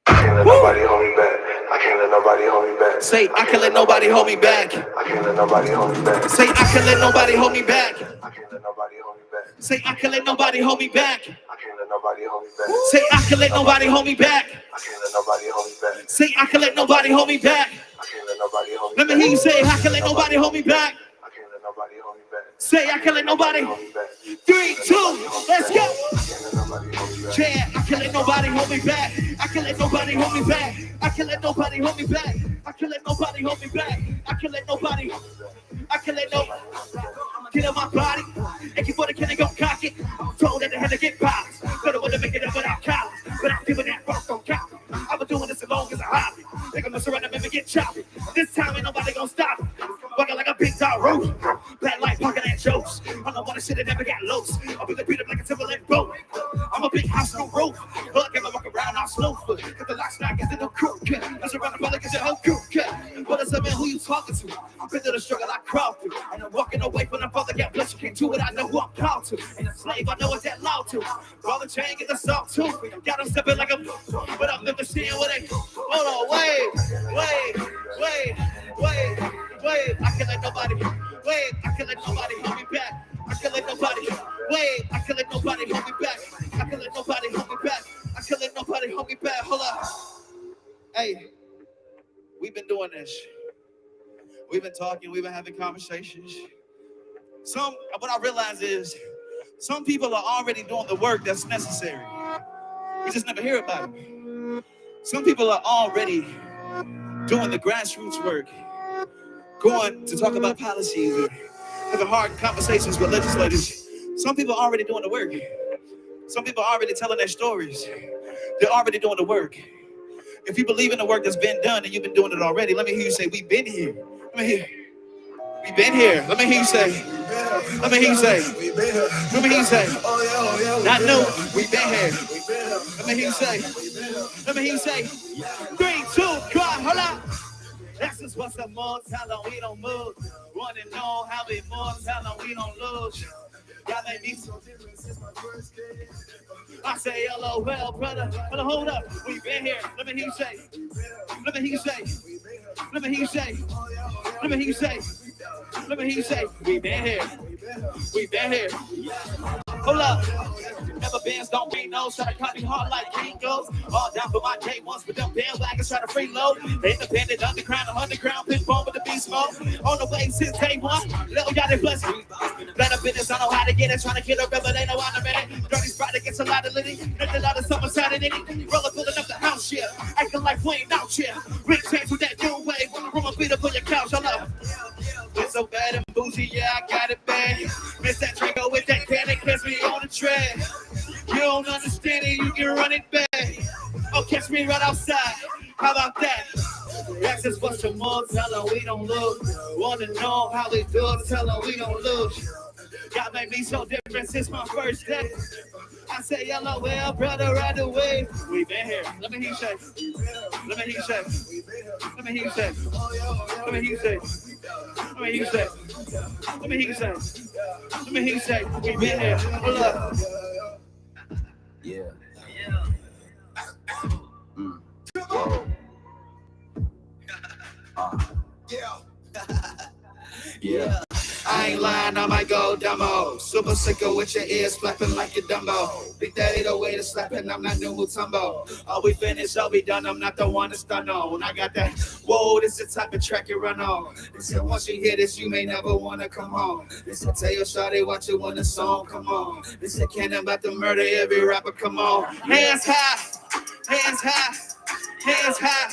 I can't let nobody hold me back. I can't let nobody hold me back. Say, I can't let nobody hold me back. I can't let nobody hold me back. Say, I can't let nobody hold me back. I can't let nobody hold me back. Say, I can't let nobody hold me back. I can't let nobody hold me back. Say, I can't let nobody hold me back. I can't let nobody hold me back. Say, I can't let nobody hold me back. I can't let nobody hold me back. Let me hear you say, I can't let nobody hold me back. I can't let nobody hold me back. Say, I can't let nobody. 3, 2, let's go. Yeah, I can't let nobody hold me back. I can't let nobody hold me back. I can't let nobody hold me back. I can't let nobody hold me back. I can't let nobody. I can't let no get on my body. And before the kid go cock it, I'm told that they had to get pops. But I want to make it up without college. But I'm giving that fuck on count. I've been doing this as long as a hobby. They gonna mess around and make me get choppy. This time ain't nobody gonna stop it. Walking like a big dog roof. Black light pocket and jokes. I'm the one that shit that never got loose. I'll be the beat up like a Timberland boat. I'm a big house no roof. Look at me walk around on slow foot. Get the locks knock into the crew. That's around the public is your whole crew. What is it, man? Who you talking to? I've been through the struggle I crawled through. And I'm walking away from the father got blessed. You can't do it. I know who I'm called to. And a slave, I know what that law to. Ball and chain, get the salt too. Got them stepping like a. But I'm never seeing what they. Hold on, wait. I can't let nobody. Wait, I can't let nobody hold me back. I can't let nobody. Wait, I can't let nobody hold me back. I can't let nobody hold me back. I can't let nobody hold me back. Hold up. Hey, we've been doing this. We've been talking. We've been having conversations. What I realize is some people are already doing the work that's necessary. We just never hear about it. Some people are already doing the grassroots work, going to talk about policies or having hard conversations with legislators. Some people are already doing the work. Some people are already telling their stories. They're already doing the work. If you believe in the work that's been done and you've been doing it already, let me hear you say, we've been here. Let me hear. We've been here. Let me hear you say. Let me hear you say. Let me hear you say. Not new. We've been here. Let me hear you say. Let me hear you say. 3, 2, come on, hold on. That's just what's up, more. How long we don't move. Want to know how we move. How long we don't lose. Y'all made me so different since my first day. I say, LOL, brother. Hold up. We've been here. Let me hear you say. Let me hear you say. Let me hear you say. Let me hear you say. Let me hear you say. We've been here. We've been here. Hold up. Never bands don't mean no. Try to copy hard like Kingos. All down for my day once, but them bandwagons try to freeload. The independent underground pin bomb with the beast mode. On the way since day one. Little y'all they bless me. Better business, I know how to get it. Trying to get a rebel, they know I'm a minute. Dirty spot that gets a lot of litty. There's a lot of summer side in it. Roller pulling up the house here. Acting like we ain't out here. Rick change with that new wave. From a beat up on your couch, I love. It's so bad and bougie, yeah, I got it bad. Miss that Draco with that can that catch me on the track. You don't understand it, you can run it back. Oh, catch me right outside. How about that? That's just what's the more. Tell them we don't lose. Want to know how we do it. Tell them we don't lose. Y'all make me so different since my first day. I say, LOL, brother, right away. We been here. Let me hear you say. Let me hear you say. Let me hear you say. Let me hear you say. Let me hear you say. Let me hear you say. Let me hear you say. We been here. Hold up. Yeah. Yeah. I ain't lying, I might go dumbo. Super sicker with your ears flapping like a Dumbo. Big Daddy the way to slapping, I'm not new Mutombo. All we finished, all we done, I'm not the one to stun on. I got that, whoa, this is the type of track you run on. They said once you hear this, you may never want to come home. They said tell your shawty watch it when the song come on. They said can't about to murder every rapper, come on. Hands high, hands high, hands high.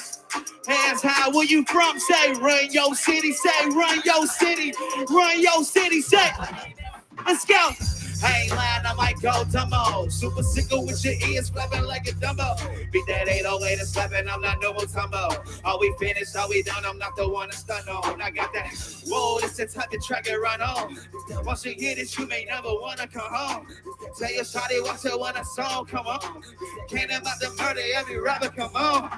Hands high, where you from? Say, run your city. Say, run your city. Run your city. Say, let's go. I ain't lying, I might go dumbo. Super sicker with your ears flapping like a Dumbo. Beat that 808 and slapping, I'm not no Mutombo. All we finished, all we done, I'm not the one to stun on. I got that, whoa, this the type of track it run on. Once you get it, you may never want to come home. Tell your shawty watch it when a song come on. Can't about to murder every rapper, come on.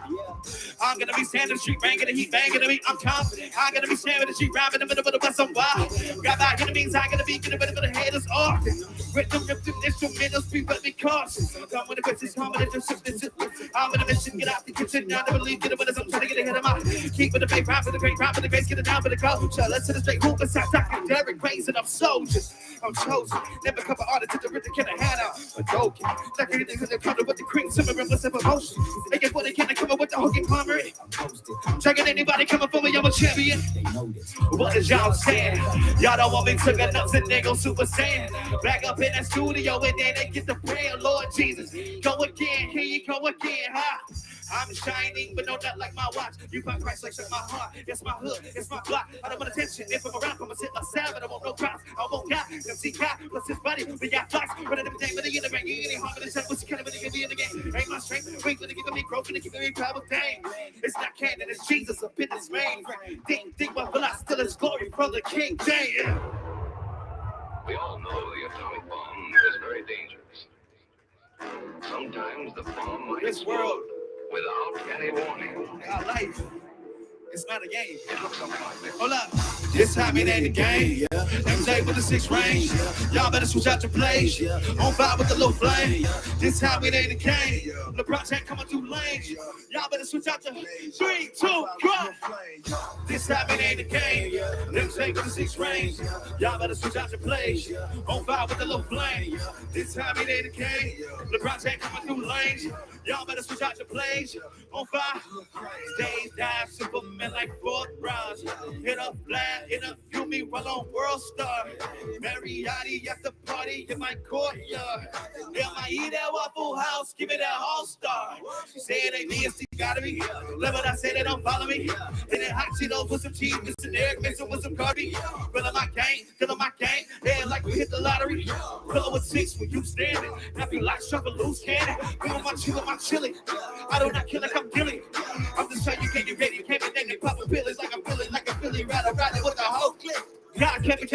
I'm gonna be standing the street, banging the heat, banging the beat, I'm confident. I'm gonna be standing the street, rapping in the middle of the bus, I'm wild. Grab out enemies, I'm gonna be getting rid of the haters often. Rhythm instrumentals, be but be cautious. Come with the bitches, home with the shit. I'm in the mission, get out the kitchen, now never leave, get it with us, I'm trying to get ahead of my. Keep with the big rap, with the great rap, with the bass, get it down with the culture. Let's hit the straight hoop, and stop talking Derek Grace, and I'm soldiers. I'm chosen, never cover artists to the rhythm, can I hand out a dope. Like anything, because they're coming with the cream, simmering with some emotion. They get what they can, they come up with the hooking pommery. Checking anybody coming for me, I'm a champion. What is y'all saying? Y'all don't want me to get nuts and they go super saiyan. Back up in that studio and then they get the prayer, Lord Jesus. Go again, here you go again, huh? I'm shining, but no, not like my watch. You find Christ like my heart. It's my hood, it's my block. I don't want attention. If I'm around, I'm gonna sit myself, but I want no drops. I won't die. MC God, plus his buddy. We got flocks. Running everything, but in the ring. You ain't harm in the set. What's kind of gonna give me in the game? Ain't my strength. Wait, gonna give me growth, gonna give me power. Dang. It's not canon, it's Jesus up in his mainframe. Think my philosophy still is glory from the King James. We all know the atomic bomb is very dangerous. Sometimes the bomb might explode without any warning. Our life, it's not a game. It looks something like this. Hold up. This time it ain't a game. MJ with the 6 range. Y'all better switch out your plays. On fire with the little flame. This time it ain't a game. LeBron ain't coming through lanes. Y'all better switch out your 3, 2, go. This time it ain't a game. MJ with the 6 range. Y'all better switch out your plays. On fire with the little flame. This time it ain't a game. LeBron ain't coming through lanes. Y'all better switch out your plays. On fire. Days dive, Superman like 4th rounds. Hit up Vlad, hit up Yumi while on World Star. Mariotti at the party in my courtyard. M.I.E. that Waffle House, give it that all-star. She said it ain't me, it's gotta be. Level I say they don't follow me. And then hot Cheetos with some cheese, Mr. Derek mixing with some carby. Killing my gang. Yeah, like we hit the lottery. Pillow with 6 when you standing. Happy like shuffle loose candy. With my chili. I do not kill like I'm killing. I'm just trying you can't get ready. You can't be named popping pills like I'm feeling like a Philly rider with the whole clip. God kept me.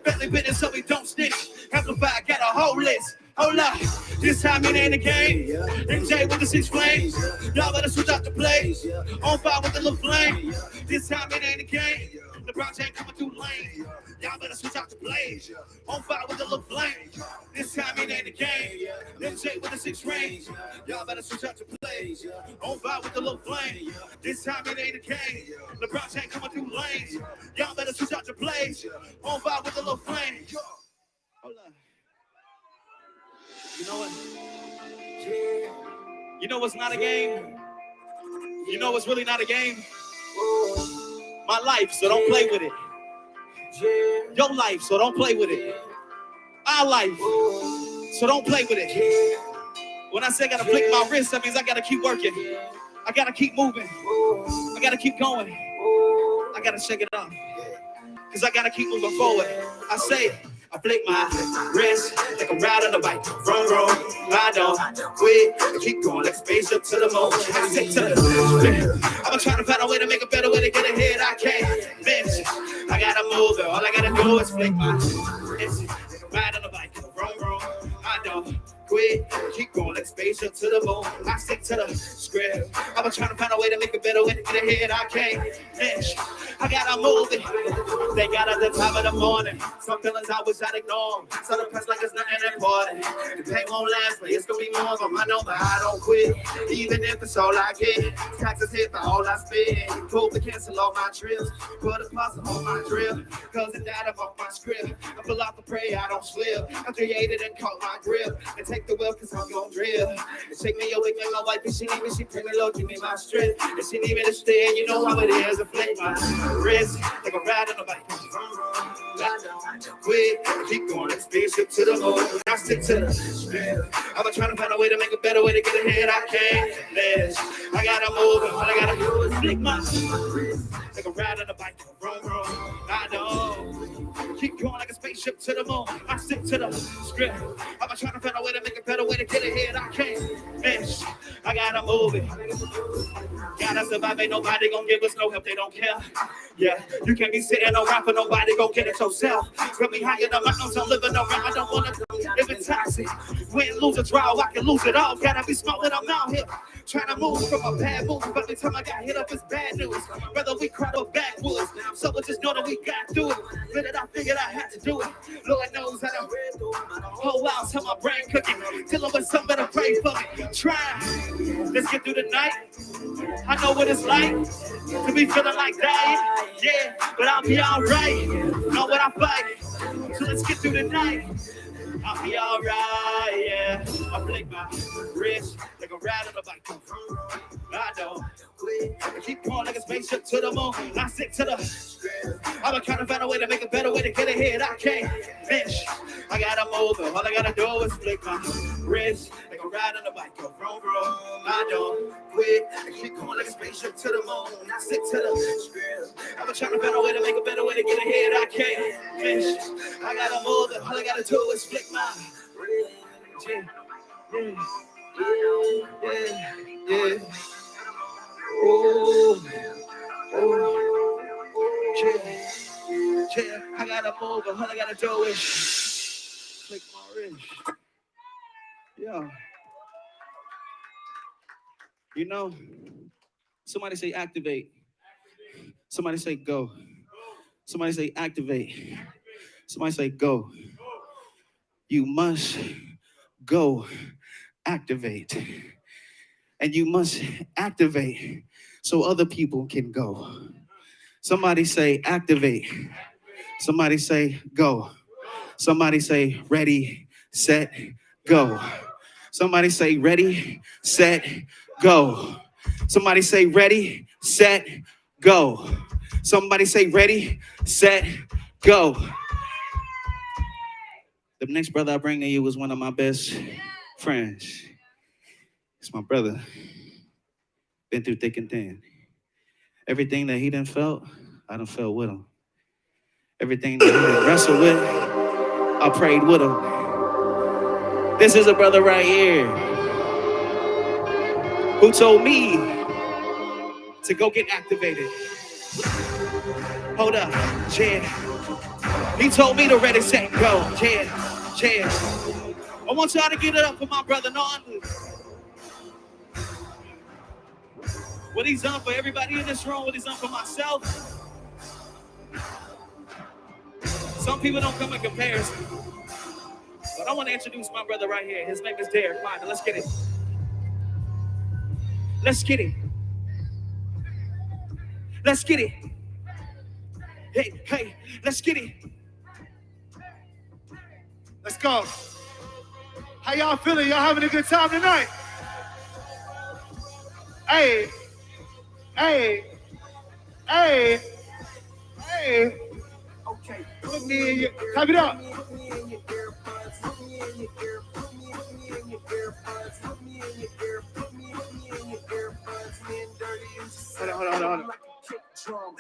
Family business so we don't snitch. Amplify, got a whole list. Hold up, this time it ain't a game. MJ with the 6 flames. Y'all better switch out the plays. On fire with the little flame. This time it ain't a game. LeBron ain't coming through lane. Y'all better switch out the plays. On fire with the little flame. This time it ain't a game. MJ with the 6 range. Y'all better switch out the plays. On fire with the little flame. This time it ain't a game. LeBron ain't coming through lanes. Y'all better switch out the plays. On fire with the little flame. Hold on. You know what? You know what's not a game? You know what's really not a game? My life, so don't play with it. Your life, so don't play with it. Our life, so don't play with it. When I say I gotta flick my wrist, that means I gotta keep working. I gotta keep moving. I gotta keep going. I gotta shake it up. Cause I gotta keep moving forward. I say it. I flick my wrist like I'm riding on a bike. Vroom, vroom, I don't quit. I keep going like spaceship to the moon. I stick to the I'm trying to find a way to make a better way to get ahead. I can't, bitch. I gotta move it. All I gotta do is flick my wrist like I'm riding on a bike. Vroom, vroom, I don't quit. Keep going like spaceship to the moon. I stick to the script. I'm trying to find a way to make a better way to get ahead. I can't, bitch. I gotta move it. They got at the top of the morning. Some feelings I wish I'd ignore. So the press like it's nothing important. The pain won't last, but it's gonna be more. But I know that I don't quit. Even if it's all I get. Taxes hit for all I spend. Told to cancel all my trips. Put a pause on my drill. Cause it died off my script. I pull out the prey, I don't slip. I created and caught my grip. And take the wheel cause I'm gon' drill. And take me awake like my wife. If she need me, she pay me low, give me my strength. If she need me to stay, you know how it is. I flick my wrist like a ride on a bike. Quit, keep going like spaceship to the moon. I stick to the script. I'm trying to find a way to make a better way to get ahead. I can't let. I gotta move it. All I gotta do is flick my wrist like a ride on a bike. Vroom, vroom. I know. Keep going like a spaceship to the moon. I stick to the script. I'm trying to find a way to make a better way to get ahead. I can't let. I gotta move it. Gotta survive. Ain't nobody gonna give us no help. They don't care. Yeah, you can't be sitting around for nobody. Go get it yourself. Got me higher than my nose. I'm living around. I don't wanna live in toxic. Win, lose, or draw. I can lose it all. Gotta be smart when I'm out here. Trying to move from a bad move. But the time I got hit up, it's bad news. Whether we cried or backwoods. So we just know that we got through it. But I figured I had to do it. Lord knows I done read through it. Oh wow, tell my brain cooking. Dealing with something to pray for me. Try. Let's get through the night. I know what it's like to be feeling like dying. Yeah, but I'll be alright. Know what I fight. So let's get through the night. I'll be alright, yeah. I flick my wrist like a ride on a bike. I don't quit. I keep going like a spaceship to the moon. I stick to the script. I'm trying to find a way to make a better way to get ahead. I can't, bitch. I gotta move it. All I gotta do is flick my wrist like a ride on a bike. Vroom, vroom. I don't quit. I keep going like a spaceship to the moon. I stick to the script. I'm trying to find a way to make a better way to get ahead. I can't, bitch. I gotta move it. All I gotta do is flick my wrist. Yeah. Oh, yeah, I gotta move, but all I gotta do is flick my wrist. Yeah. You know, somebody say activate. Somebody say go. Somebody say activate. Somebody say go. You must go activate. And you must activate so other people can go. Somebody say activate. Somebody say go. Somebody say ready, set, go. Somebody say ready, set, go. Somebody say ready, set, go. Somebody say ready, set, go. The next brother I bring to you is one of my best friends. It's my brother. Been through thick and thin. Everything that he done felt, I done felt with him. Everything that he done wrestled with, I prayed with him. This is a brother right here who told me to go get activated. Hold up, yeah. He told me to ready, set, go, yeah, yeah. I want y'all to get it up for my brother Norton. What he's done for everybody in this room, what he's done for myself. Some people don't come in comparison. But I want to introduce my brother right here. His name is Derek. Come on, let's get it. Let's get it. Let's get it. Hey, hey, let's get it. Let's go. How y'all feeling? Y'all having a good time tonight? Hey, hey, hey, hey. Okay, put me in your, clap it up. Put me in your earbuds, put me in your ear, put me in your earbuds, put me in your ear, put me in your earbuds, me and Dirty used to hold on. Like a kick drum.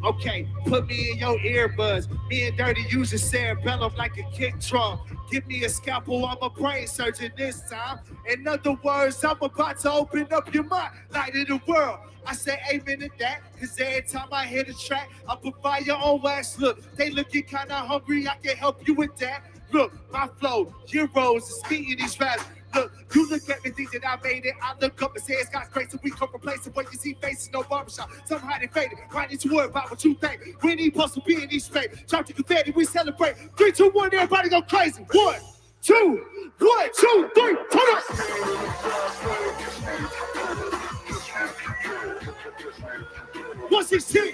Okay, put me in your earbuds. Me and Dirty use your cerebellum like a kick drum. Give me a scalpel, I'm a brain surgeon this time. In other words, I'm about to open up your mind, light of the world. I say amen to that, cause every time I hit a track, I put fire on wax. Look, they looking kinda hungry, I can help you with that. Look, my flow, euros is speeding these raps. Look, you look at me, think that I made it. I look up and say it's God's grace, and we come from places where you see faces, no barbershop. Somehow they faded. Why need to worry about what you think? We need supposed to be in these space. Drop the confetti, we celebrate. 3, 2, 1, everybody go crazy. 1, 2, 1, 2, 3, turn up. 116.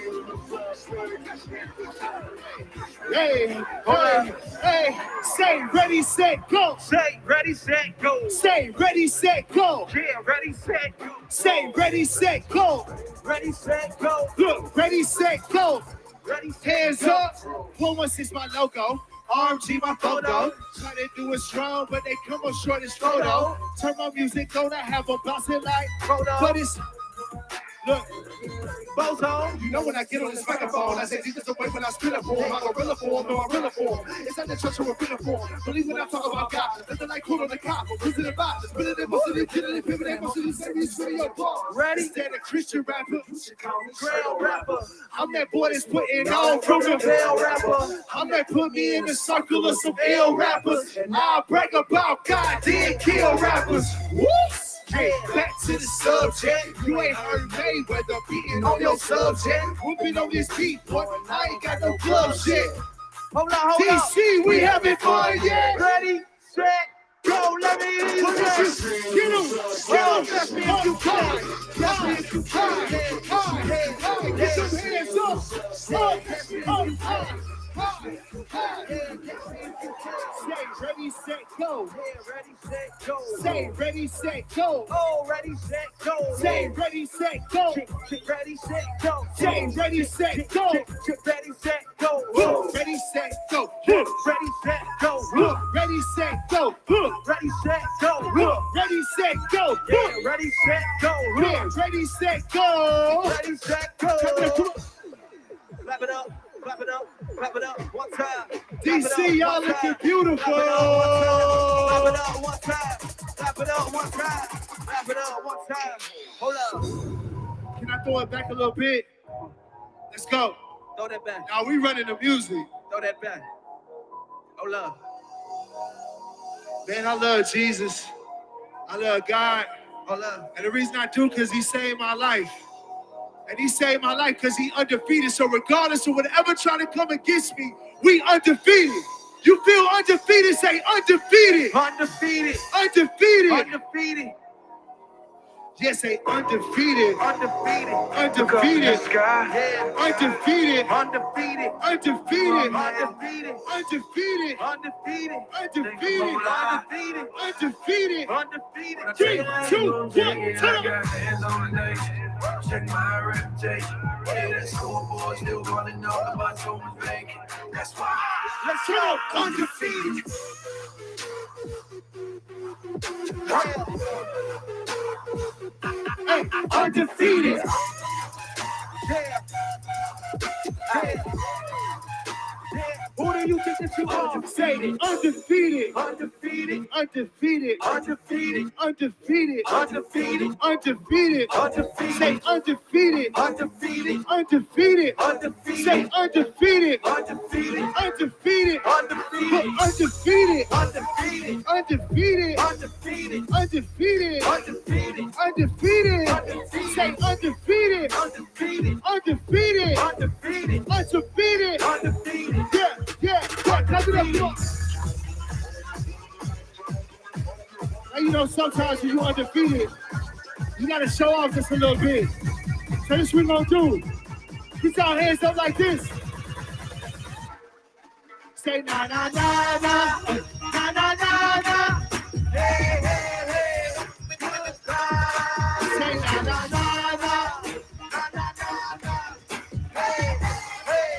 Hey, hey, hey, say ready, set, go. Say ready, set, go. Say ready, set, go. Yeah, ready, set, go. Say ready, set, go. Ready, set, go. Look, ready, set, go. Ready, hands up. 116 my logo. RMG my photo. Try to do it strong, but they come on short as photo. Turn my music on, I have a bouncing like photo. But it's, look, Bozo, you know when I get on this microphone, I say Jesus away when I spit a form. I gorilla form, no gorilla form. It's not the church or a bitter form. Believe when I talk about God, nothing like cool on the cop. Who's in the box? Spit it in, most of the kid in the pivot, and most of the serious video ball. Ready? Instead of Christian rapper, you should call me trail rapper. I'm that boy that's putting on from the veil rapper. I'm that put me in the circle of some ill rappers. And I'll brag about God did kill rappers. Woo! Hey, back to the subject. You ain't heard Mayweather beating on your subject. Whooping on this beat, boy. I ain't got no gloves yet. Hold on. DC, we having fun yet. Ready, set, go. Let me hear you say. Get him. Get me if you can. Get me if you can. Get some hands up. Say ready, set, go. Ready, set, go. Say ready, set, go. Oh, ready, set, go. Say ready, set, go. Ready, set, go. Say ready, set, go. Ready, set, go. Ready, set, go. Ready, set, go. Ready, set, go. Ready, set, go. Ready, set, go. Ready, set, go. Ready, set, go. Ready, set, go. Clap it up. Clap it up, clap it up, one time. DC, y'all looking beautiful. Clap it up one time. Clap it up one time. Clap it up one time. Hold up. throw it back a little bit. Let's go. Throw that back. Now we running the music. Throw that back. Oh, love. Man, I love Jesus. I love God. Oh, love. And the reason I do, because he saved my life. And he saved my life because he undefeated. So regardless of whatever trying to come against me, we undefeated. You feel undefeated? Say undefeated. Undefeated. Undefeated. Undefeated. Yes, say undefeated. Undefeated. Undefeated. Yeah. Undefeated. Undefeated. Undefeated. Undefeated. Undefeated. Undefeated. Undefeated. Undefeated. Undefeated. Undefeated. 3, 2, 1, turn up. Check my reputation. Yeah, that schoolboy still wanna know about someone's banking. That's why. Let's turn up. Undefeated. Hey, undefeated. Yeah. Hey. Who do you think that you are? Say it. Undefeated. Undefeated. Undefeated. Undefeated. Undefeated. Undefeated. Undefeated. Undefeated. Say undefeated. Undefeated. Undefeated. Undefeated. Say undefeated. Undefeated. Undefeated. Undefeated. Undefeated. Undefeated. Undefeated. Undefeated. Undefeated. Undefeated. Undefeated. Say undefeated. Undefeated. Undefeated. Undefeated. Undefeated. Undefeated. Yeah. Clap it up. Now, you know, sometimes when you're undefeated, you gotta show off just a little bit. So this what we're gonna do. Get your hands up like this. Say na na na na, na na na na. Hey, hey, hey. Say na na na na. Hey, hey.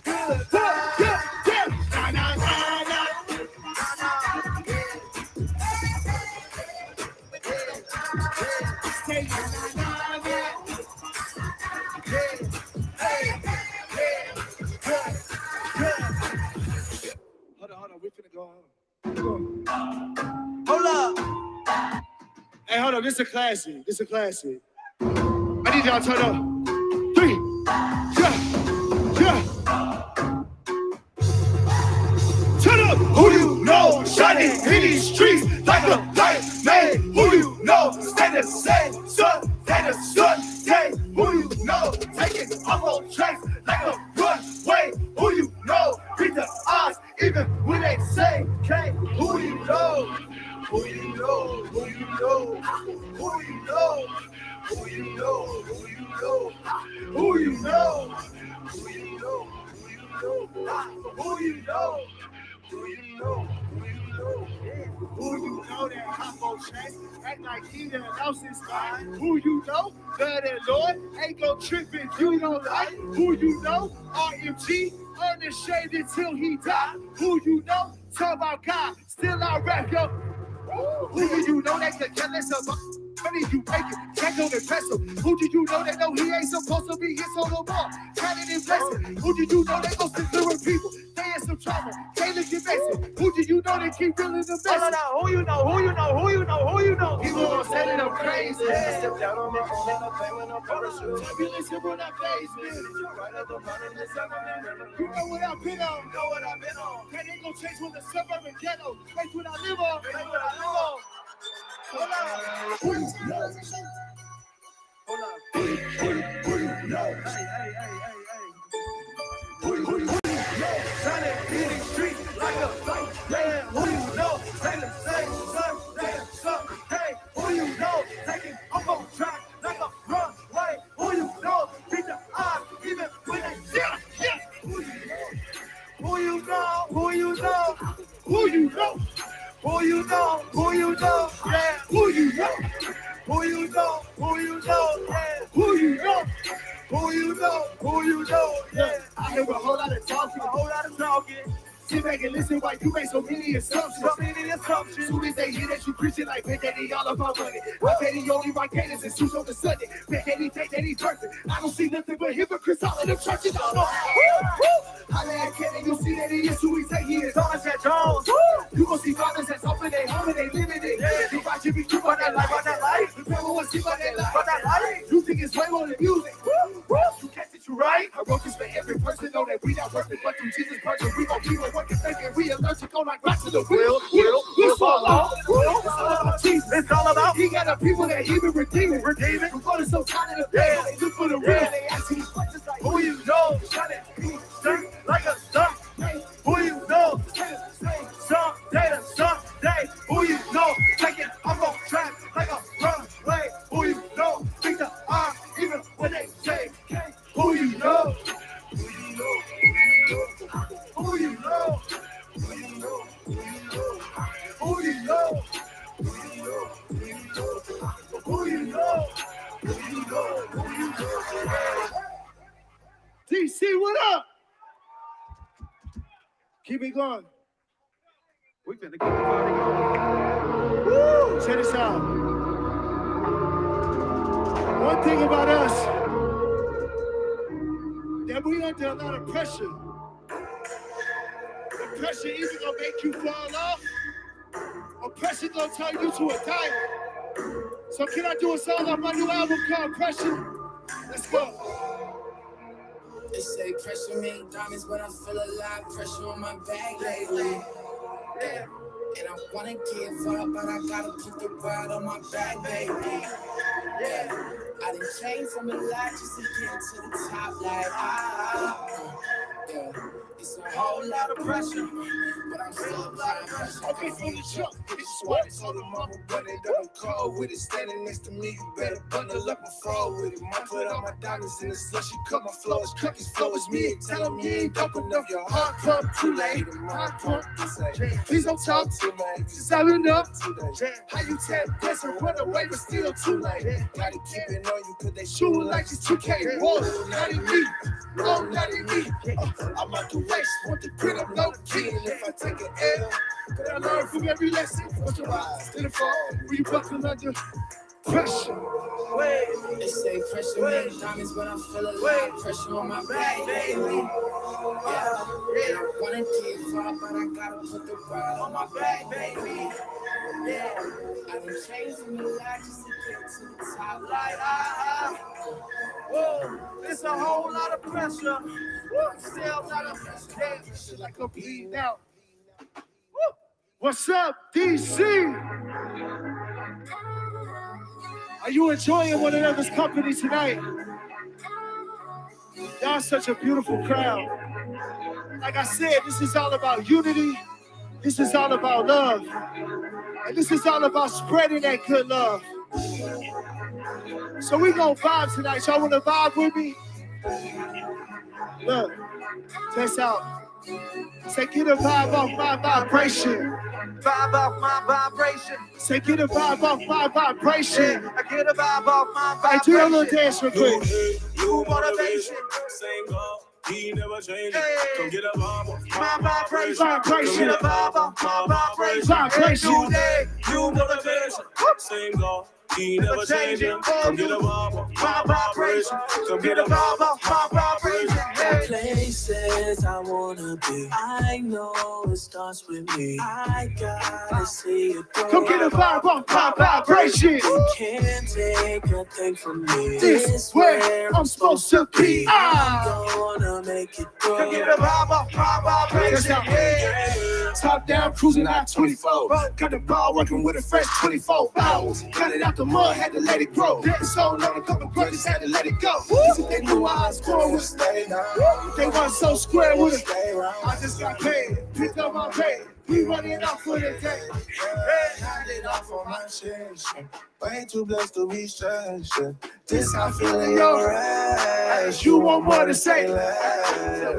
Good. Yeah. Na na na na. Say na na na na. Hold on, we finna go on. Hold up. Hey, hold on, this is a classic. I need y'all to turn up. 3, yeah. Turn up. Who you know shining in these streets like a light, man? Who you know stay the same, sun, stay the sun, hey. Who you know taking off on tracks like a runway? Who you know beat the odds even when they say K? Who you know? Who you know? Who you know? Who you know? Who you know? Who you know? Who you know? Who you know? Who you know? Who you know? Who you know that hop on tracks, act like he done lost his mind? Who you know? God and Lord ain't gon' trip if you don't like. Who you know? RMG, unashamed until he die. Who you know? Talk about God, still I rap yo. Who do you know that could care less about money you making? Can't go and press him. Who do you know that know he ain't supposed to be here solo more? Counting and blessing. Who do you know that goes to clearing people? They in some trouble. They look at messing. Who do you know that keep reeling the message? Who you know? Who you know? Who you know? Who you know? People gonna say that I'm crazy. Step down on my own and I play with no parachute. Turbulence here when I face me. Right at the bottom, the suburban. You know what I've been on. You know what I've been on. That ain't gonna change when the suburban ghetto. That's what I live on. That's what I live on. Hold on. Who you know? Hold on. Who you know? Hey. Who you know? Shining in these streets like a light, man. Who you know? Say the same, son, hey. Who you know? Taking off on track like a runway. Who you know? Beat the odds even when they yeah. Who you know? Who you know? Who you know? Who you know? Who you know? Who you know? Yeah. Who you know? Who you know? Who you know? Yeah. Who you know? Who you know? Who you know? Yeah. I hear a whole lot of talking. Sit back and listen while you make so many assumptions. Soon as they hear that you preaching like Big Daddy all about money. My daddy only write cadence and suits on the Sunday. Big Daddy think that he's perfect. I don't see nothing but hypocrites all in the churches. Holla at Kenny, you see that he is who he say he is. Thomas at Jones. You gon' see fathers that's open their home and they living it. You watch it be true by that life. The devil wants to see by that life. You think it's way more than music. perfect person. Know that we not worth it, but through Jesus' person, we gon' keep it working, thinking we allergic on like rocks to the wheel. We fall off. It's all about Jesus. It's all about He got the people that He been redeeming. We're going so tired of the day. They look for the real. They ask these questions like, who you know? Got it. Dirt like a duck. Who you know? Someday. Who you know? Take it off on track like a runway. Who you know? Think the R even when they say, who you know? Who you know? Who you know? Who you know? Who you know? Who you know? DC, what up? Keep it going. We're gonna keep the party going. Woo! Check this out. One thing about us, that we under a lot of pressure. The pressure either gonna make you fall off, or pressure gonna turn you to a diamond. So can I do a song on my new album called Pressure? Let's go. They say pressure make diamonds, but I feel a lot of pressure on my back lately. Yeah. And I wanna give up, but I gotta put the ride on my back, baby. Yeah. I done came from a lot just to get to the top, like yeah. It's a whole lot of pressure, but I'm still pressure. Okay, from the jump, it's why they told them I'ma run it up cold with it. Standing next to me, you better bundle up and fall with it. Might put all my diamonds in the slushy, cut my flow is cookies, flow is me. Tell them you ain't dope enough, your heart pump too late. Heart pump, please don't talk too late. Just have enough today. How you tap this and run away, but still too late. Gotta keep it on you, cause they shooting like it's 2K. Whoa, not in me, no, not in me. I'm out the race, want the grit, I'm low key. And if I take an L, but I learn from every lesson. What's your rise to the fall? When you buckle under pressure. They say pressure make diamonds, but I feel a lot of pressure on my back lately. Yeah. And I wanna give up, but I gotta put the ride on my back, baby. Yeah. I done changed from a lot just to get to the top, like Whoa, it's a whole lot of pressure. Still not a pressure like I'm bleeding out. Woo. What's up, DC? Are you enjoying one another's company tonight? Y'all such a beautiful crowd. Like I said, this is all about unity. This is all about love. And this is all about spreading that good love. So we gonna vibe tonight. Y'all wanna vibe with me? Look, test out. Say, get a vibe off my vibration. Vibe off my vibration. Say, get a vibe off my vibration. I get a vibe off my Hey, vibration. do your little dance real quick. New motivation. Same goal. He never changed. Come get a vibe off my vibration. Come get a vibe off my vibration. New day, new motivation. Same goal. He never changed. Come get a vibe off my vibration. Come get a vibe off my vibration. Places I wanna be, I know it starts with me. I gotta see it go. Come get a vibe off my vibration. You can't take a thing from me. This where I'm supposed to be. I'm gonna make it go. Come get a vibe off my vibration. Top down, cruising out 24. Got the ball working with a fresh 24 hours. Got it out the mud, had to let it grow. It's on a couple grudges, had to let it go. If they knew I was going with stay down. They weren't so square with it. I just got paid, picked up my pay. We running out for the day. Had it off on my chest. Way too blessed to be stressed. This I feel in your ass. You want more to say?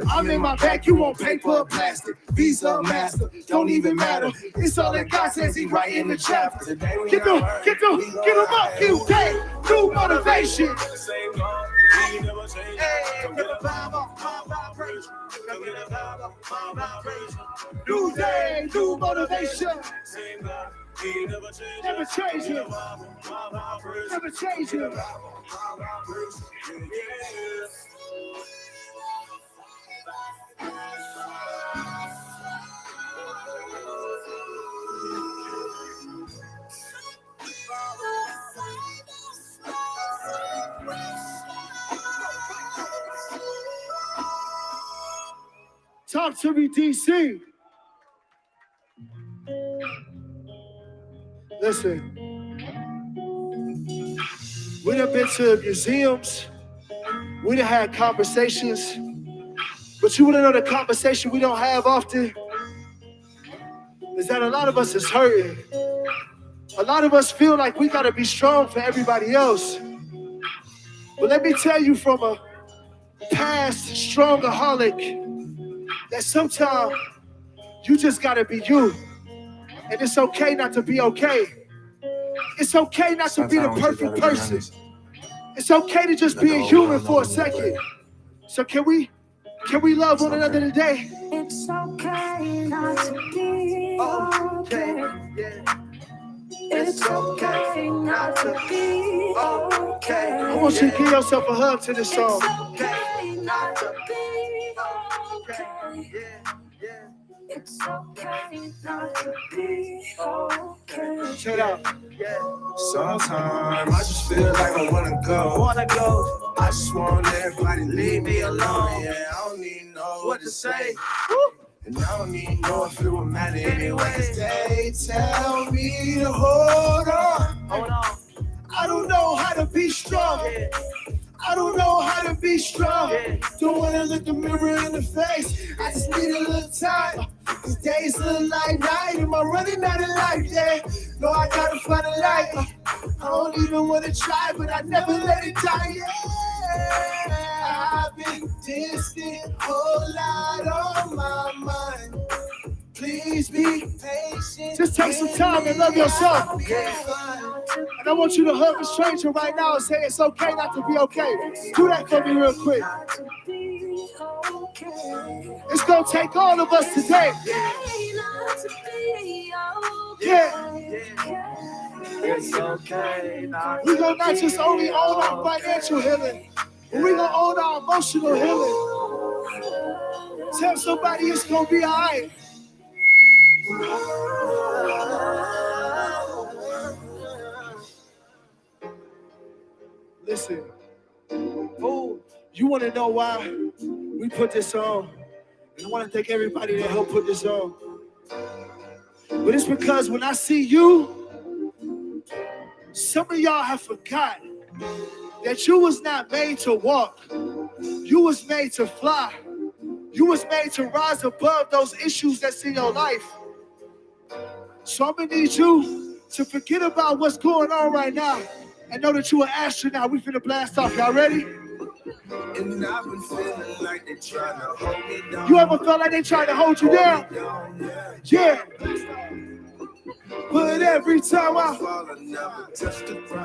I'm in my back, you want paper or plastic. Visa, master, don't even matter. It's all that God says He write in the chapter. Get them up, you day. New motivation. Same goal, he never changed. Come get a vibe off my vibration. Come get a vibe off my vibration. New day, new motivation. Same goal, he never changed. Never change it. Never change it. Talk to me, DC. Listen, we done been to museums, we done had conversations, but you wanna know the conversation we don't have often? Is that a lot of us is hurting. A lot of us feel like we gotta be strong for everybody else. But let me tell you from a past strongaholic that sometimes you just gotta be you. And it's okay not to be okay. It's okay not to be the perfect person. It's okay to just be a human for a second. So can we love one another today? It's okay not to be okay. It's okay not to be okay. I want you to give yourself a hug to this song. It's okay not to be okay. It's okay not to be okay. Check it out. Sometimes I just feel like I wanna go. I just want everybody to leave me alone. Yeah, I don't need know what to say. And I don't even know if it will matter anyway. 'Cause they tell me to hold on. I don't know how to be strong. I don't know how to be strong. Don't wanna look the mirror in the face. I just need a little time. These days look like night. Am I running out of life? Yeah. No, I gotta find a light. I don't even wanna try, but I never let it die. Yeah. I've been distant, whole lot on my mind. Please be patient. Just take some time and love yourself. And I want you to hug a stranger right now and say it's okay not to be okay. Do that for me real quick. It's gonna take all of us today. Yeah. It's okay not We're gonna not just only own our financial healing, but we're gonna own our emotional healing. Tell somebody it's gonna be all right. Listen, you want to know why we put this on? And I want to thank everybody that helped put this on. But it's because when I see you, some of y'all have forgotten that you was not made to walk. You was made to fly. You was made to rise above those issues that's in your life. So I'm gonna need you to forget about what's going on right now and know that you're an astronaut. We finna blast off. Y'all ready? And I've been feeling like they trying to hold me down. You ever felt like they trying to hold you down? Yeah. But every time I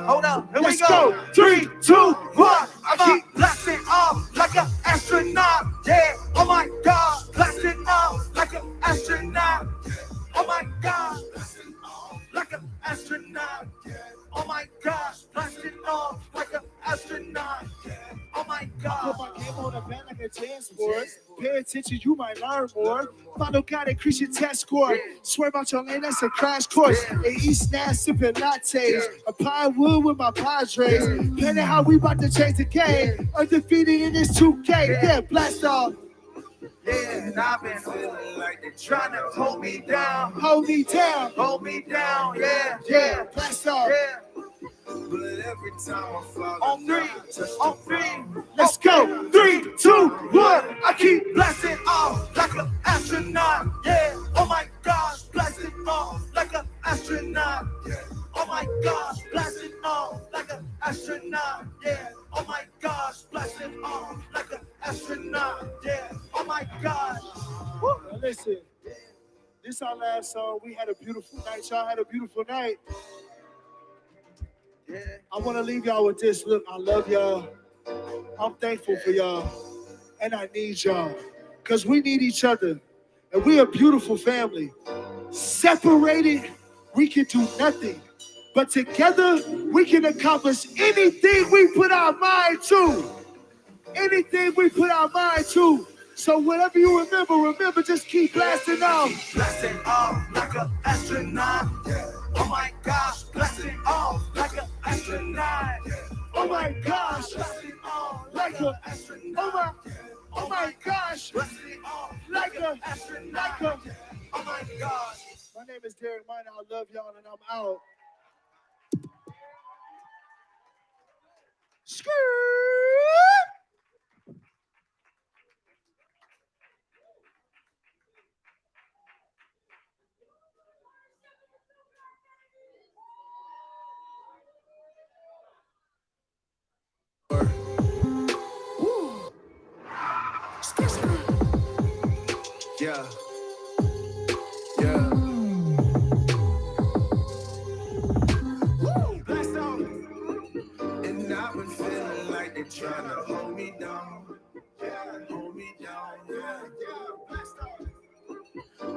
Hold up, here let's we go. 3, 2, 1. I keep blasting off like an astronaut. Yeah, oh my God, blasting off like an astronaut. Oh my God, blasting off like an astronaut. Oh my gosh, blasting off like an astronaut. Oh my God. Put my game on the band like a jazz sport. Pay attention, you might learn more. Follow God, increase your test score. Swear about your lane, that's a crash course. And eat snacks, sipping lattes. A pine wood with my Padres. Planning how we about to change the game. Undefeated in this 2K. Yeah, blast off. Yeah, and I've been feeling like they're trying to hold me down. Hold me down. Hold me down, yeah. Yeah, blast off. Yeah. But every time I fall On three. Let's go. 3, 2, 1. I keep blasting off like an astronaut. Yeah. Oh my gosh, blasting off like an astronaut. Yeah. Oh my gosh, blasting off like an astronaut. Yeah. Oh my gosh, blasting off like an astronaut. Yeah. Oh my gosh. Now listen, this our last song. We had a beautiful night. Y'all had a beautiful night. Yeah. I want to leave y'all with this. Look, I love y'all. I'm thankful for y'all. And I need y'all. Because we need each other. And we're a beautiful family. Separated, we can do nothing. But together, we can accomplish anything we put our mind to. Anything we put our mind to. So whatever you remember, just keep blasting off. Blasting off like an astronaut. Oh my gosh, blasting off like an astronaut. Oh my gosh, blasting off like a astronaut. Oh my gosh, blasting off like Oh my God. My name is Derek Minor. I love y'all and I'm out. Yeah. Yeah. Blast off. And I've been feeling like they're trying to hold me down. Yeah, hold me down. Yeah. Blast off.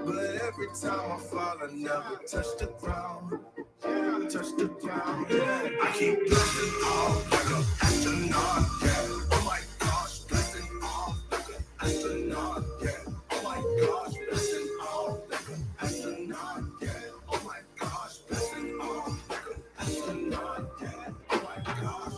But every time I fall, I never touch the ground. Yeah, touch the ground. Yeah. I keep blasting off like an astronaut. Yeah. Oh my gosh, blasting off like an astronaut. Yeah. Oh my gosh, blasting off like an astronaut. Yeah. Oh my gosh, blasting off like an astronaut. Yeah. Oh my gosh.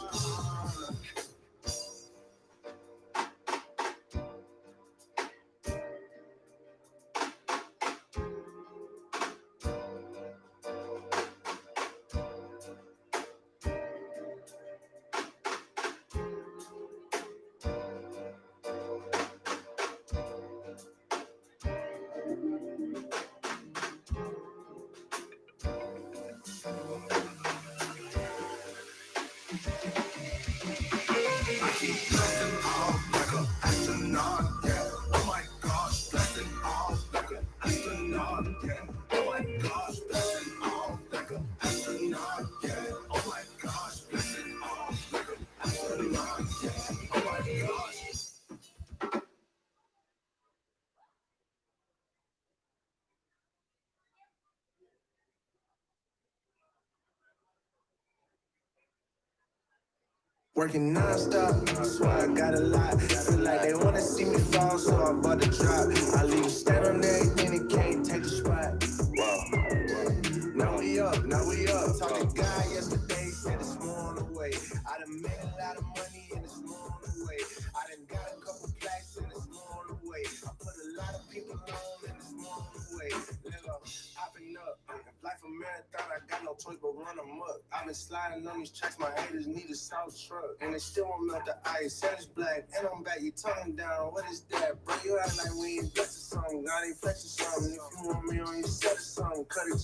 Working non-stop, swear I got a lot. Feel like they wanna see me fall, so I'm about to drop. I leave a stand on everything, they can't take the spot. Wow. Now we up, now we up. Talked to guy yesterday, said it's more on the way. I done made a lot of money and it's more on the way. I done got a couple plaques and it's more on the way. I put a lot of people on and it's more on the way. Nigga, I've been up. If life a marathon, I got no choice but run them up. I've been sliding on these tracks, my haters need a soft truck. And they still won't melt the ice, and it's black, and I'm back, you tongue down. What is that, bro? You act like we ain't blessed or something. Now they flex or something. If you want me on your set or something, cut it